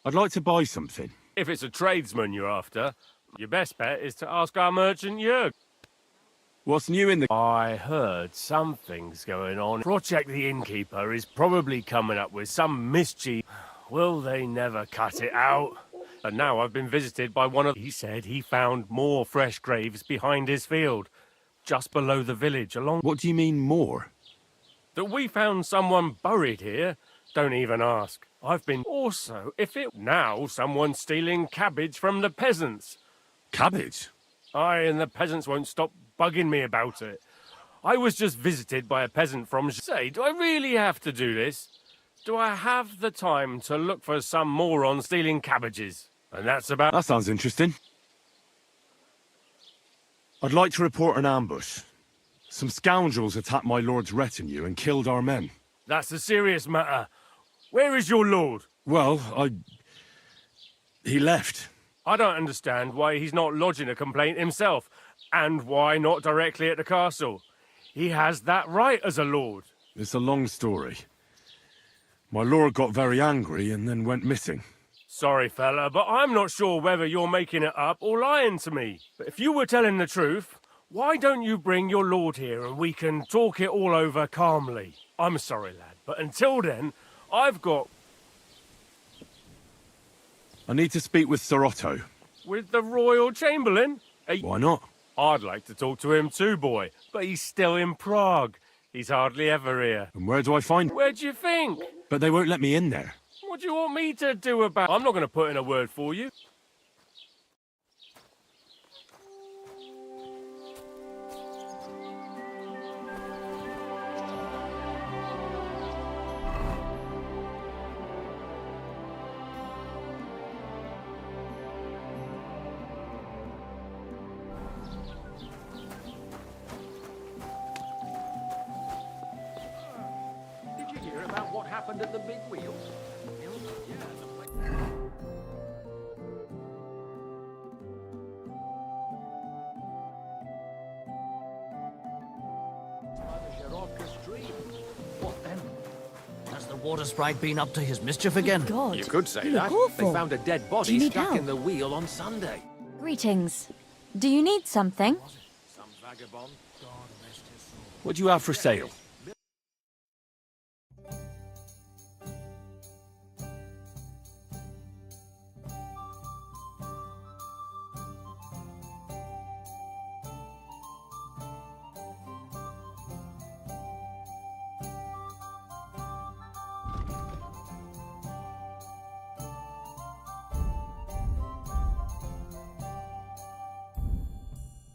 I'd like to buy something. If it's a tradesman you're after, your best bet is to ask our merchant Jörg. What's new in the... I heard something's going on. Project the Innkeeper is probably coming up with some mischief. Will they never cut it out? And now I've been visited by one of... He said he found more fresh graves behind his field, just below the village along... What do you mean, more? That we found someone buried here? Don't even ask. I've been... Also, if it... Now someone's stealing cabbage from the peasants. Cabbage? Aye, and the peasants won't stop bugging me about it. I was just visited by a peasant from... Say, do I really have to do this? Do I have the time to look for some moron stealing cabbages? And that's about... That sounds interesting. I'd like to report an ambush. Some scoundrels attacked my lord's retinue and killed our men. That's a serious matter. Where is your lord? Well, he left. I don't understand why he's not lodging a complaint himself, and why not directly at the castle. He has that right as a lord. It's a long story. My lord got very angry and then went missing. Sorry, fella, but I'm not sure whether you're making it up or lying to me. But if you were telling the truth, why don't you bring your lord here and we can talk it all over calmly? I'm sorry, lad, but until then, I've got... I need to speak with Sir Otto. With the Royal Chamberlain? Why not? I'd like to talk to him too, boy, but he's still in Prague. He's hardly ever here. And where do I find... Where do you think? But they won't let me in there. What do you want me to do about... I'm not going to put in a word for you. Did you hear about what happened at the big wheel? What then? Has the water sprite been up to his mischief again? God. You could say You look that. awful. They found a dead Do body you need stuck help? in the wheel on Sunday. Greetings. Do you need something? Some vagabond. What do you have for sale?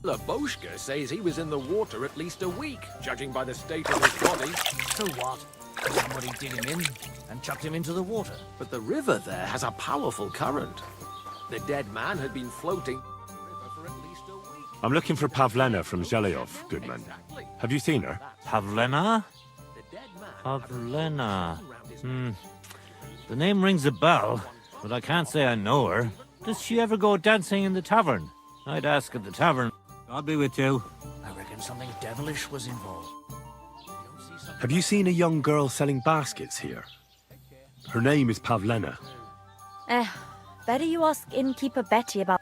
Laboshka says he was in the water at least a week, judging by the state of his body. So what? Somebody did him in and chucked him into the water. But the river there has a powerful current. The dead man had been floating for at least a week. I'm looking for Pavlena from Zhelyov, Goodman. Have you seen her? Pavlena? Pavlena. The name rings a bell, but I can't say I know her. Does she ever go dancing in the tavern? I'd ask at the tavern. I'll be with you. I reckon something devilish was involved. Have you seen a young girl selling baskets here? Her name is Pavlena. Better you ask Innkeeper Betty about...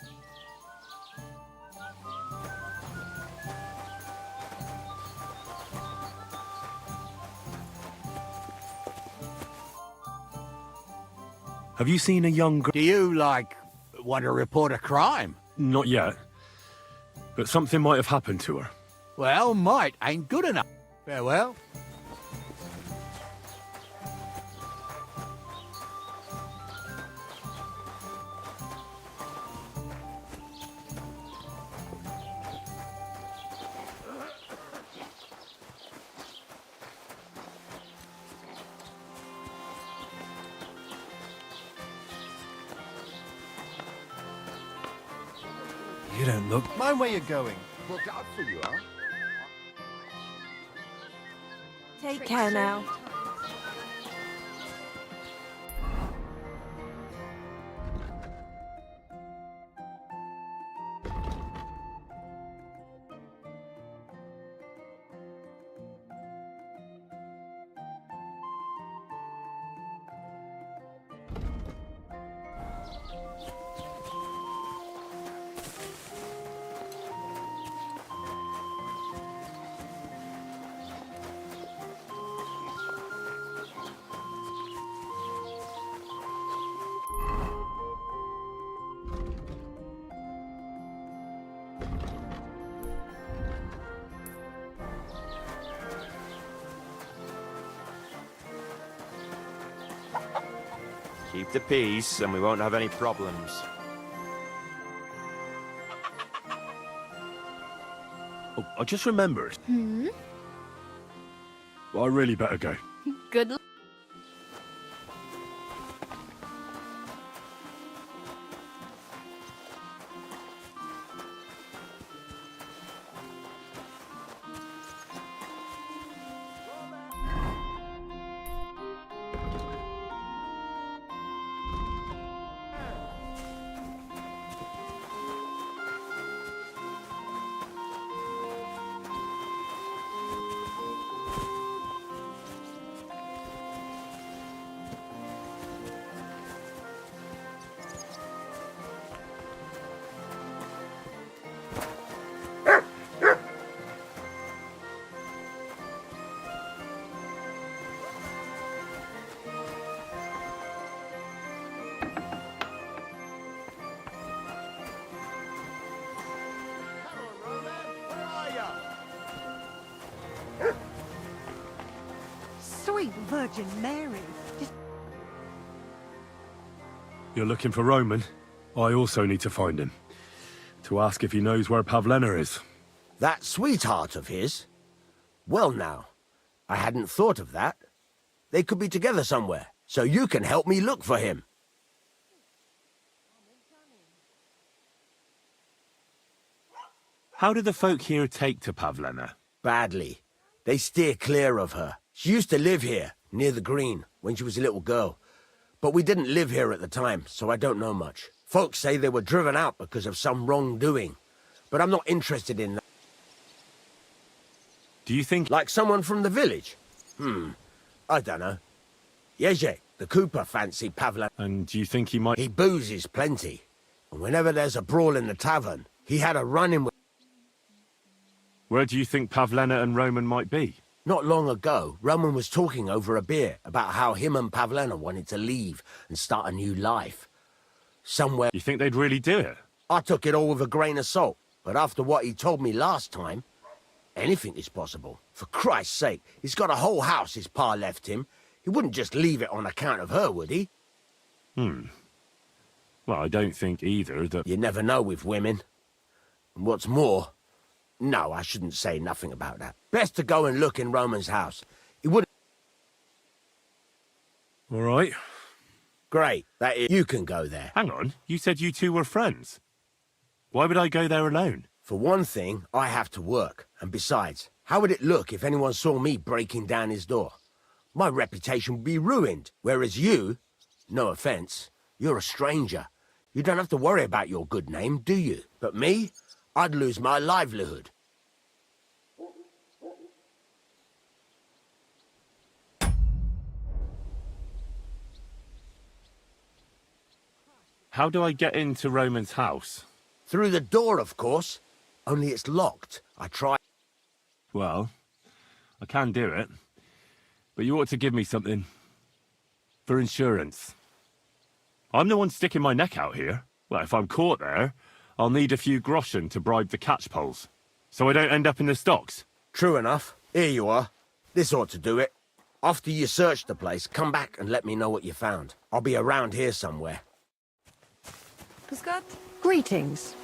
Have you seen a young girl... Do you, want to report a crime? Not yet. But something might have happened to her. Well, might ain't good enough. Farewell. You don't look... Mind where you're going. Look out for you, huh? Take care now. Keep the peace, and we won't have any problems. Oh, I just remembered. Well, I really better go. Good luck. Sweet Virgin Mary. You're looking for Roman? I also need to find him. To ask if he knows where Pavlena is. That sweetheart of his? Well now, I hadn't thought of that. They could be together somewhere, so you can help me look for him. How do the folk here take to Pavlena? Badly. They steer clear of her. She used to live here, near the green, when she was a little girl. But we didn't live here at the time, so I don't know much. Folks say they were driven out because of some wrongdoing. But I'm not interested in that. Do you think... Like someone from the village? I don't know. Yezhek, the cooper, fancied Pavlena. And do you think he might... He boozes plenty. And whenever there's a brawl in the tavern, he had a run-in with... Where do you think Pavlena and Roman might be? Not long ago, Roman was talking over a beer about how him and Pavlena wanted to leave and start a new life. Somewhere... You think they'd really do it? I took it all with a grain of salt, but after what he told me last time, anything is possible. For Christ's sake, he's got a whole house his pa left him. He wouldn't just leave it on account of her, would he? Well, I don't think either that... You never know with women. And what's more... No, I shouldn't say nothing about that. Best to go and look in Roman's house. He wouldn't... All right. Great. That is... You can go there. Hang on. You said you two were friends. Why would I go there alone? For one thing, I have to work. And besides, how would it look if anyone saw me breaking down his door? My reputation would be ruined. Whereas you, no offense, you're a stranger. You don't have to worry about your good name, do you? But me, I'd lose my livelihood. How do I get into Roman's house? Through the door, of course. Only it's locked. I tried. Well, I can do it. But you ought to give me something. For insurance. I'm the one sticking my neck out here. Well, if I'm caught there, I'll need a few groschen to bribe the catchpoles. So I don't end up in the stocks. True enough. Here you are. This ought to do it. After you search the place, come back and let me know what you found. I'll be around here somewhere. Puskat, greetings.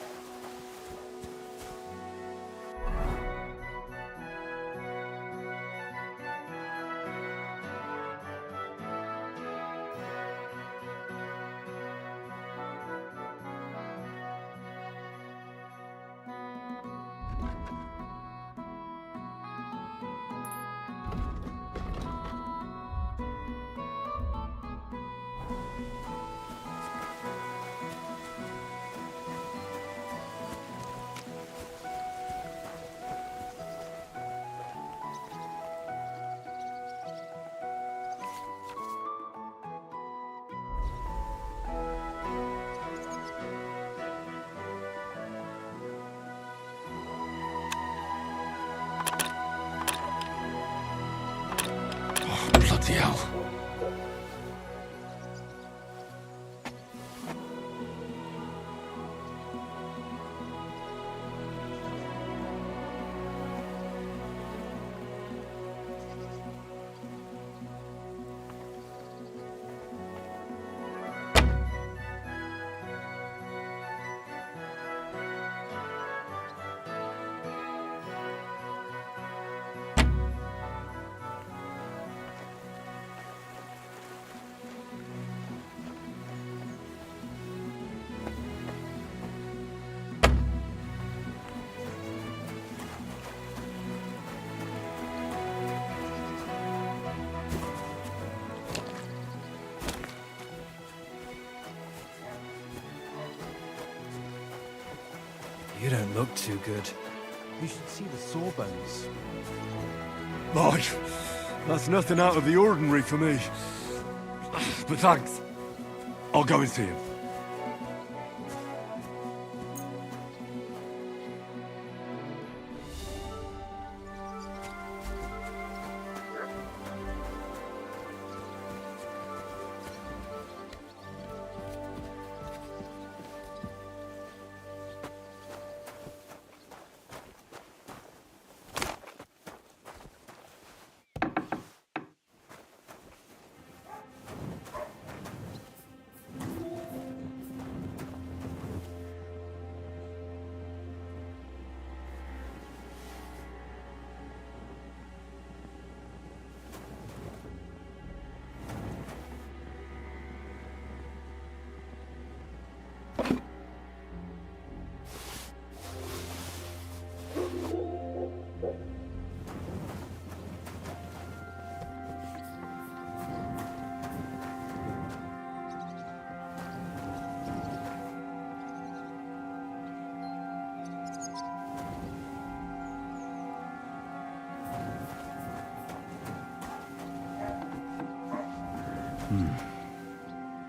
You don't look too good. You should see the sawbones. Boy, that's nothing out of the ordinary for me. But thanks. I'll go and see him.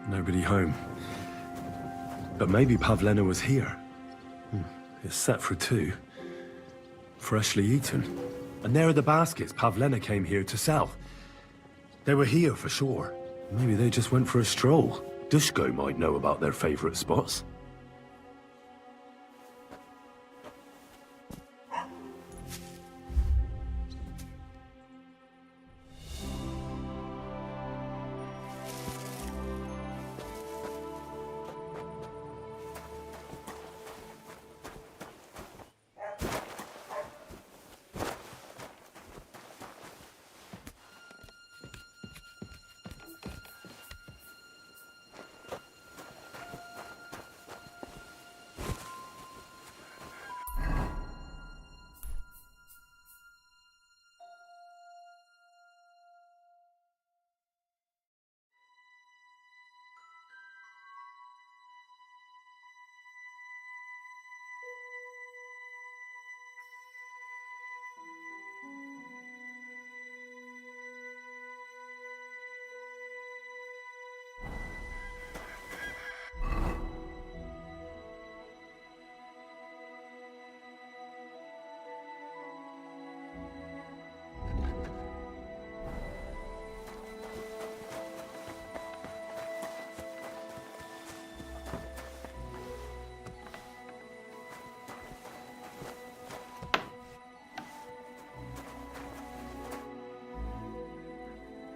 Nobody home. But maybe Pavlena was here. It's set for 2. Freshly eaten. And there are the baskets Pavlena came here to sell. They were here for sure. Maybe they just went for a stroll. Dushko might know about their favorite spots.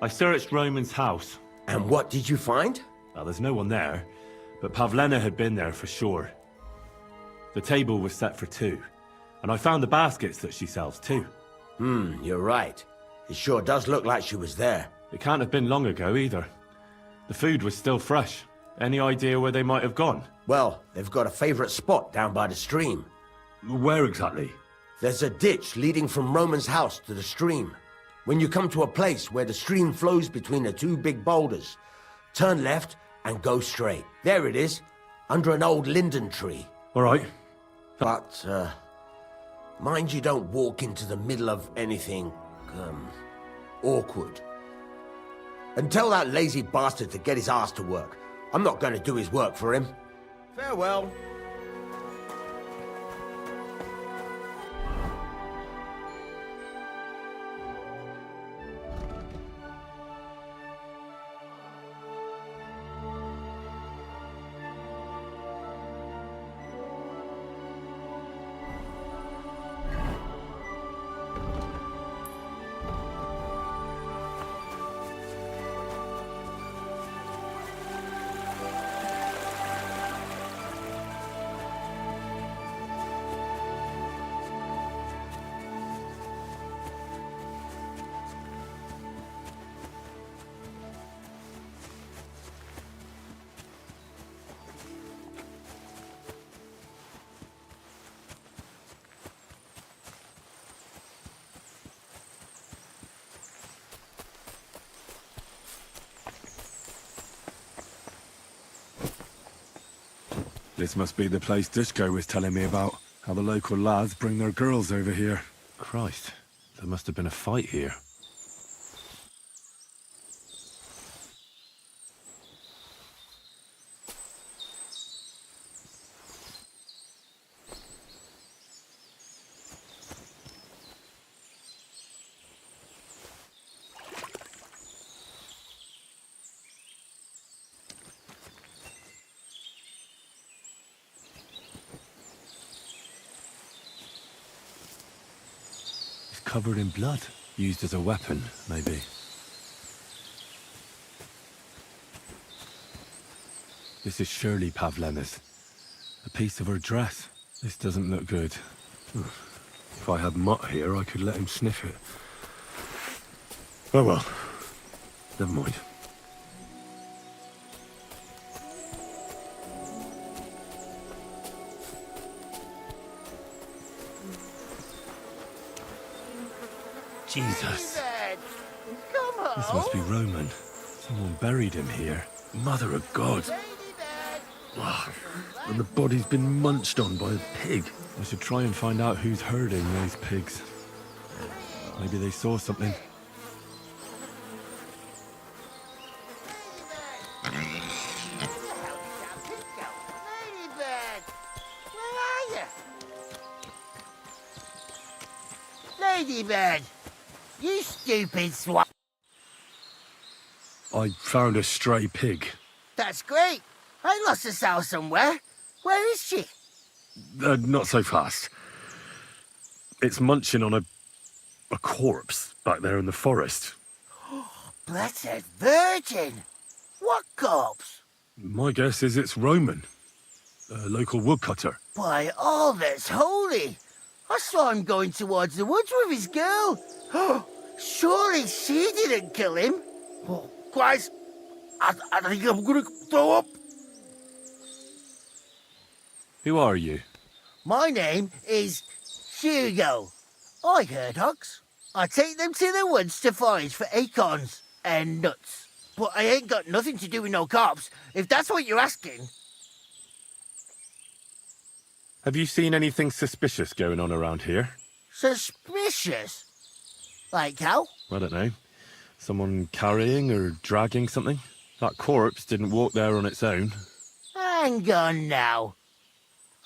I searched Roman's house. And what did you find? Well, there's no one there, but Pavlena had been there for sure. The table was set for 2, and I found the baskets that she sells too. You're right. It sure does look like she was there. It can't have been long ago either. The food was still fresh. Any idea where they might have gone? Well, they've got a favorite spot down by the stream. Where exactly? There's a ditch leading from Roman's house to the stream. When you come to a place where the stream flows between the 2 big boulders, turn left and go straight. There it is, under an old linden tree. All right. But, mind you don't walk into the middle of anything, awkward. And tell that lazy bastard to get his ass to work. I'm not going to do his work for him. Farewell. This must be the place Dushko was telling me about. How the local lads bring their girls over here. Christ, there must have been a fight here. Covered in blood. Used as a weapon, maybe. This is surely Pavlena's. A piece of her dress. This doesn't look good. If I had Mutt here, I could let him sniff it. Oh well. Never mind. Jesus. This must be Roman. Someone buried him here. Mother of God. And the body's been munched on by a pig. I should try and find out who's herding those pigs. Maybe they saw something. Ladybird! You stupid swine! I found a stray pig. That's great. I lost a sow somewhere. Where is she? Not so fast. It's munching on a corpse back there in the forest. Blessed Virgin! What corpse? My guess is it's Roman. A local woodcutter. By all that's holy! I saw him going towards the woods with his girl. Surely she didn't kill him. Oh, Christ, I think I'm gonna throw up. Who are you? My name is Hugo. I herd hogs. I take them to the woods to forage for acorns and nuts. But I ain't got nothing to do with no cops, if that's what you're asking. Have you seen anything suspicious going on around here? Suspicious? Like how? I don't know. Someone carrying or dragging something? That corpse didn't walk there on its own. Hang on now.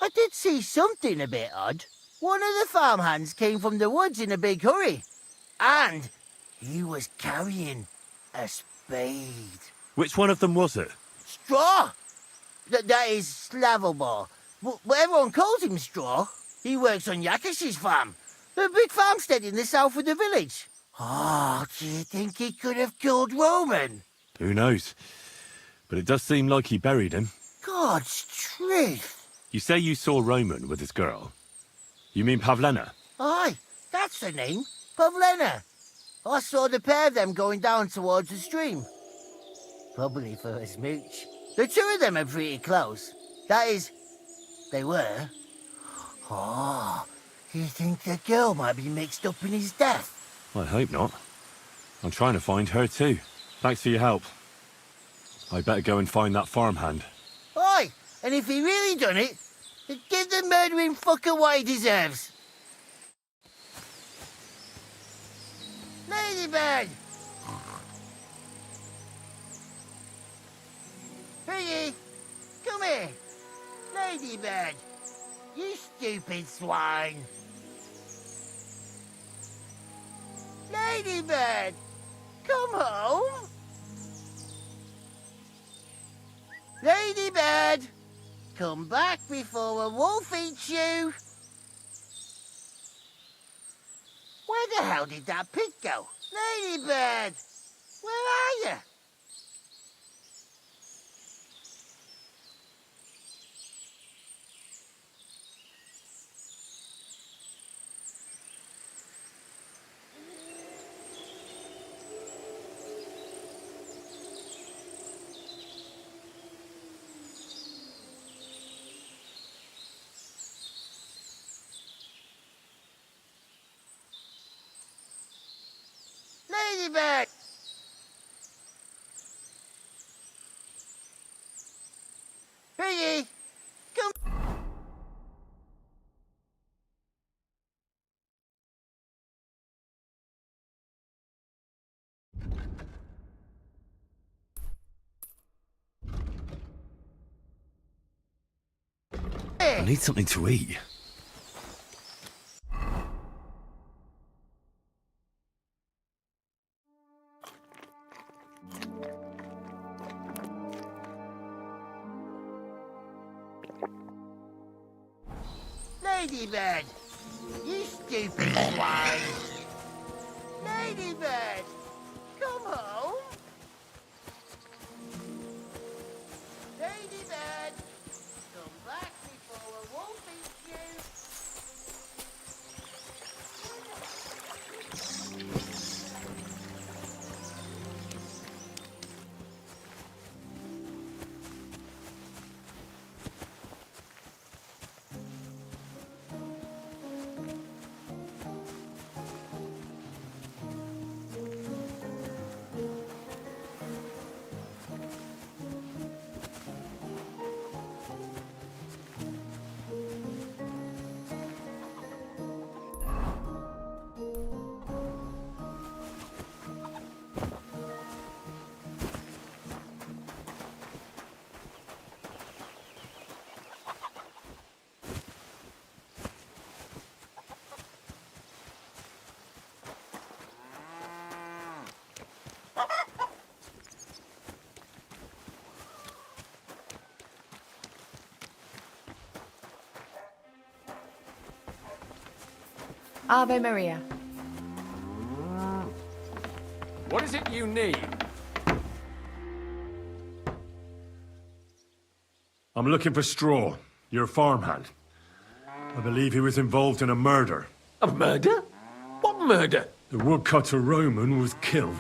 I did see something a bit odd. One of the farmhands came from the woods in a big hurry. And he was carrying a spade. Which one of them was it? Straw! That is Slavobor. But everyone calls him Straw. He works on Yakish's farm. A big farmstead in the south of the village. Oh, do you think he could have killed Roman? Who knows? But it does seem like he buried him. God's truth. You say you saw Roman with his girl. You mean Pavlena? Aye, that's the name. Pavlena. I saw the pair of them going down towards the stream. Probably for a smooch. The two of them are pretty close. That is, they were. Oh, you think the girl might be mixed up in his death? I hope not. I'm trying to find her too. Thanks for your help. I better go and find that farmhand. Aye, and if he really done it, give the murdering fucker what he deserves. Ladybird! Piggy, come here. Ladybird, you stupid swine. Ladybird, come home. Ladybird, come back before a wolf eats you. Where the hell did that pig go? Ladybird, where are you? Ladybird! Piggy, come. I need something to eat. Ladybird! You stupid swine! Ladybird! Come home! Ladybird! Come back before a wolf eats you! Ave Maria. What is it you need? I'm looking for Straw, your farmhand. I believe he was involved in a murder. A murder? What murder? The woodcutter Roman was killed,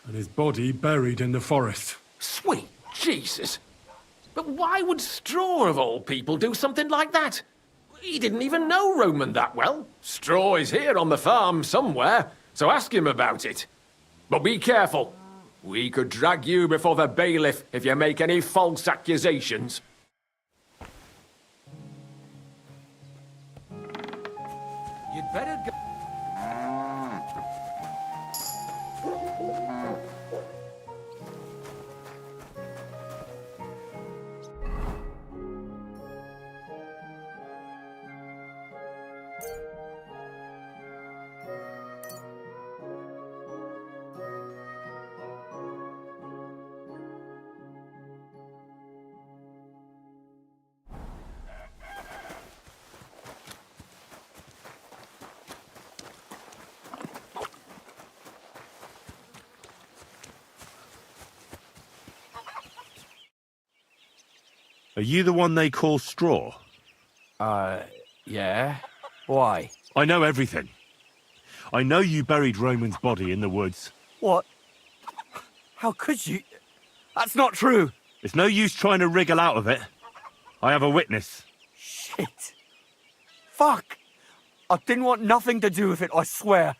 and his body buried in the forest. Sweet Jesus! But why would Straw, of all people, do something like that? He didn't even know Roman that well. Straw is here on the farm somewhere, so ask him about it. But be careful. We could drag you before the bailiff if you make any false accusations. You'd better go... Are you the one they call Straw? Yeah. Why? I know everything. I know you buried Roman's body in the woods. What? How could you? That's not true. It's no use trying to wriggle out of it. I have a witness. Shit. Fuck. I didn't want nothing to do with it, I swear.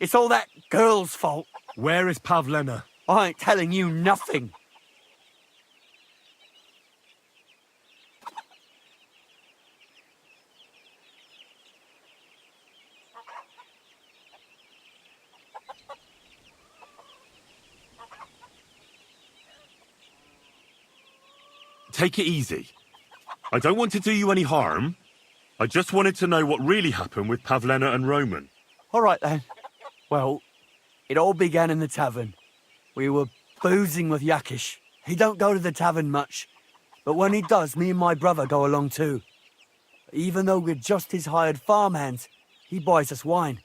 It's all that girl's fault. Where is Pavlena? I ain't telling you nothing. Take it easy. I don't want to do you any harm. I just wanted to know what really happened with Pavlena and Roman. All right, then. Well, it all began in the tavern. We were boozing with Yakish. He don't go to the tavern much, but when he does, me and my brother go along too. Even though we're just his hired farmhands, he buys us wine.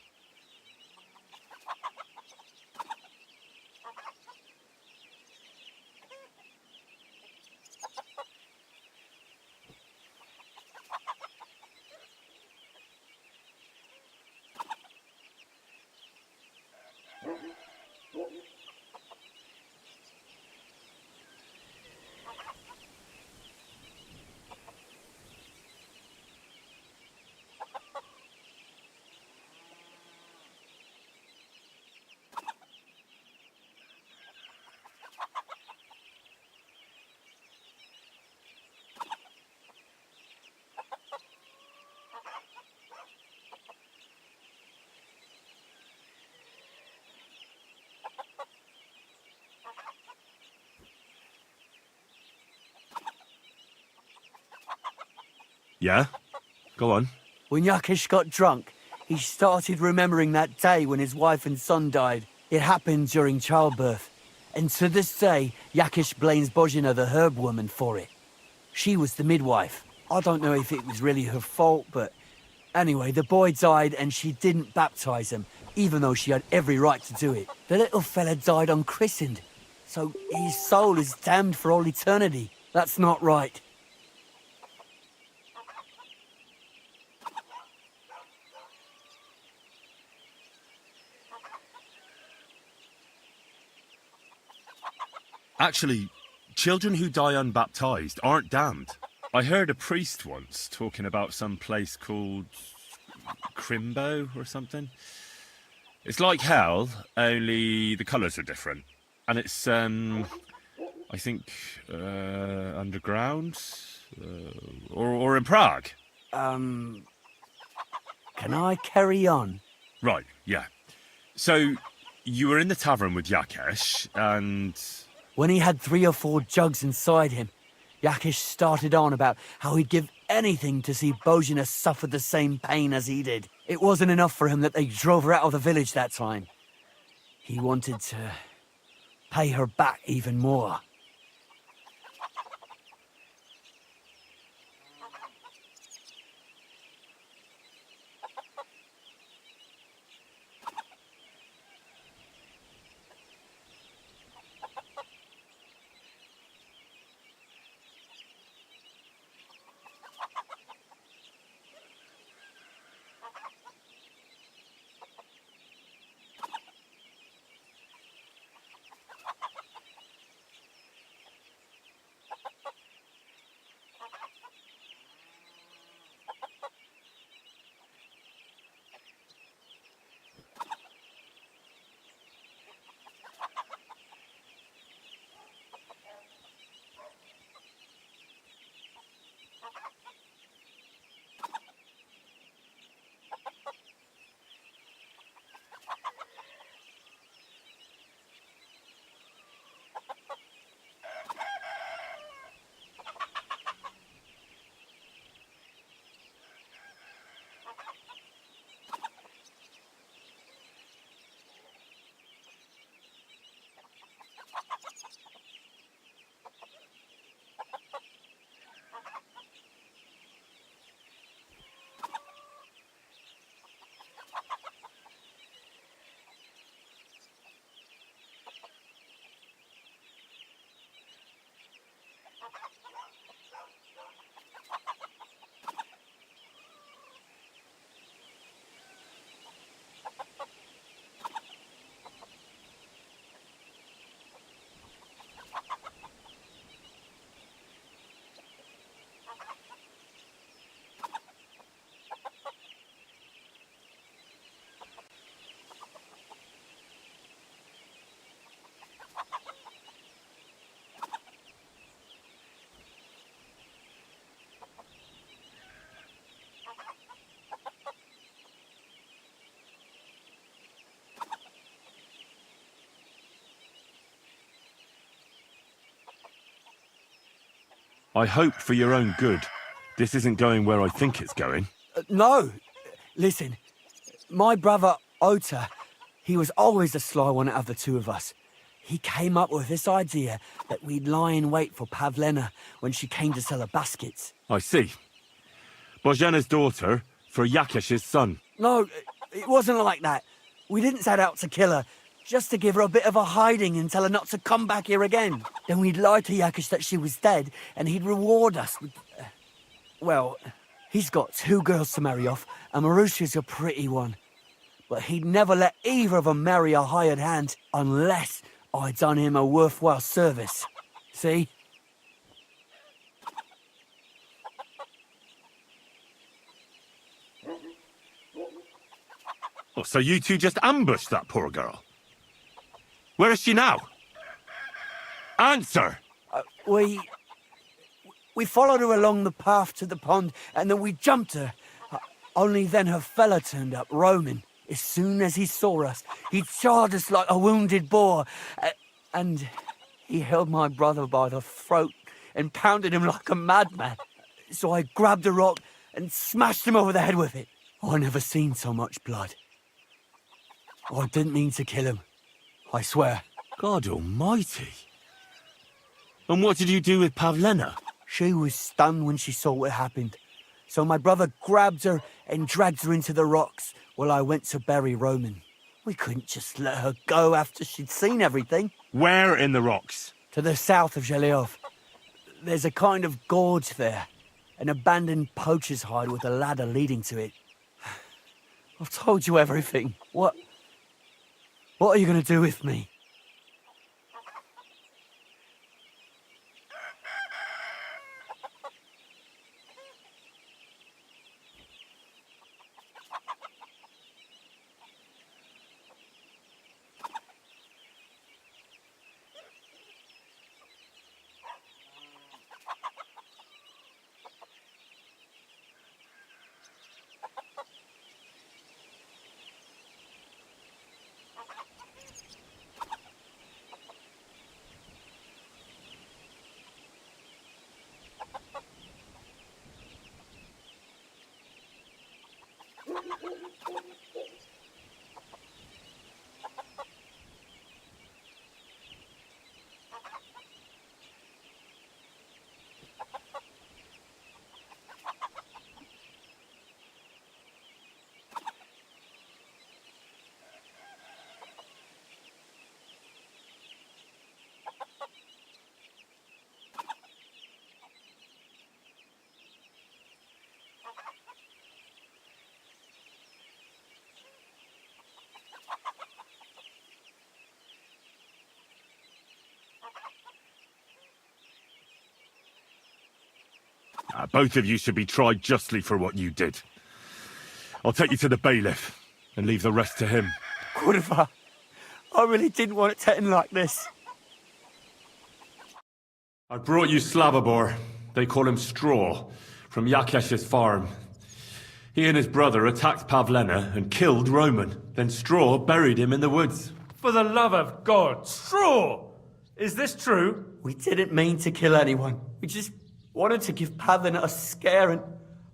Yeah? Go on. When Yakish got drunk, he started remembering that day when his wife and son died. It happened during childbirth. And to this day, Yakish blames Bozhena, the herb woman, for it. She was the midwife. I don't know if it was really her fault, but anyway, the boy died and she didn't baptize him, even though she had every right to do it. The little fella died unchristened, so his soul is damned for all eternity. That's not right. Actually, children who die unbaptized aren't damned. I heard a priest once talking about some place called Crimbo or something. It's like hell, only the colours are different. And it's, I think, underground? Or in Prague. Can I carry on? Right, yeah. So, you were in the tavern with Yakesh, and... When he had 3 or 4 jugs inside him, Yakish started on about how he'd give anything to see Bozhena suffer the same pain as he did. It wasn't enough for him that they drove her out of the village that time. He wanted to pay her back even more. I hope for your own good, this isn't going where I think it's going. No! Listen, my brother Ota, he was always the sly one out of the 2 of us. He came up with this idea that we'd lie in wait for Pavlena when she came to sell her baskets. I see. Bozhena's daughter for Yakesh's son. No, it wasn't like that. We didn't set out to kill her, just to give her a bit of a hiding and tell her not to come back here again. Then we'd lie to Yakish that she was dead, and he'd reward us with... well, he's got 2 girls to marry off, and Marusha's a pretty one. But he'd never let either of them marry a hired hand unless I'd done him a worthwhile service. See? Oh, so you 2 just ambushed that poor girl? Where is she now? Answer! We followed her along the path to the pond, and then we jumped her. Only then her fella turned up, Roman. As soon as he saw us, he charged us like a wounded boar. And he held my brother by the throat and pounded him like a madman. so I grabbed a rock and smashed him over the head with it. I never seen so much blood. I didn't mean to kill him. I swear. God almighty. And what did you do with Pavlena? She was stunned when she saw what happened. So my brother grabbed her and dragged her into the rocks while I went to bury Roman. We couldn't just let her go after she'd seen everything. Where in the rocks? To the south of Zhelyov. There's a kind of gorge there. An abandoned poacher's hide with a ladder leading to it. I've told you everything. What are you going to do with me? Both of you should be tried justly for what you did. I'll take you to the bailiff and leave the rest to him. Kurva, I really didn't want it to end like this. I brought you Slavobor. They call him Straw, from Yakesh's farm. He and his brother attacked Pavlena and killed Roman. Then Straw buried him in the woods. For the love of God, Straw! Is this true? We didn't mean to kill anyone. We just wanted to give Pavlena a scare, and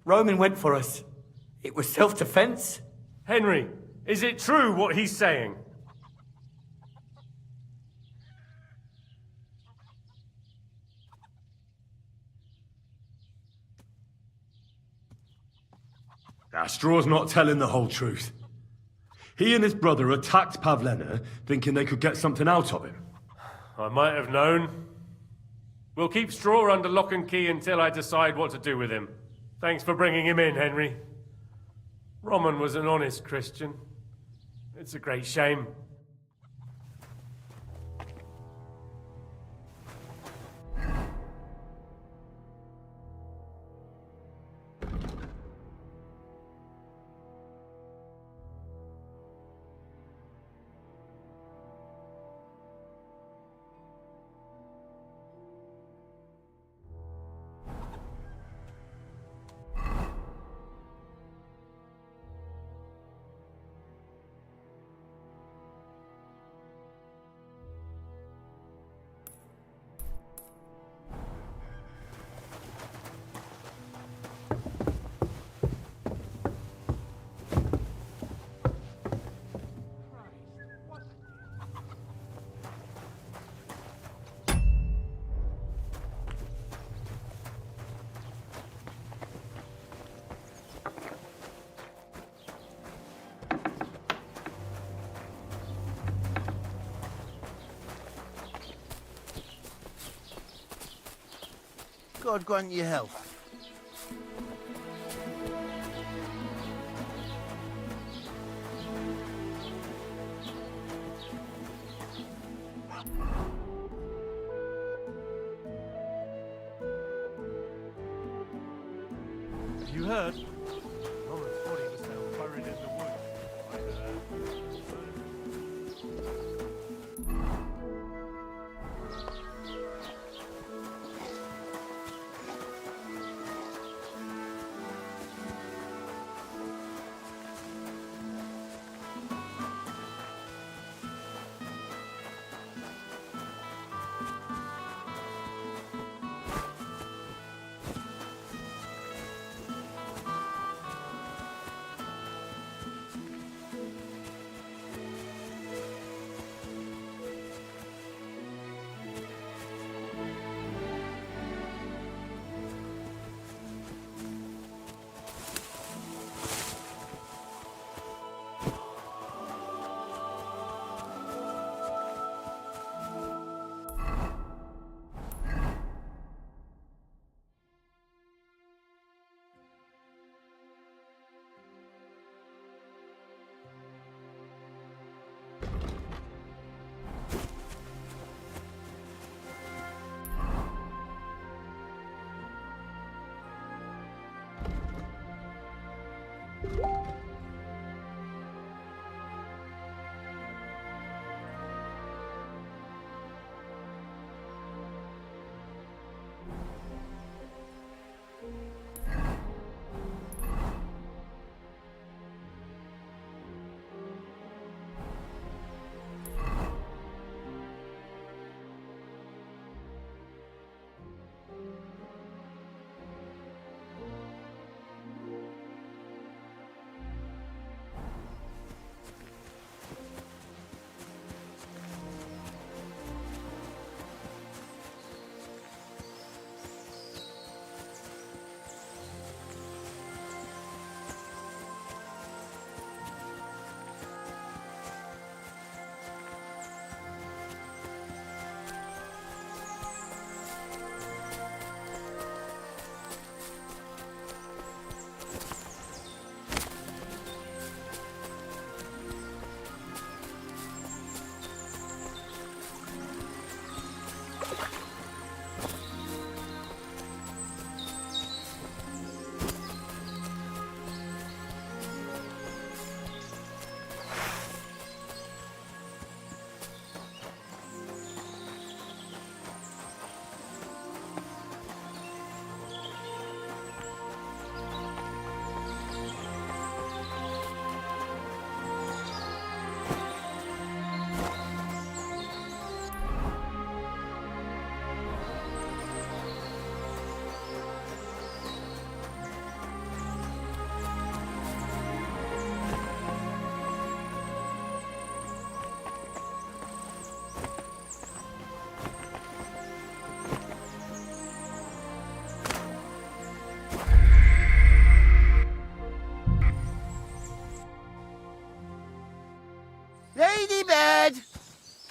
Roman went for us. It was self-defense. Henry, is it true what he's saying? Straw's not telling the whole truth. He and his brother attacked Pavlena, thinking they could get something out of him. I might have known. We'll keep Straw under lock and key until I decide what to do with him. Thanks for bringing him in, Henry. Roman was an honest Christian. It's a great shame. God grant you health. Have you heard? Roman's body was found buried in the woods.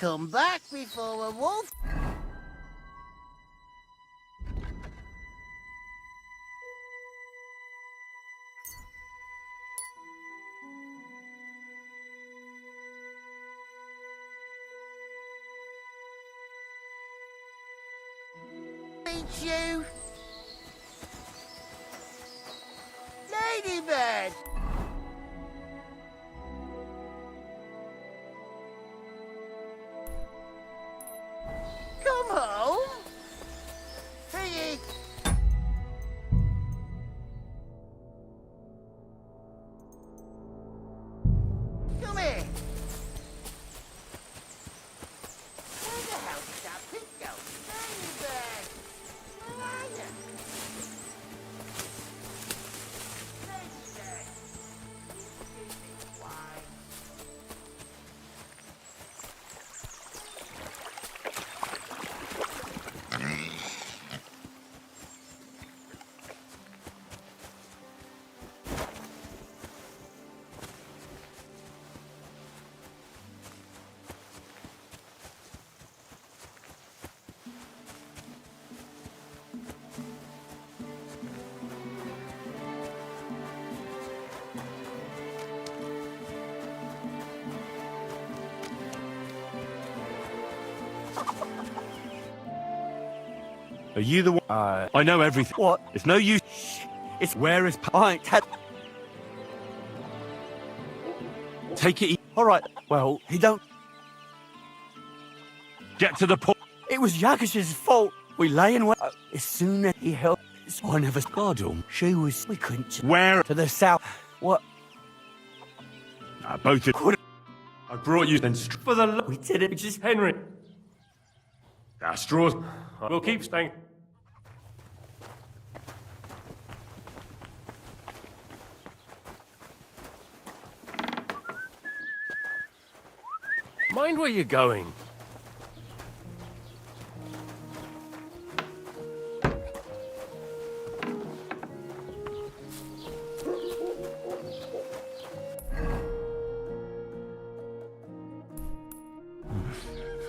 come back before a wolf. Meet you. Ladybird. Come home. Piggy. Come here. Where the hell did that pig go? Ladybird. Where are you? Ladybird. Why? Are you the one? I know everything. What? It's no use. It's Where is... I ain't had. Take it... All right. Well, he don't. Get to the point. It was Yakish's fault. We lay in wait. As soon as he helped, I never scarred him. She was. We couldn't. Where? To the south. What? Both of... I brought you then For the We did it. We just. Henry, straws. we'll keep staying. Mind where you're going.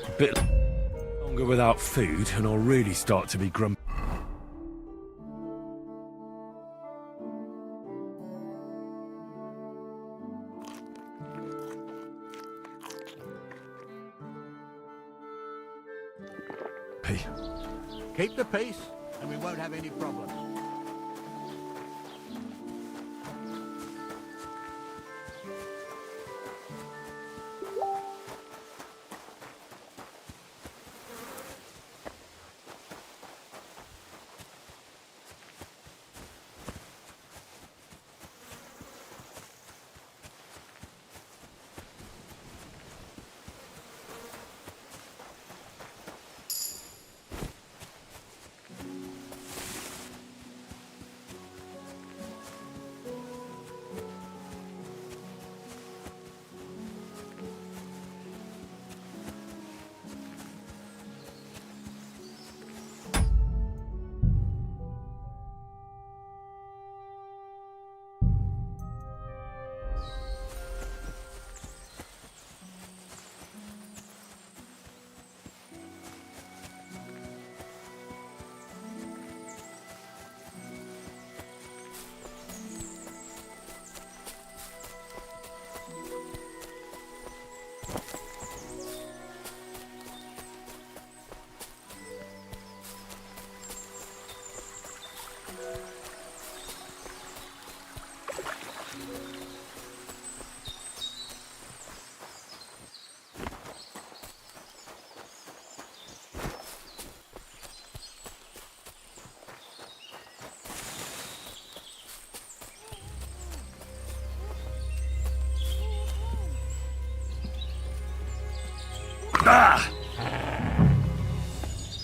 A bit longer without food, and I'll really start to be grumpy. Keep the peace, and we won't have any problems.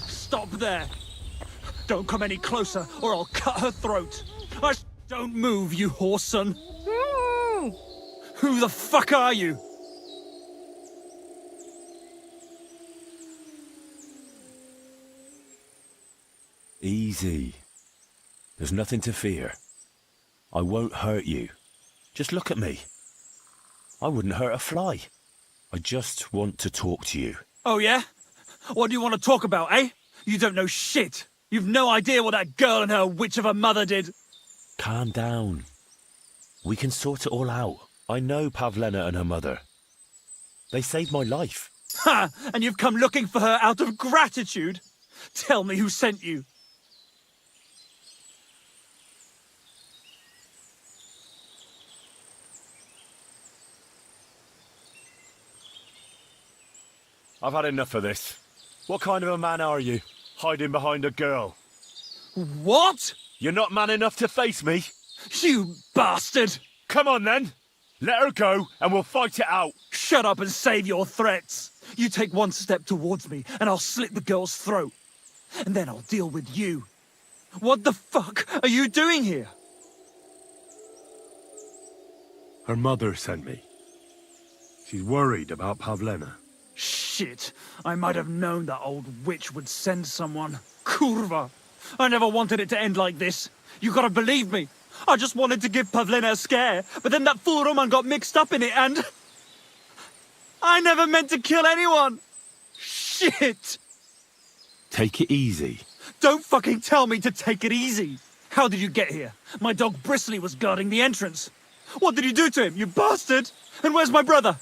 Stop there! Don't come any closer, or I'll cut her throat. Don't move, you horse son. Who the fuck are you? Easy. There's nothing to fear. I won't hurt you. Just look at me. I wouldn't hurt a fly. I just want to talk to you. Oh, yeah? What do you want to talk about, eh? You don't know shit. You've no idea what that girl and her witch of a mother did. Calm down. We can sort it all out. I know Pavlena and her mother. They saved my life. Ha! And you've come looking for her out of gratitude? Tell me who sent you. I've had enough of this. What kind of a man are you? Hiding behind a girl. What? You're not man enough to face me? You bastard! Come on then. Let her go and we'll fight it out. Shut up and save your threats. You take one step towards me and I'll slit the girl's throat. And then I'll deal with you. What the fuck are you doing here? Her mother sent me. She's worried about Pavlena. Shit, I might have known that old witch would send someone. Kurva! I never wanted it to end like this. You gotta believe me. I just wanted to give Pavlena a scare, but then that fool Roman got mixed up in it and... I never meant to kill anyone! Shit! Take it easy. Don't fucking tell me to take it easy! How did you get here? My dog Bristly was guarding the entrance. What did you do to him, you bastard? And where's my brother?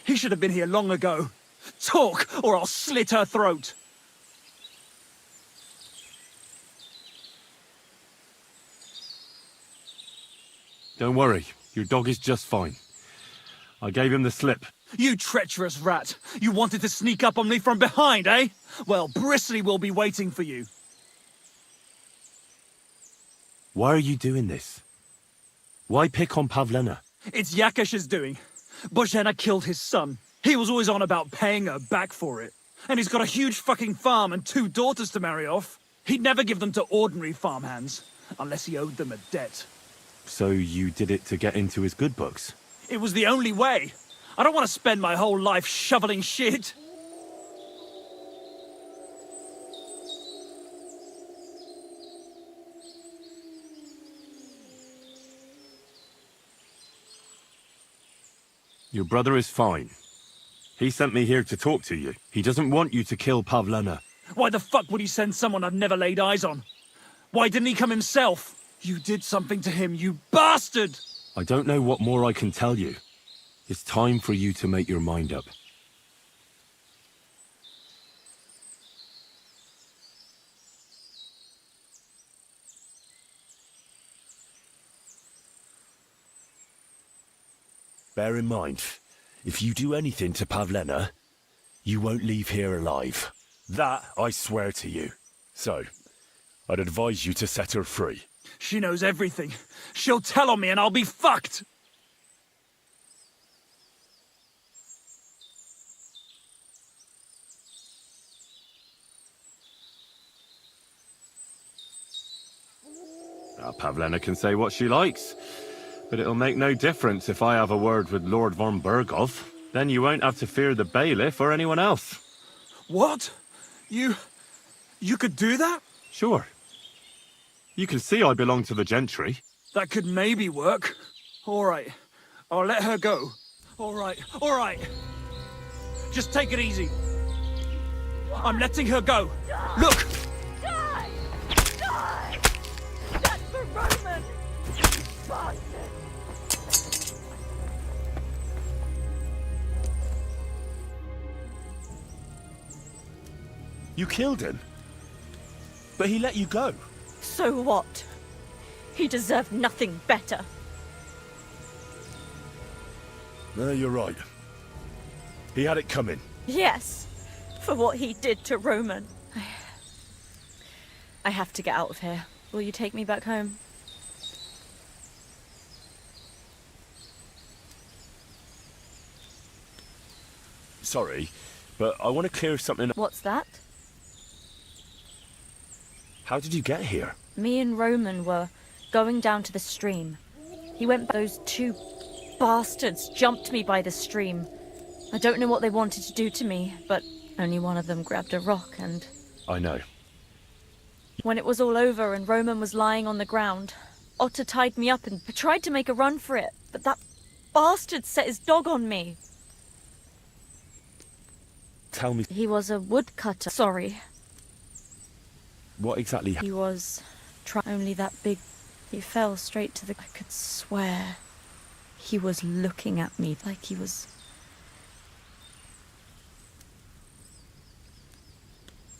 He should have been here long ago. Talk, or I'll slit her throat. Don't worry, your dog is just fine. I gave him the slip. You treacherous rat! You wanted to sneak up on me from behind, eh? Well, Bristly will be waiting for you. Why are you doing this? Why pick on Pavlena? It's Yakish's doing. Bozhena killed his son. He was always on about paying her back for it. And he's got a huge fucking farm and 2 daughters to marry off. He'd never give them to ordinary farmhands, unless he owed them a debt. So you did it to get into his good books? It was the only way. I don't want to spend my whole life shoveling shit. Your brother is fine. He sent me here to talk to you. He doesn't want you to kill Pavlena. Why the fuck would he send someone I've never laid eyes on? Why didn't he come himself? You did something to him, you bastard! I don't know what more I can tell you. It's time for you to make your mind up. Bear in mind, if you do anything to Pavlena, you won't leave here alive. That I swear to you. So, I'd advise you to set her free. She knows everything. She'll tell on me and I'll be fucked! Pavlena can say what she likes, but it'll make no difference if I have a word with Lord von Berghoff. Then you won't have to fear the bailiff or anyone else. What? You could do that? Sure. You can see I belong to the gentry. That could maybe work. All right. I'll let her go. All right. All right. Just take it easy. I'm letting her go. Look! Die! Die! That's for Roman! You bastard! You killed him. But he let you go. So what? He deserved nothing better. No, you're right. He had it coming. Yes, for what he did to Roman. I have to get out of here. Will you take me back home? Sorry, but I want to clear something up. What's that? How did you get here? Me and Roman were going down to the stream. He went back. Those 2 bastards jumped me by the stream. I don't know what they wanted to do to me, but only one of them grabbed a rock and... I know. When it was all over and Roman was lying on the ground, Otter tied me up and tried to make a run for it, but that bastard set his dog on me. Tell me, He was a woodcutter. Sorry. what exactly He was only that big. He fell straight to the. I could swear he was looking at me like he was.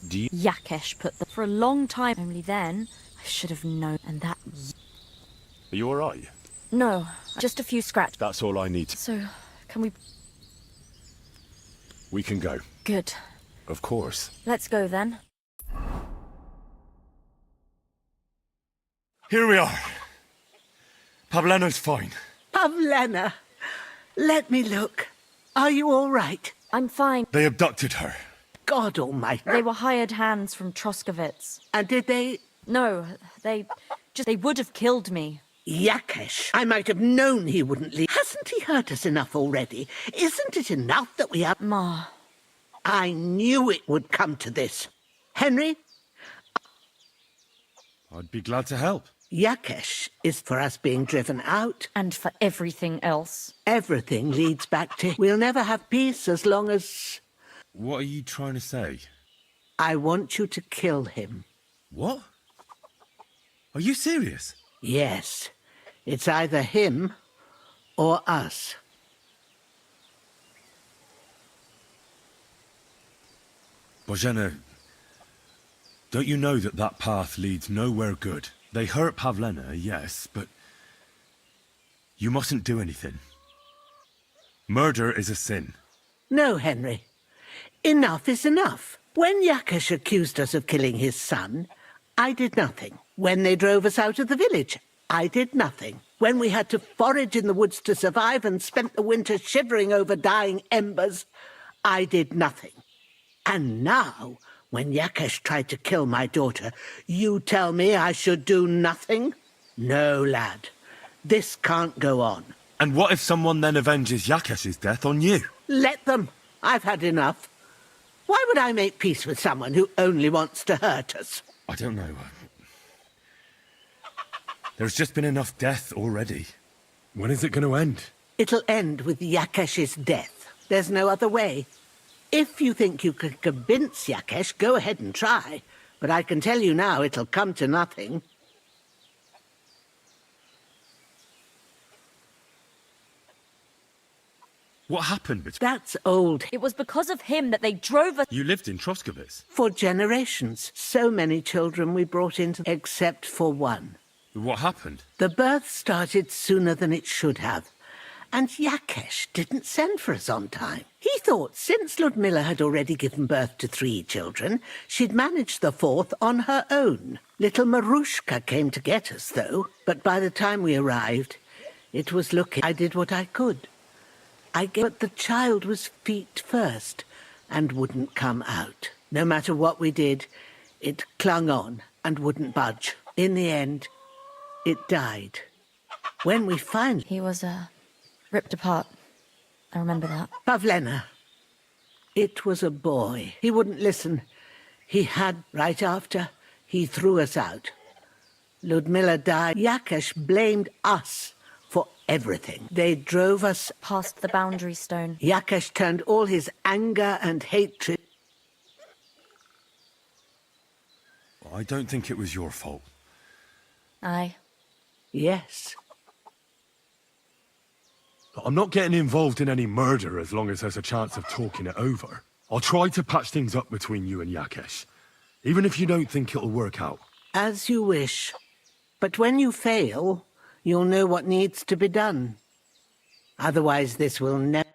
Do you... Yakesh put the. For a long time. Only then, I should have known. And that. Are you alright? No, just a few scratches. That's all I need. So, can we. We can go. Good. Of course. Let's go then. Here we are. Pavlena's fine. Pavlena, let me look. Are you all right? I'm fine. They abducted her. God almighty. They were hired hands from Troskovitz. And did they... No, they would have killed me. Yakesh, I might have known he wouldn't leave. Hasn't he hurt us enough already? Isn't it enough that we have... Ma. I knew it would come to this. Henry? I'd be glad to help. Yakesh is for us being driven out. And for everything else. Everything leads back to... We'll never have peace as long as... What are you trying to say? I want you to kill him. What? Are you serious? Yes. It's either him or us. Bozhena, don't you know that that path leads nowhere good? They hurt Pavlena, yes, but you mustn't do anything. Murder is a sin. No, Henry. Enough is enough. When Yakesh accused us of killing his son, I did nothing. When they drove us out of the village, I did nothing. When we had to forage in the woods to survive and spent the winter shivering over dying embers, I did nothing. And now, when Yakesh tried to kill my daughter, you tell me I should do nothing? No, lad. This can't go on. And what if someone then avenges Yakesh's death on you? Let them. I've had enough. Why would I make peace with someone who only wants to hurt us? I don't know. There's just been enough death already. When is it going to end? It'll end with Yakesh's death. There's no other way. If you think you can convince Yakesh, go ahead and try. But I can tell you now, it'll come to nothing. What happened between... That's old. It was because of him that they drove us... You lived in Troskovitz? For generations. So many children we brought into... except for one. What happened? The birth started sooner than it should have. And Yakesh didn't send for us on time. He thought since Ludmilla had already given birth to 3 children, she'd manage the 4th on her own. Little Marushka came to get us, though. But by the time we arrived, it was looking... I did what I could. But the child was feet first and wouldn't come out. No matter what we did, it clung on and wouldn't budge. In the end, it died. When we finally... He was, ripped apart. I remember that. Pavlena. It was a boy. He wouldn't listen. He had, right after, he threw us out. Ludmilla died. Yakesh blamed us for everything. They drove us... Past the boundary stone. Yakesh turned all his anger and hatred... I don't think it was your fault. Aye. Yes. I'm not getting involved in any murder as long as there's a chance of talking it over. I'll try to patch things up between you and Yakesh, even if you don't think it'll work out. As you wish. But when you fail, you'll know what needs to be done. Otherwise, this will never...